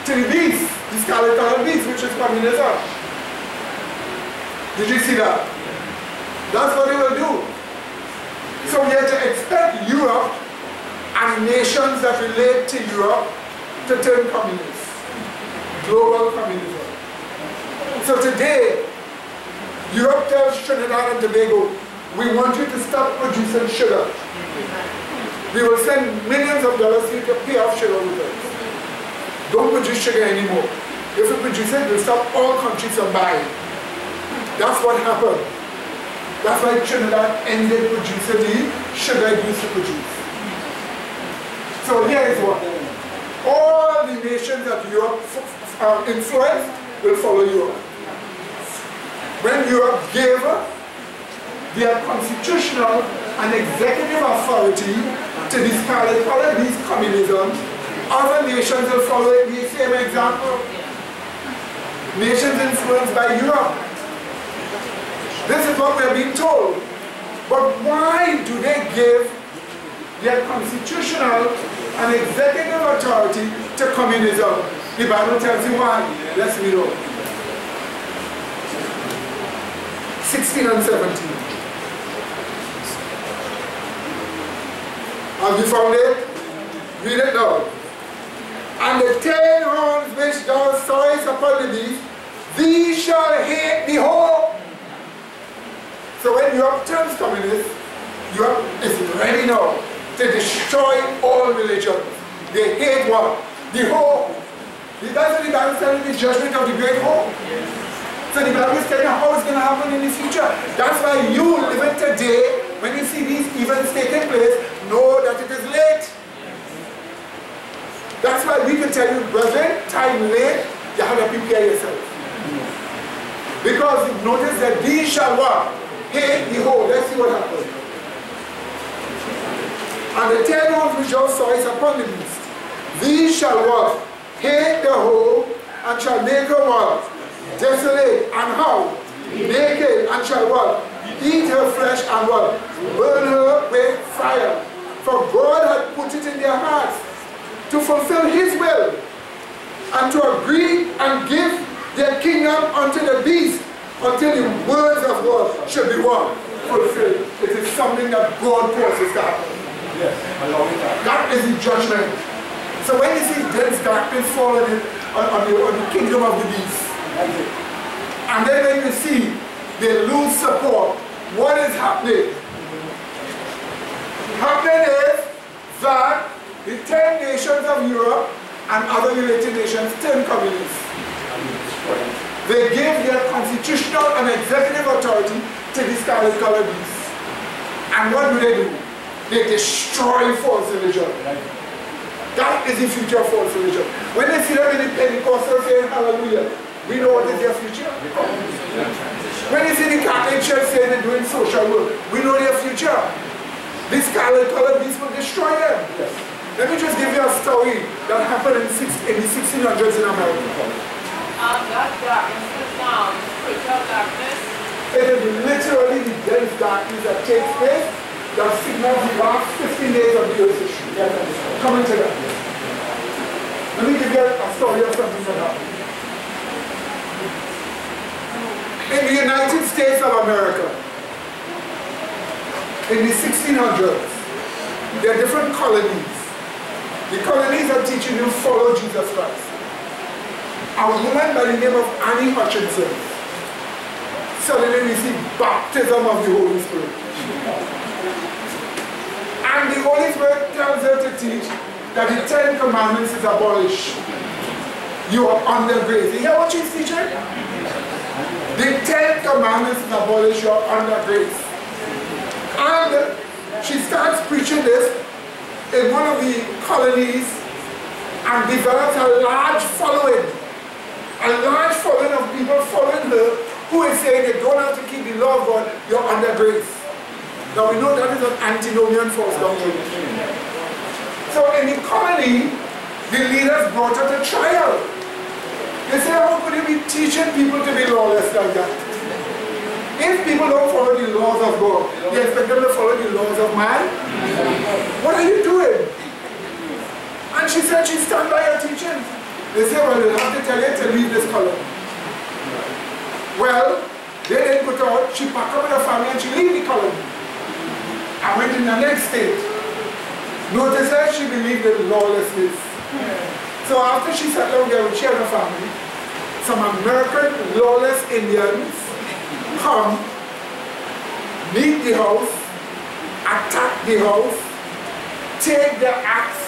to the beast, the scarlet colored beast, which is communism. Did you see that? That's what they will do. So we have to expect Europe and nations that relate to Europe to turn communist. Global communism. So today, Europe tells Trinidad and Tobago, we want you to stop producing sugar. We will send millions of dollars for you to pay off sugar with us. Don't produce sugar anymore. If we produce it, we'll stop all countries from buying. That's what happened. That's why Trinidad ended producing the sugar it used to produce. So here is what. All the nations that Europe influenced will follow Europe. When Europe gave their constitutional and executive authority to the scarlet colored beast communism, other nations will follow it, the same example. Nations influenced by Europe. This is what we are being told. But why do they give their constitutional and executive authority to communism? The Bible tells you why. Let's read on. 16 and 17. Have you found it? Read it now. And the 10 horns which thou sawest upon the beast, these shall hate the whole. So when Europe turns communist, Europe is ready now to destroy all religions. They hate what? The whole. That's what the Bible is telling you, the judgment of the great whole. So the Bible is telling you how it's going to happen in the future. That's why you living today, when you see these events taking place, know that it is late. That's why we can tell you, brethren, time late, you have to prepare yourself. Because notice that these shall what? Hate the whole. Let's see what happens. And the 10 horns which thou sawest upon the beast, these shall what? Hate the whole, and shall make her what? Desolate. And how? Naked, and shall what? Eat her flesh and what? Burn her with fire. For God had put it in their hearts to fulfill his will, and to agree and give their kingdom unto the beast, until the words of God should be what? Fulfilled. It is something that God causes to happen. Yes. That is the judgment. So when you see dense darkness fall on the kingdom of the beast, and then when you see they lose support, what is happening? Happening is that the 10 nations of Europe and other related nations turn communist. They give their constitutional and executive authority to the scarlet colored beast. And what do? They destroy false religion. That is the future of false religion. When they see them in the Pentecostal saying hallelujah, we know what is their future. When they see the Catholic Church saying they're doing social work, we know their future. The scarlet colored beast will destroy them. Yes. Let me just give you a story that happened in the 1600s in America. That darkness is now spiritual darkness. It is literally the dense darkness that takes place that signals the last 15 days of the earth's history. Come into that. Let me give you a story of something that happened. In the United States of America, in the 1600s, there are different colonies. The colonies are teaching you to follow Jesus Christ. A woman by the name of Annie Hutchinson suddenly received baptism of the Holy Spirit. And the Holy Spirit tells her to teach that the 10 Commandments is abolished. You are under grace. You hear what she's teaching? The 10 Commandments is abolished, you are under grace. And she starts preaching this in one of the colonies and develops a large following. A large following of people following her who is saying they don't have to keep the law of God, you're under grace. Now we know that is an antinomian false doctrine. So in the colony, the leaders brought her to trial. They say, how could you be teaching people to be lawless like that? If people don't follow the laws of God, you expect them to follow the laws of man? What are you doing? And she said she stand by her teaching. They said, well, we'll have to tell you to leave this colony. Well, they didn't put her out. She packed up with her family and she left the colony. I went in the next state. Notice that she believed in lawlessness. So after she sat down there with she and her family, some American lawless Indians come, meet the house, attack the house, take their axe,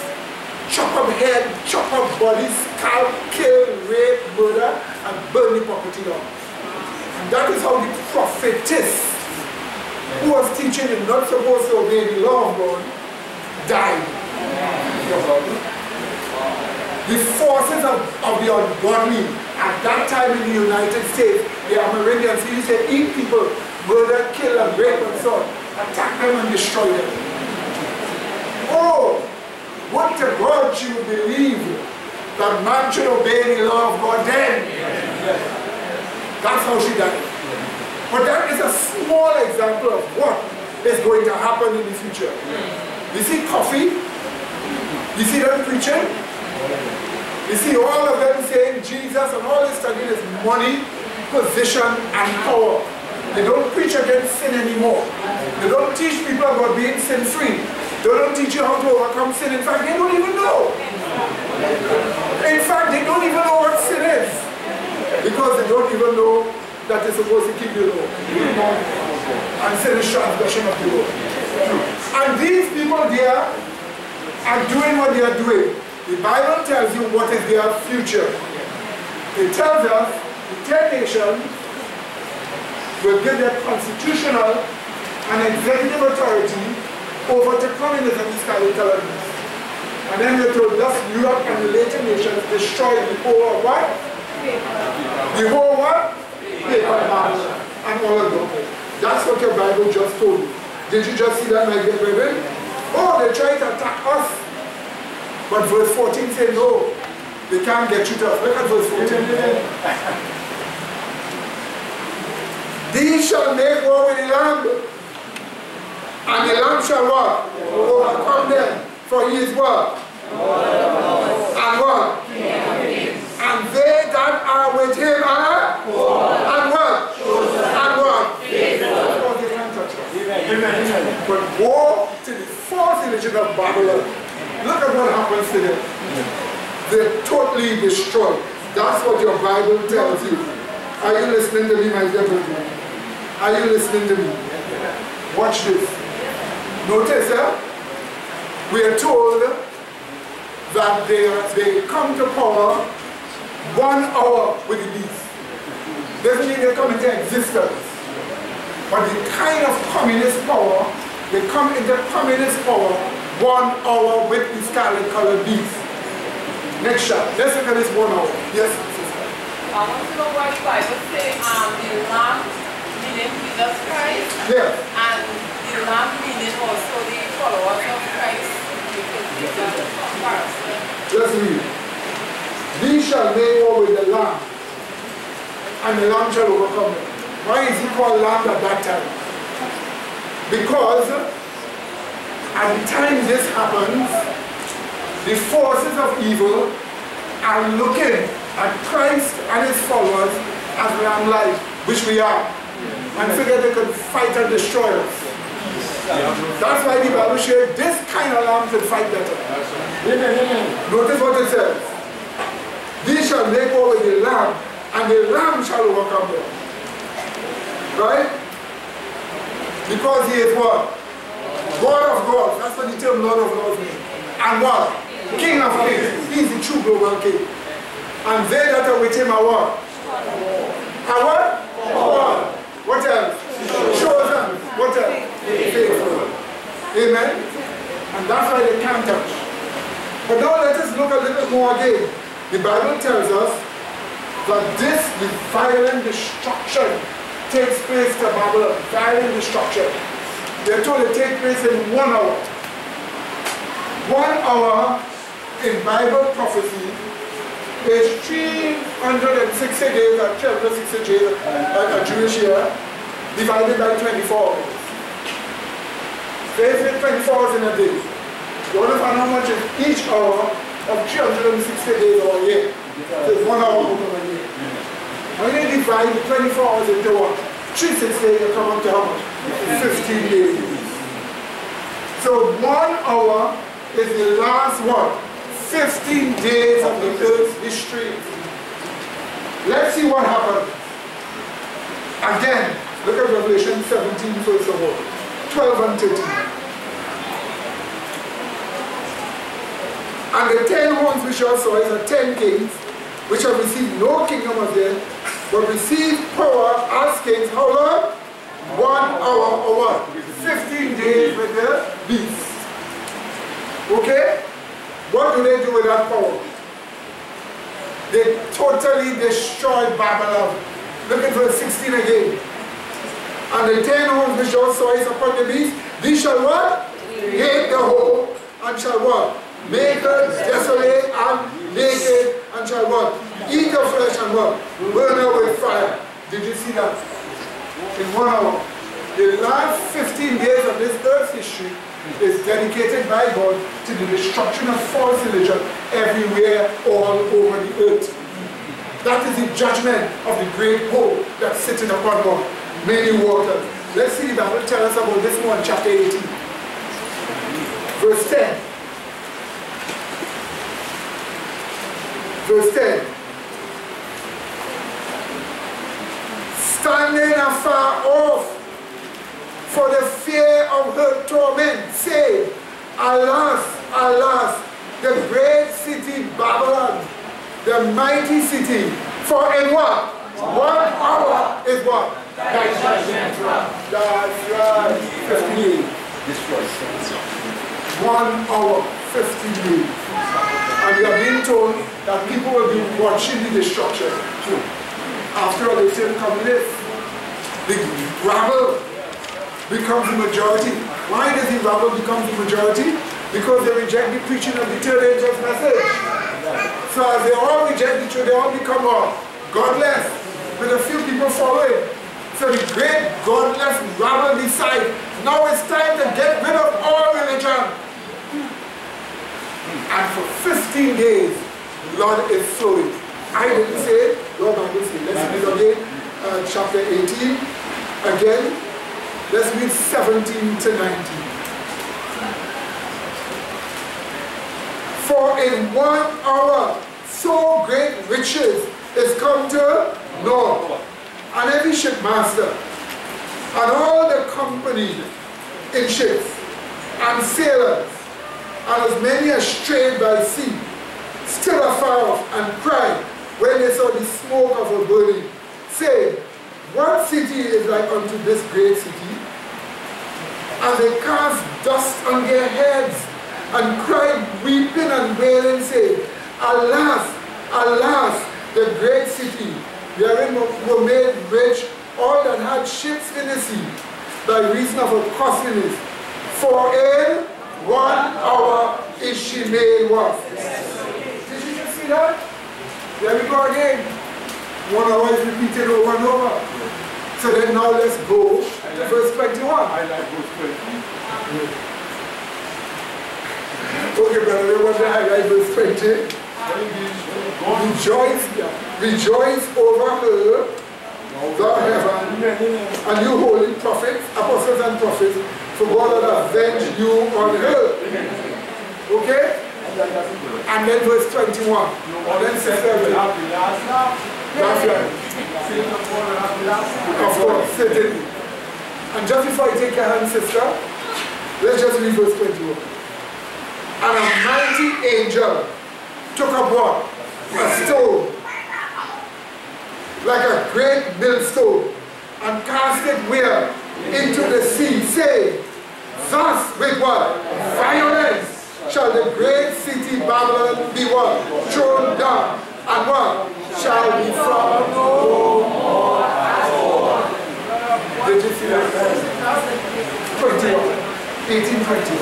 chop up head, chop up bodies, scalp, kill, rape, murder, and burn the property down. And that is how the prophetess, who was teaching and not supposed to obey the law of God, died. The forces of the ungodly at that time in the United States, the Amerindians used to eat people, murder, kill, and rape and so on, attack them and destroy them. Oh, what to God she would believe that man should obey the law of God then. That's how she died. But that is a small example of what is going to happen in the future. You see coffee? You see them preaching? You see all of them saying Jesus and all this studying is money, position, and power. They don't preach against sin anymore. They don't teach people about being sin-free. They don't teach you how to overcome sin. In fact, they don't even know. In fact, they don't even know what sin is. Because they don't even know that they're supposed to keep the law. And sin is transgression of the law. And these people there are doing what they are doing. The Bible tells you what is their future. It tells us the 10 nations will give their constitutional and executive authority over to communism, this kind of intelligence. And then we're told thus Europe and the later nations destroy the whole what? The whole what? Paper and all of them. That's what your Bible just told you. Did you just see that, my dear brethren? Oh, they try to attack us. But verse 14 says, no, they can't get you to us. Look at verse 14. These shall make war with the Lamb, and the Lamb shall what? Overcome them, for he is what? And what? And they that are with him are? And what? And what? Because they can't touch us. Amen. But war to the false religion of Babylon. Look at what happens to them. They're totally destroyed. That's what your Bible tells you. Are you listening to me, my dear brother? Are you listening to me? Watch this. Notice, we are told that they come to power 1 hour with the beast. Doesn't mean they come into existence. But the kind of communist power, they come into communist power 1 hour with the scarlet colored beast. Next shot. Let's look at this 1 hour. Yes, sister. I want to know why the Bible says the Lamb meaning Jesus Christ. Yes. And the Lamb meaning also the followers of Christ. Because these are the comparison. Let's read. These shall make war with the Lamb, and the Lamb shall overcome them. Why is he called Lamb at that time? Because at the time this happens, the forces of evil are looking at Christ and his followers as lamb-like, which we are, and figure they could fight and destroy us. That's why the Bible says this kind of lamb can fight better. Notice what it says. These shall make war with the lamb, and the lamb shall overcome them. Right? Because he is what? God of gods. That's what the term Lord of Lords means. And what? King of kings. He is the true global king. And they that are with him are what? Are what? What else? Chosen. What else? Faithful. it more again. The Bible tells us that this, the violent destruction, takes place to Babylon. Violent destruction. They're told to take place in 1 hour. 1 hour in Bible prophecy is 360 days, or 360 days, like a Jewish year, divided by 24 hours. There's 24 hours in a day. You want to find how much is each hour of 360 days or a year. So it's 1 hour over a year. When you divide 24 hours into what? 360, you come up to how much? 15 days. So 1 hour is the last one. 15 days of the earth's history. Let's see what happened. Again, look at Revelation 17 first of all. 12 and 13. And the 10 horns which I saw is the 10 kings, which have received no kingdom of them, but received power as kings. How long? 1 hour or what? 15 days with the beast. Okay? What do they do with that power? They totally destroyed Babylon. Look at verse 16 again. And the 10 horns which thou sawest upon the beast, these shall what? Hate the whole, and shall what? Make her desolate and naked, and shall what? Eat her flesh and what? Burn her with fire. Did you see that? In 1 hour. The last 15 days of this earth's history is dedicated by God to the destruction of false religion everywhere, all over the earth. That is the judgment of the great whole that's sitting upon one. Many waters. Let's see the Bible tell us about this one, chapter 18. Verse 10. Verse 10. Standing afar off for the fear of her torment, say, alas, alas, the great city Babylon, the mighty city, for in what? 1 hour is what? That's right. 15. 1 hour, 15 days. And we are being told that people will be watching the destruction. After all, they turn communist. The rabble becomes the majority. Why does the rabble become the majority? Because they reject the preaching of the third angel's message. So as they all reject the truth, they all become what? Godless, with a few people following. So the great godless rabble decide, now it's time to get rid of all religion. And for 15 days, the Lord is flowing. I didn't say it, Lord Bible said. Let's read again, chapter 18. Again, let's read 17 to 19. For in 1 hour, so great riches is come to Noah, and every shipmaster, and all the company in ships, and sailors, and as many as strayed by sea, stood afar off and cried when they saw the smoke of a burning, saying, what city is like unto this great city? And they cast dust on their heads, and cried, weeping and wailing, saying, alas, alas, the great city, wherein were made rich all that had ships in the sea, by reason of her costliness. For in 1 hour is she made what? Did you just see that? There we go again. 1 hour is repeated over and over. So then now let's go to verse 21. I like verse 20. Okay, brother, we want to highlight verse 20. Rejoice over her, thou heaven, and you holy prophets, apostles and prophets, for God hath avenged you on her. Okay? And then verse 21. And then sister. That's right. Of course, certainly. And just before I take your hand, sister, let's just read verse 21. And a mighty angel took up what? A stone, like a great millstone, and cast it where? Into the sea, saying, thus with what? Violence shall the great city Babylon be what? Thrown down. And what? Shall be found no more at all. Did you see that? 1820.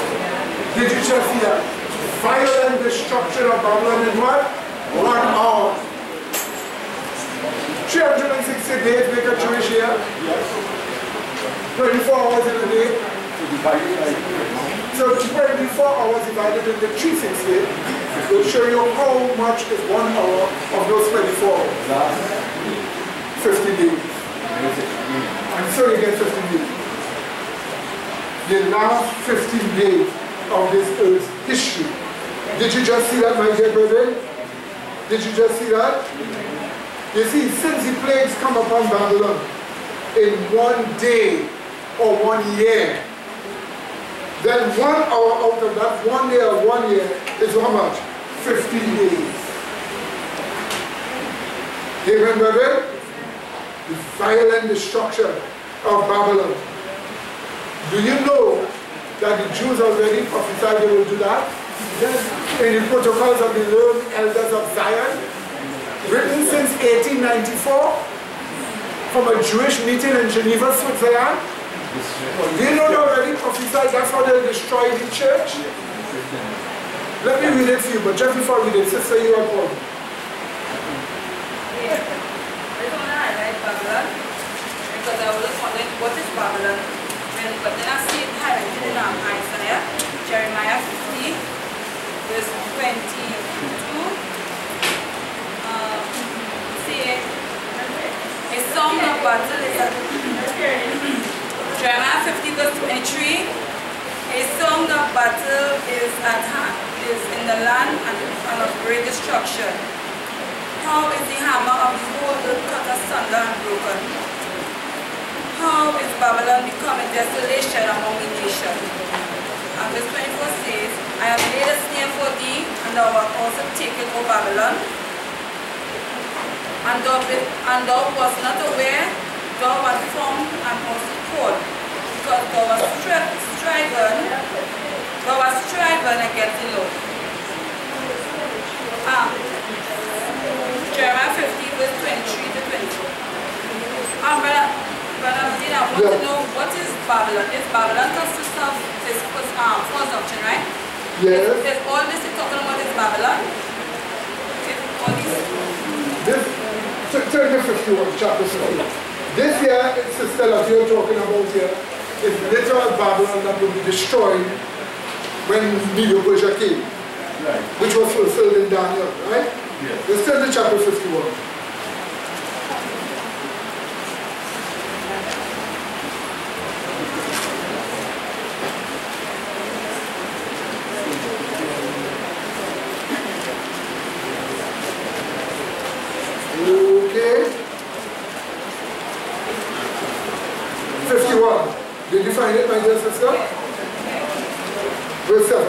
Did you just see that? Violent destruction of Babylon in what? 1 hour. 360 days make a Jewish year. 24 hours in a day. So 24 hours divided into 360 will show you how much is 1 hour of those 24 hours. 50 days. And so you get 50 days. The last 15 days of this earth's history. Did you just see that, my dear brethren? Did you just see that? You see, since the plagues come upon Babylon in 1 day or 1 year, then 1 hour out of that 1 day or 1 year is how much? 15 days. Amen, brethren? The violent destruction of Babylon. Do you know that the Jews already prophesied they will do that? In the protocols of the learned elders of Zion, written since 1894 from a Jewish meeting in Geneva, Switzerland. They know they already prophesied that's how they'll destroy the church. Let me read it for you, but just before I read it, sister, you are called. Because I was wondering what is Babylon? But then I see it highlighted in Isaiah, Jeremiah 50, verse 22. A song of battle is Jeremiah 50 verse 23. A song of battle is at hand, is in the land and of great destruction. How is the hammer of the whole earth cut asunder and broken? How is Babylon becoming desolation among the nations? And verse 24 says, I have laid a snare for thee, and thou wilt also take it, O Babylon. And thou wast not aware, thou wast formed and also called, because thou wast striven against the Lord. Jeremiah 50 verse 23 to 24. Brother Dean, I want to know what is Babylon? Is Babylon consists of this false doctrine, right? Yes. Is all this is talking about is Babylon? Turn to 51, chapter 51. This here, sister, that you're talking about here, is literal Babylon that will be destroyed when Medo-Persia came, which was fulfilled in Daniel, right? Yes. Let's turn to chapter 51. Okay. 51. Did you find it, my dear sister? Verse 7.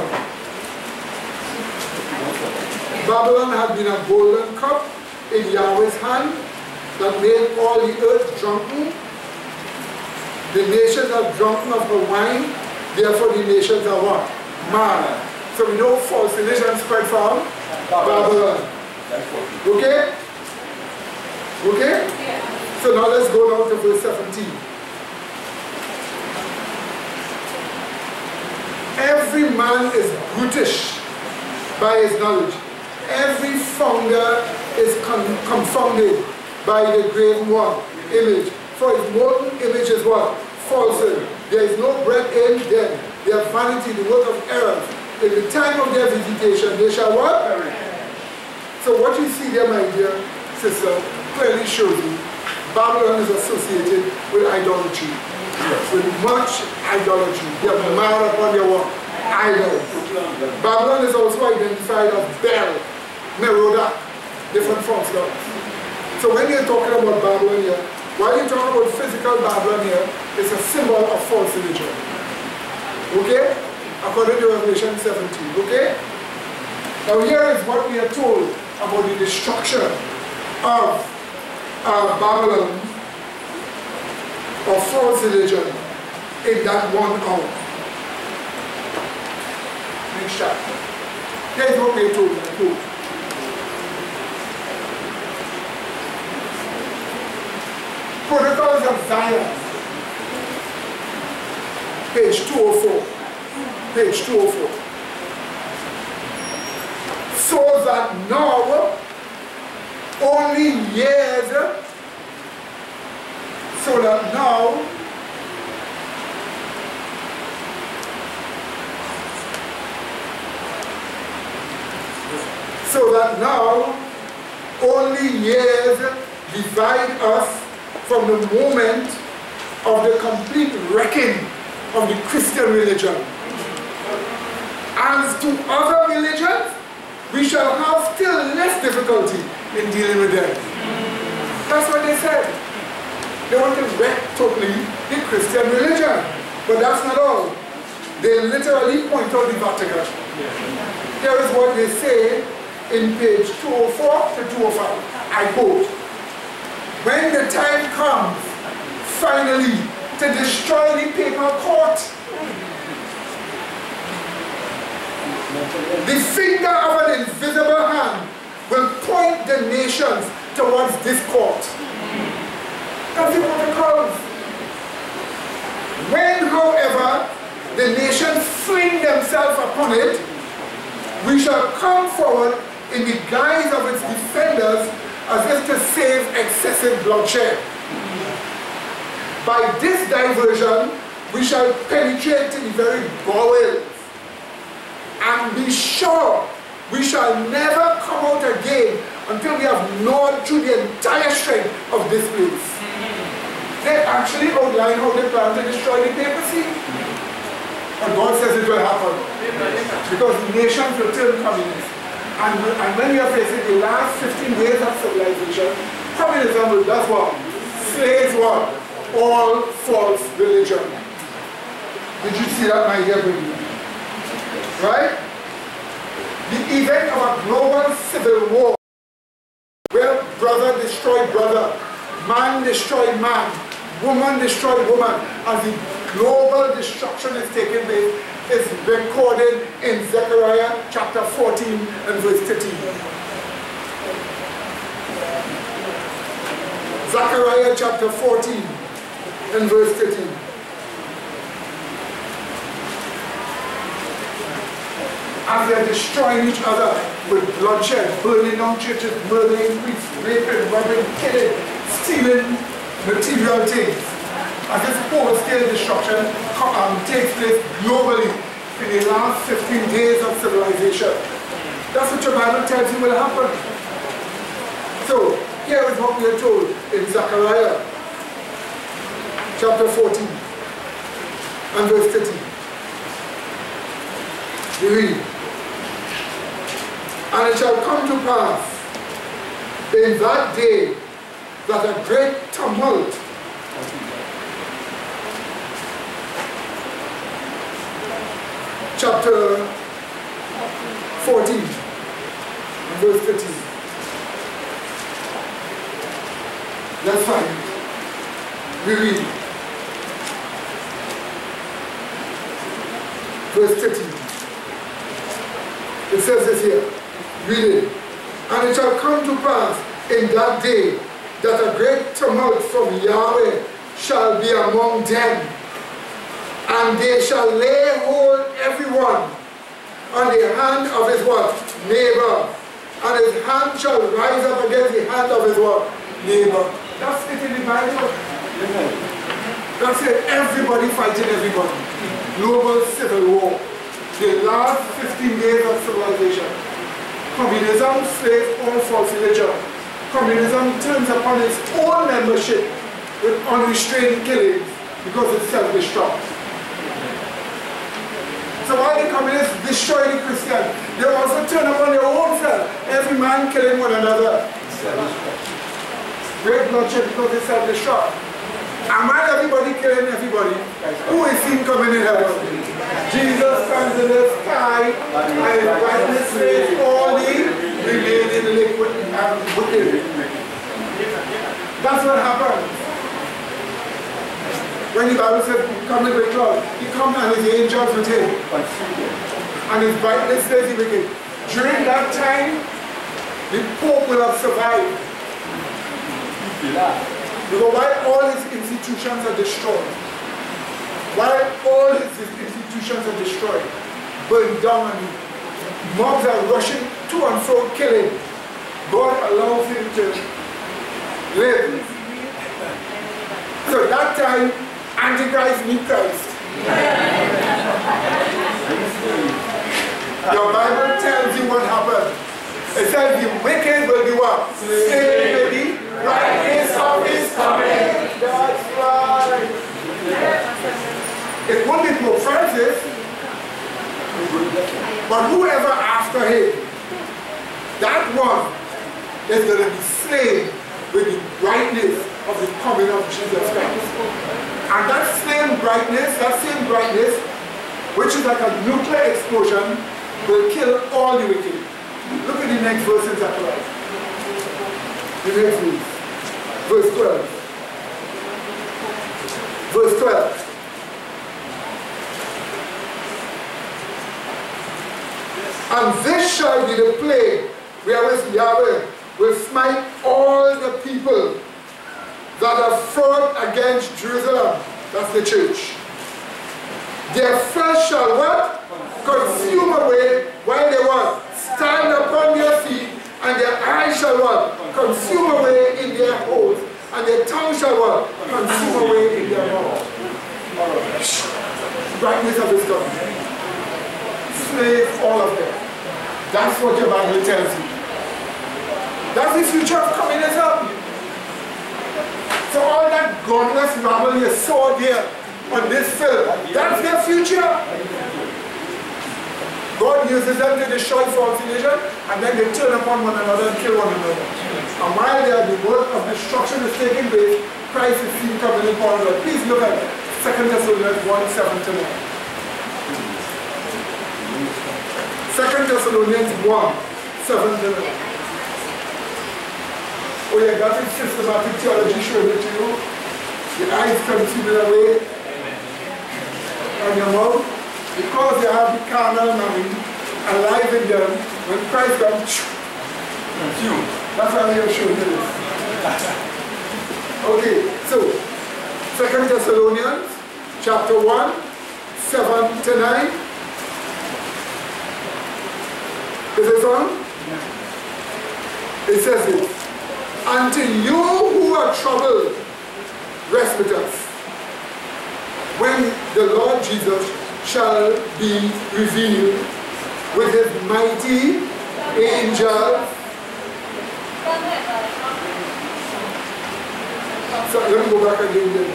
Babylon had been a golden cup in Yahweh's hand that made all the earth drunken. The nations are drunken of her wine, therefore the nations are what? Mad. So we know false religion spread from Babylon. Okay? Okay? So now let's go down to verse 17. Every man is brutish by his knowledge. Every founder is confounded by the graven one, image. For his molten image is what? Falsehood. There is no breath in them. They are vanity, the work of error. In the time of their visitation, they shall what? So what you see there, my dear sister, clearly shows you Babylon is associated with idolatry. With much idolatry. They are mad upon their what? Idols. Babylon is also identified as Bel, Merodach, different false gods. So when you're talking about Babylon here, while you're talking about physical Babylon here, it's a symbol of false religion. Okay? According to Revelation 17. Okay? Now here is what we are told about the destruction of Babylon, of false religion, in that 1 hour. next chapter. Here's what they told me. Protocols of Zion, page 204. Page 204. So that now, only years, so that now, only years divide us from the moment of the complete wrecking of the Christian religion. As to other religions, we shall have still less difficulty in dealing with them. That's what they said. They want to wreck totally the Christian religion. But that's not all. They literally point out the Vatican. Here is what they say in page 204 to 205. I quote, "When the time comes, finally, to destroy the papal court, the finger of an invisible hand will point the nations towards this court." That's the protocols. When, however, the nations fling themselves upon it, we shall come forward in the guise of its defenders as if to save excessive bloodshed. By this diversion, we shall penetrate to the very bowels, and be sure we shall never come out again until we have gnawed through the entire strength of this place. They actually outline how they plan to destroy the papacy. And God says it will happen. Because nations will turn communist. And when we are facing the last 15 days of civilization, communism will does what? Slays what? All false religion. Did you see that, my dear baby? Right? The event of a global civil war, where brother destroyed brother, man destroyed man, woman destroyed woman, as the global destruction is taking place, is recorded in Zechariah chapter 14 and verse 13. Zechariah chapter 14 and verse 13. As they are destroying each other with bloodshed, burning down churches, murdering priests, raping, robbing, killing, stealing material things. As this full-scale destruction takes place globally in the last 15 days of civilization. That's what your Bible tells you will happen. So, here is what we are told in Zechariah chapter 14 and verse 13. We read, "And it shall come to pass in that day that a great tumult chapter 14 verse 15. That's fine. We read verse 13. It says this here. Read it. "And it shall come to pass in that day that a great tumult from Yahweh shall be among them, and they shall lay hold everyone on the hand of his what? Neighbor, and his hand shall rise up against the hand of his what? Neighbor." That's it in the Bible. That's it. Everybody fighting everybody. Global civil war. The last 15 days of civilization. Communism slays all false religion. Communism turns upon its own membership with unrestrained killings because it self-destructs. So while the communists destroy the Christians, they also turn upon their own self. Every man killing one another. Great bloodshed because they self-destruct. Among everybody killing everybody, who is seen coming in heaven? Jesus stands in the sky and his brightness slays all the remaining liquid and wicked. That's what happens. When the Bible says, "Come in with clouds," he comes and his angels with him. and his brightness slays the wicked. During that time, the Pope will have survived. Because while all his institutions are destroyed, burned down and mobs are rushing to and fro killing, God allows him to live. So that time, Antichrist meet Christ. Your Bible tells you what happened. It says the wicked will be what? Slain with the brightness of his coming. That's right. It won't be Pope Francis, but whoever after him, that one is going to be slain with the brightness of the coming of Jesus Christ. And that same brightness, which is like a nuclear explosion, will kill all the wicked. Look at the next verse in Zechariah. The next verse. Verse 12. Verse 12. And this shall be the plague wherewith Yahweh will smite all the people that are fought against Jerusalem. That's the church. Their flesh shall what? Consume away while they what? Stand upon their feet, and their eyes shall what? Consume away in their holes, and their tongue shall what? Consume away in their mouth. Brightness of his God. Slave all of them. That's what your Bible tells you. That's the future of communism. So all that godless rabble you saw there on this film, that's their future. God uses them to destroy false religion, and then they turn upon one another and kill one another. And while the work of destruction is taking place, Christ is seen coming upon them. Please look at 2 Thessalonians 1:7-9. 2 Thessalonians 1:7-9. Oh yeah, that is systematic theology showing it to you. Your eyes consume away, and your mouth, because you have the carnal mind alive in them. When Christ comes, consume. That's why we are showing you this. Okay, so 2 Thessalonians chapter 1:7-9. Is it on? It says this. Unto you who are troubled, rest with us, when the Lord Jesus shall be revealed with his mighty angels. So let me go back again then.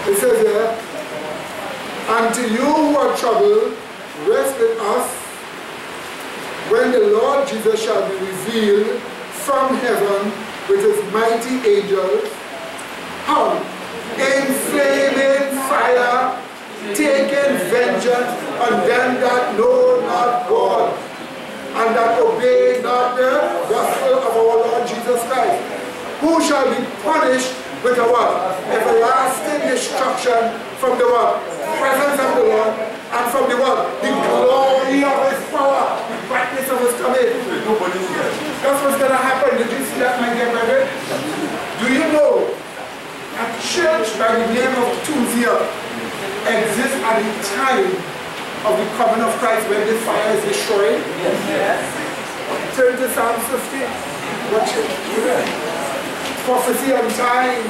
It says here, unto you who are troubled, rest with us, when the Lord Jesus shall be revealed from heaven with his mighty angels. How? In flaming fire, taking vengeance on them that know not God, and that obey not the gospel of our Lord Jesus Christ, who shall be punished with a what? Everlasting destruction from the what? Presence of the Lord, and from the what? The glory of his power, the brightness of his coming. That's what's going to happen. Did you see that, my dear brother? Do you know a church by the name of Tuzia exists at the time of the coming of Christ when the fire is destroyed? Yes. Turn to Psalm 50. Watch it. Prophecy on time.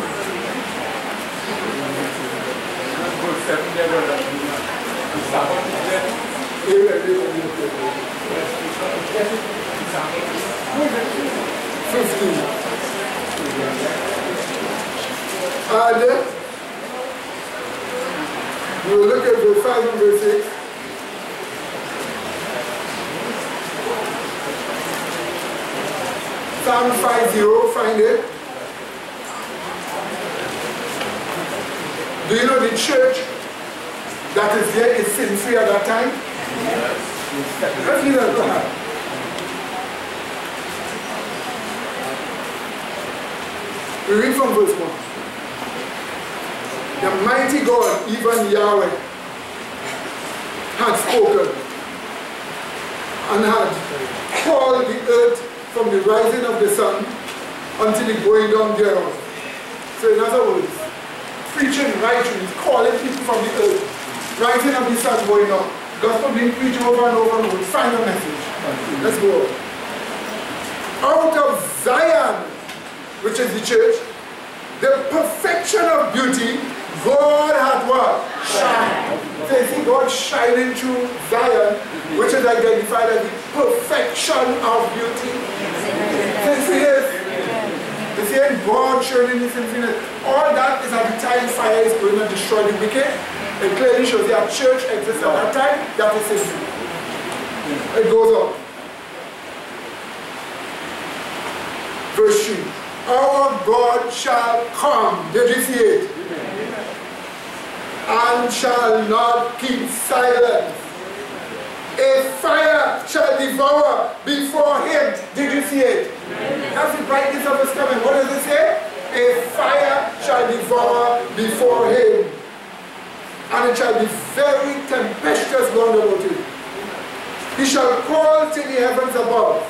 And you will look at verse 5 and verse 6. Psalm 50, find it. Do you know the church that is there is sin-free at that time? Yes. Let's hear that. Go ahead. We read from verse 1. The mighty God, even Yahweh, had spoken and had called the earth from the rising of the sun until the going down thereof. So in other words, preaching righteousness, calling people from the earth, rising of the sun, going down. Gospel being preached over and over and over. Find a message. Let's go. Out of Zion, which is the church, the perfection of beauty, God had what? Shine. So you see God shining through Zion, which is identified as the perfection of beauty. So you see this? You see God shining His infinite. All that is at the time fire is going to destroy the wicked. It clearly shows that church exists at that time. That is history. It goes on. Verse 3. Our God shall come. Did you see it? And shall not keep silence. A fire shall devour before him. Did you see it? That's the brightness of his coming. What does it say? A fire shall devour before him. And it shall be very tempestuous round about him. He shall call to the heavens above.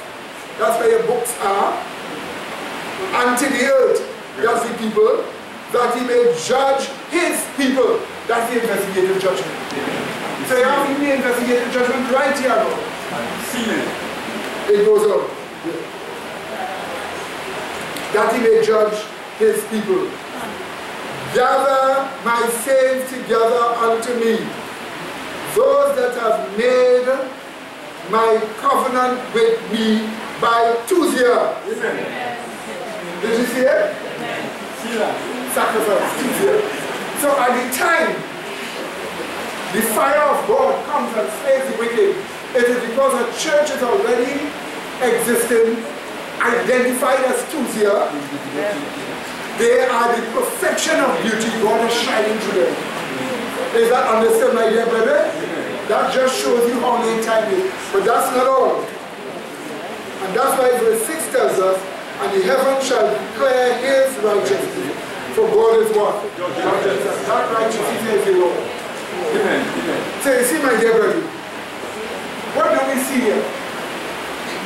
That's where your books are. And to the earth. That's the people. That he may judge his people. That's the investigative judgment. So you have the investigative judgment right here now. It goes on. That he may judge his people. Gather my saints together unto me, those that have made my covenant with me by Tuesday. Did you see it? Sacrifice, Tuesday. So at the time the fire of God comes and slays the wicked, it is because a church is already existing, identified as Tuesday. They are the perfection of beauty. God is shining through them. Is that understood, my dear brother? That just shows you how late time is. But that's not all. And that's why verse 6 tells us, and the heaven shall declare his righteousness. For God is what? That righteousness is the Lord. Amen. So you see, my dear brother, what do we see here?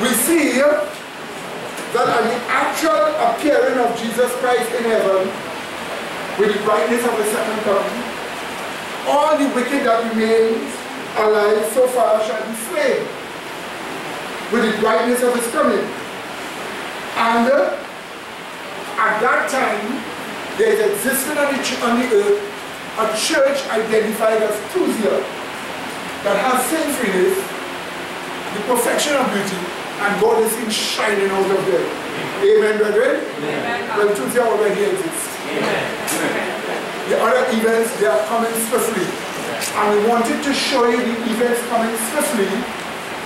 We see here that at the actual appearing of Jesus Christ in heaven, with the brightness of the second coming, all the wicked that remains alive so far shall be slain with the brightness of his coming. And at that time, there is existing on the earth a church identified as Tuesday that has sinfulness, the perfection of beauty, and God is seen shining out of there. Amen, brethren? Amen. Well, Tuesday already exists. Amen. The other events, they are coming swiftly. And we wanted to show you the events coming swiftly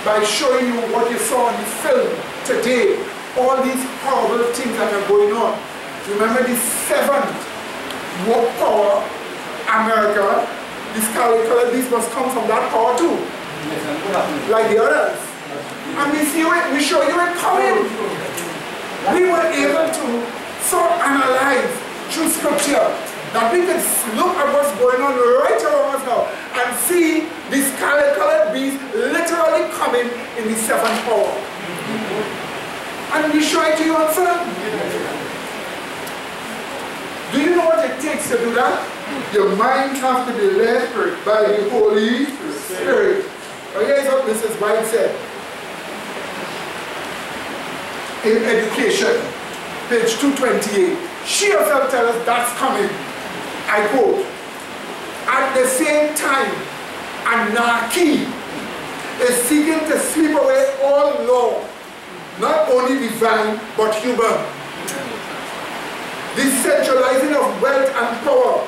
by showing you what you saw in the film today. All these horrible things that are going on. Remember the 7th world power, America, this colored beast must come from that power too. Like the others. And we see it, we show you it coming. We were able to so analyze through scripture that we can look at what's going on right around us now and see this colored beast literally coming in the 7th power. And we show it to you on film. Do you know what it takes to do that? Your mind has to be led by the Holy Spirit. Now here's what Mrs. White said. In Education, page 228, she herself tells us that's coming. I quote, at the same time, anarchy is seeking to sweep away all law, not only divine, but human. The centralizing of wealth and power,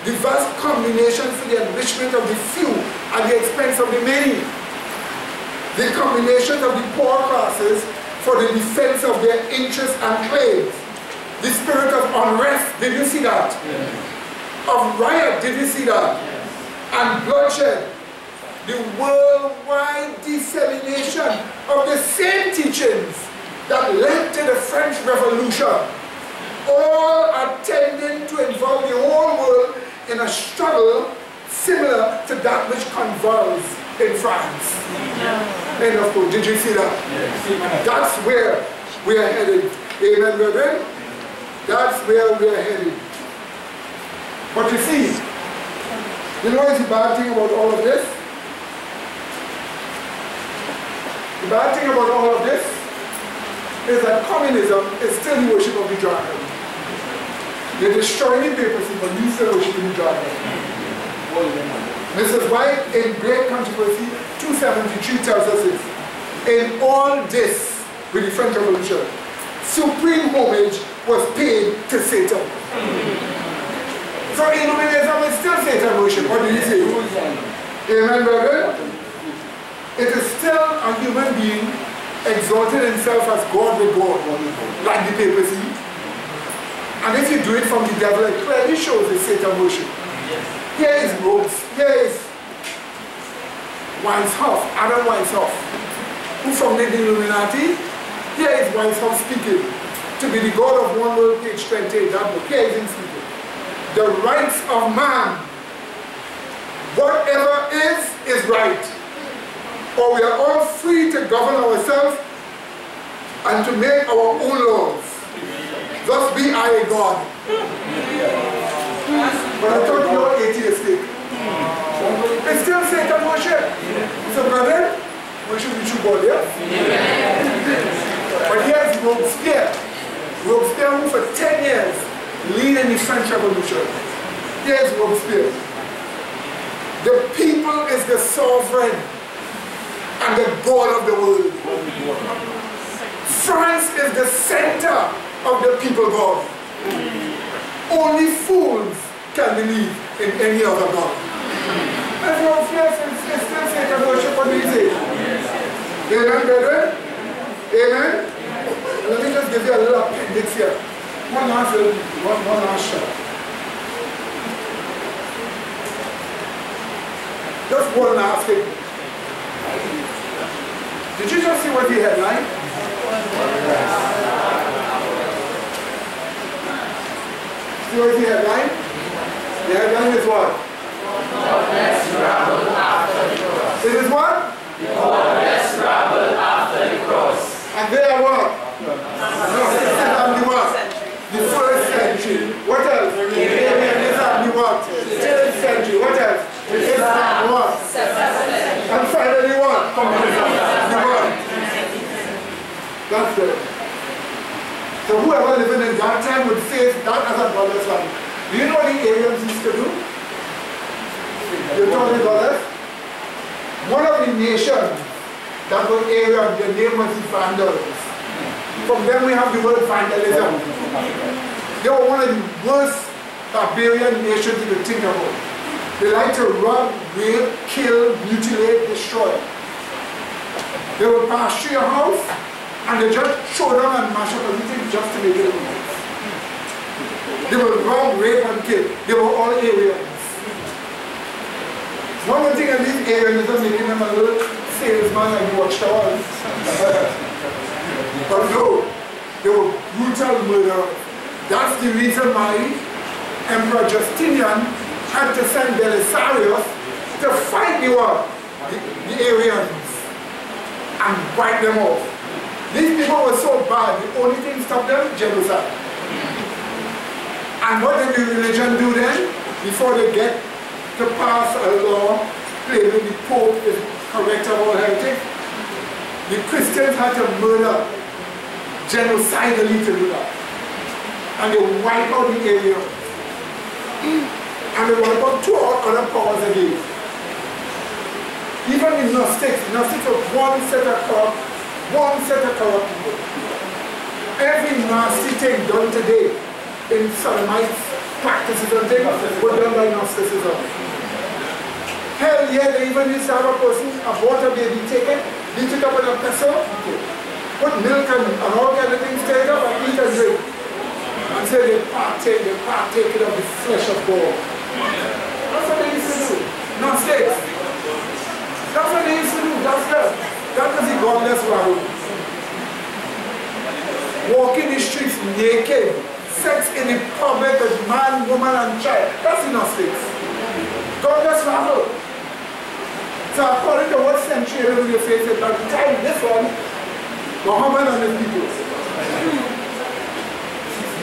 the vast combinations for the enrichment of the few at the expense of the many, the combinations of the poor classes for the defense of their interests and claims, the spirit of unrest, did you see that? Yes. Of riot, did you see that? Yes. And bloodshed, the worldwide dissemination of the same teachings that led to the French Revolution, all are tending to involve the whole world in a struggle similar to that which convulsed in France. End of quote. Did you see that? That's where we are headed. Amen, brethren? That's where we are headed. But you see, you know what's the bad thing about all of this? The bad thing about all of this is that communism is still the worship of the dragon. They're destroying the papacy, but you still worshiping the dragon. This is why in Great Controversy 273 tells us this. In all this, with the French Revolution, supreme homage was paid to Satan. So Illuminism is still Satan worship. What do you say? Amen, brethren? It is still a human being exalting himself as God with God, like the papacy. And if you do it from the devil, it clearly shows it's Satan worship. Here is Rhodes. Here is Weishaupt, Adam Weishaupt, who founded the Illuminati. Here is Weishaupt speaking to be the God of one world, page 28, that book. Here is him speaking. The rights of man, whatever is right. For we are all free to govern ourselves and to make our own laws. Thus be I a God. But I thought you were atheistic. It's still Satan worship. So brother, worship the true God, yeah? But here's Robespierre. Robespierre who for 10 years leading the French Revolution. Here's Robespierre. The people is the sovereign and the God of the world. France is the center of the people God. Only fools can believe in any other God. That's what fears is still Satan worship. What do you say? Amen, brethren? Amen? Let me just give you a little appendix here. One last shot. Just one last thing. Did you just see what the headline? See what the headline? The headline is what? It is what? And they are what? The first century. What else? The what? Third century. What else? Islam what? And finally what? The what? That's it. So whoever living in that time would face that as a godless life. Do you know what the Aryans used to do? You told me about that? One of the nations that was Aryan, their name was the Vandals. From them we have the word vandalism. They were one of the worst barbarian nations you could think about. They like to rob, rape, kill, mutilate, destroy. They would pass through your house and they just throw down and mash up everything just to make it look. They would rob, rape and kill. They were all Aryans. One more thing, and these Aryanism making them a little salesman like the Watchtower. But no, they were brutal murderers. That's the reason why Emperor Justinian had to send Belisarius to fight the war, the Aryans, and wipe them off. These people were so bad, the only thing stopped them, genocide. And what did the religion do then? Before they get to pass a law claiming the Pope is correct of all heretics, the Christians had to murder genocidally to do that. And they wipe out the Aryans. And they wipe out two other powers again. Even the Gnostics were one set of corrupt people. Every nasty thing done today in Sodomites, practices and things were done by Gnosticism. Hell yeah, they even used to have a person abort a baby, take it, beat it up in a pestle, put milk and all kind of things, take it up and eat and drink. And say they partake of the flesh of God. That's what they used to do. Gnostics. That's what they used to do. That was the godless world. Walking the streets naked. Sex in the public with man, woman, and child. That's the Gnostics. God godless rabble. So according to what century you face it, by the time this one, Muhammad and his people.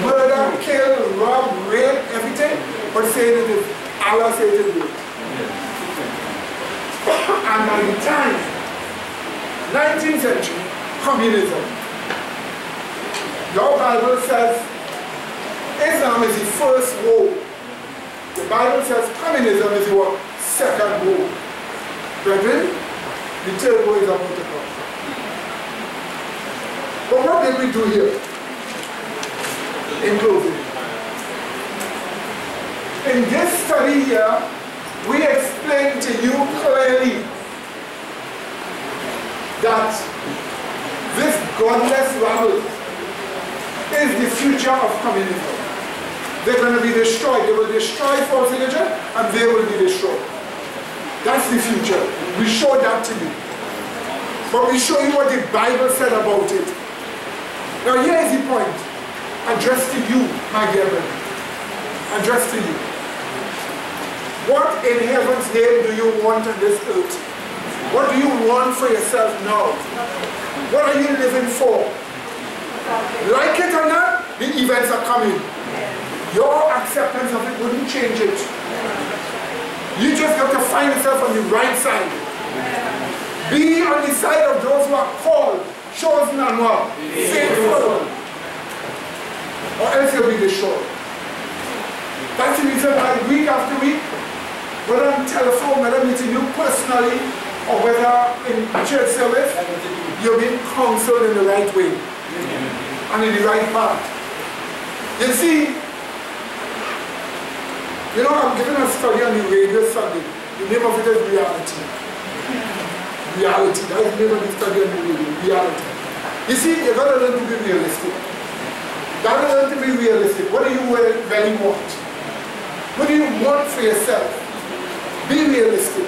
Murder, kill, rob, rape, everything, but saying it is Allah says it is. And by the time 19th century, communism. Your Bible says Islam is the first war. The Bible says communism is your second war. Brethren, the third war is about to come. But what did we do here? In closing. In this study here, we explain to you clearly that this godless rabble is the future of communism. They're going to be destroyed. They will destroy false religion and they will be destroyed. That's the future. We show that to you. But we show you what the Bible said about it. Now here is the point. Addressed to you, my dear brother. Addressed to you. What in heaven's name do you want on this earth? What do you want for yourself now? What are you living for? Like it or not, the events are coming. Your acceptance of it wouldn't change it. You just have to find yourself on the right side. Be on the side of those who are called, chosen and what? Faithful. Or else you'll be destroyed. That's the reason why week after week, whether on telephone, whether meeting you personally, or whether in church service, you're being counseled in the right way and in the right path. You see, you know, I'm giving a study on the radio Sunday. The name of it is reality. Reality. That is the name of the study on the radio. Reality. You see, you've got to learn to be realistic. You've got to learn to be realistic. What do you really want? What do you want for yourself? Be realistic.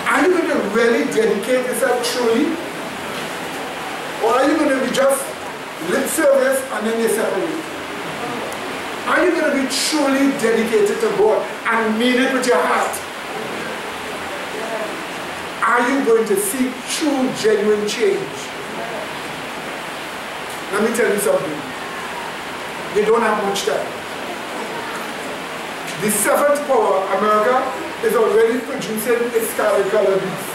Are you going to really dedicate yourself truly? Or are you going to be just lip service and then you separate? Are you going to be truly dedicated to God and mean it with your heart? Are you going to seek true, genuine change? Let me tell you something. You don't have much time. The seventh power, America, is already producing its scarlet color beast.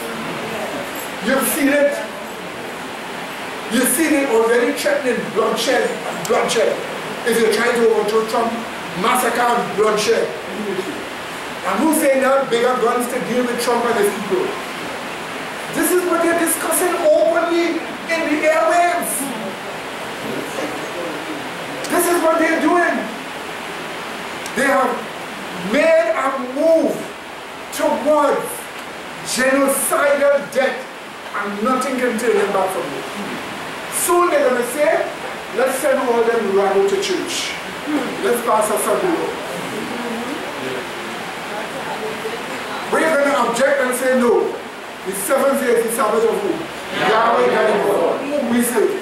You've seen it. You've seen it already threatening bloodshed and bloodshed. If you're trying to overthrow Trump, massacre and bloodshed. And who's saying that bigger guns to deal with Trump and his people? This is what they're discussing openly in the airwaves. This is what they're doing. They have made a move towards genocidal death and nothing can turn them back from it. Soon they're going to say, let's send all them rabble to church. Let's pass a Sunday law. We're going to object and say no. The seventh day is the Sabbath of who? Yahweh God. Whom we serve.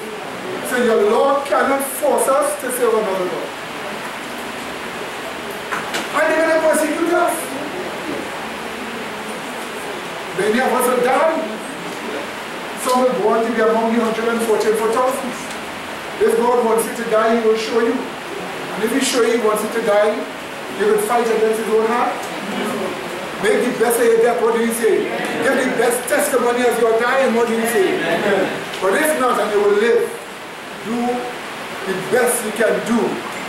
So your Lord cannot force us to serve another God. And they're going to persecute us. Many of us are dying. Some are born to be among the 144,000. If God wants you to die, He will show you. And if He shows you He wants you to die, you will fight against His own heart. Make the best of your death, what do you say? Give the best testimony as you're dying, what do you say? But if not, and you will live, do the best you can do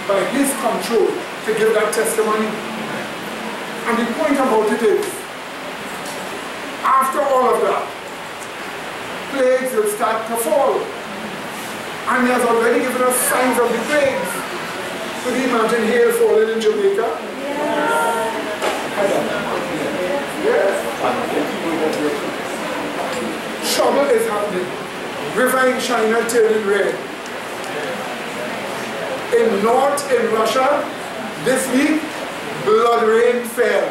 by His control to give that testimony. And the point about it is, after all of that, plagues will start to fall. And He has already given us signs of the plagues. Could you imagine hail falling in Jamaica? Yes. Trouble is happening. River in China turning red. In Russia, this week, blood rain fell.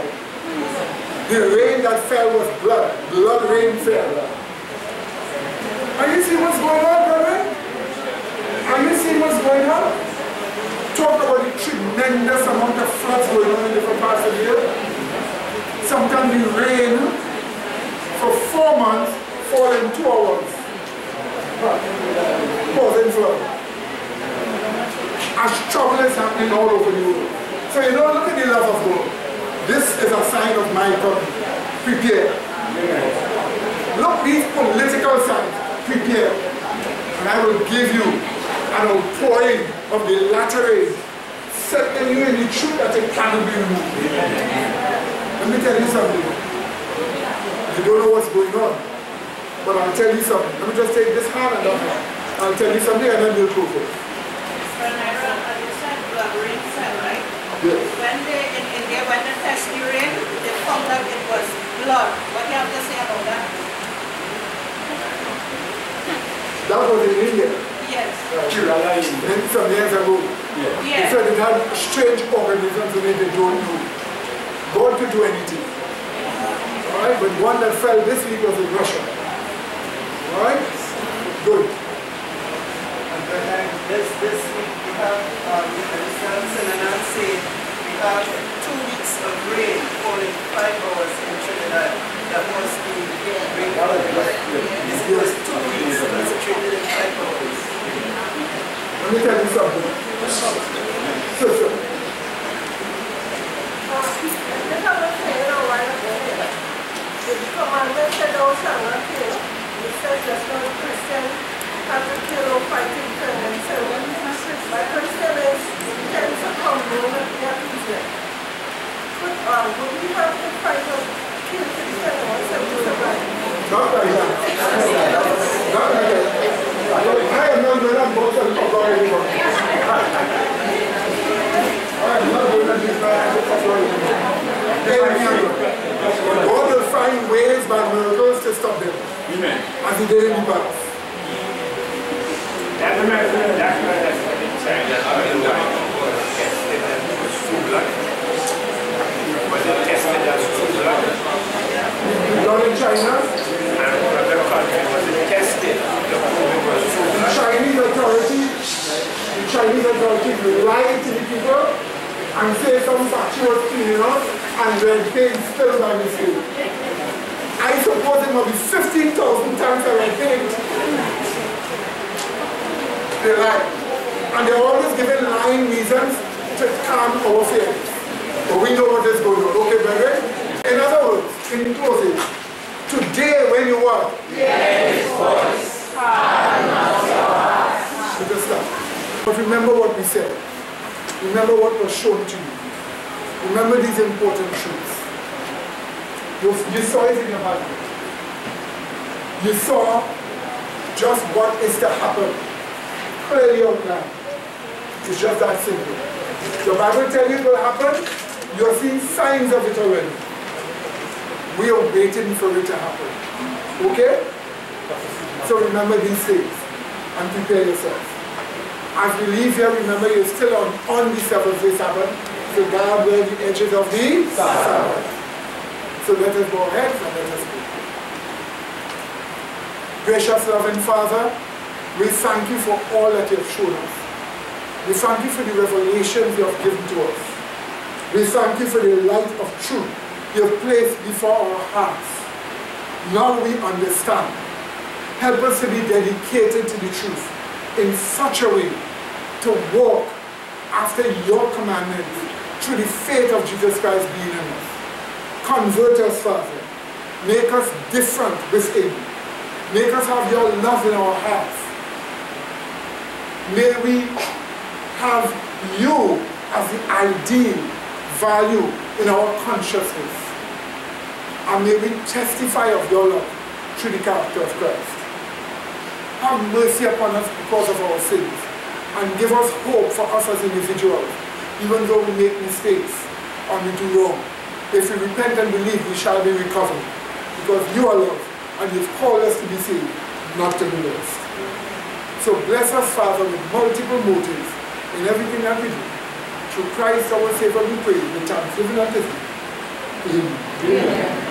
The rain that fell was blood. Blood rain fell. Are you seeing what's going on, brother? Are you seeing what's going on? Talk about the tremendous amount of floods going on in different parts of the earth. and the rain for 4 months fall in 2 hours. Causing flood. As trouble is happening all over the world. So you know, look at the love of God. This is a sign of my coming. Prepare. Look, these political signs. Prepare. And I will give you an outpouring of the latter rain, setting you in the truth that it cannot be removed. Let me tell you something. You don't know what's going on, but I'll tell you something. Let me just take this hand and that hand. I'll tell you something and then we'll go for it. Yes. When they in India, when they test the rain, they found out it was blood. What do you have to say about that? That was in India. Yes. Some years ago. Yeah. They said it had strange organisms in it they don't know. God could do anything. Alright, but one that fell this week was in Russia. Alright? Good. And this week we have, Wisconsin and Nancy, we have 2 weeks of rain falling 5 hours in Trinidad. That must be rain. This was 2 weeks concentrated in 5 hours. Let me tell you something. Sister. The commandment said thou shalt not kill. It says just not a Christian have to kill or fight in turn and so on. My question is, can succumb to the accusation? Would we have to fight or kill to defend ourselves to survive? Not like that. Not like that. I am not going to vote for anyone. I am not going to destroy anyone. God will find ways by miracles to stop them. Amen. As he did in the past. Done in China? The Chinese authority will lie to the people and say some factory was cleaning up and red paint still by mistake. I suppose it must be 15,000 times a red paint. They lie. And they're always giving lying reasons to calm our fears. But we know what is going on. Okay, brethren? In other words, in closing, today when you are, but remember what we said. Remember what was shown to you. Remember these important truths. You saw it in your Bible. You saw just what is to happen. Clearly outlined. It's just that simple. The Bible tells you it will happen. You are seeing signs of it already. We are waiting for it to happen. Okay? So remember these things and prepare yourself. As we leave here, remember you're still on the 7th-day Sabbath. So God wear the edges of the Sabbath. So let us go ahead and let us go. Gracious loving Father, we thank you for all that you have shown us. We thank you for the revelations you have given to us. We thank you for the light of truth you have placed before our hearts. Now we understand. Help us to be dedicated to the truth in such a way to walk after your commandments through the faith of Jesus Christ being in us. Convert us, Father. Make us different within. Make us have your love in our hearts. May we have you as the ideal value in our consciousness. And may we testify of your love through the character of Christ. Have mercy upon us because of our sins, and give us hope for us as individuals, even though we make mistakes and we do wrong. If we repent and believe, we shall be recovered, because you are love, and you've called us to be saved, not to be lost. So bless us, Father, with multiple motives in everything that we do. Through Christ our Savior we pray, with thanksgiving and thanksgiving. Amen. Amen.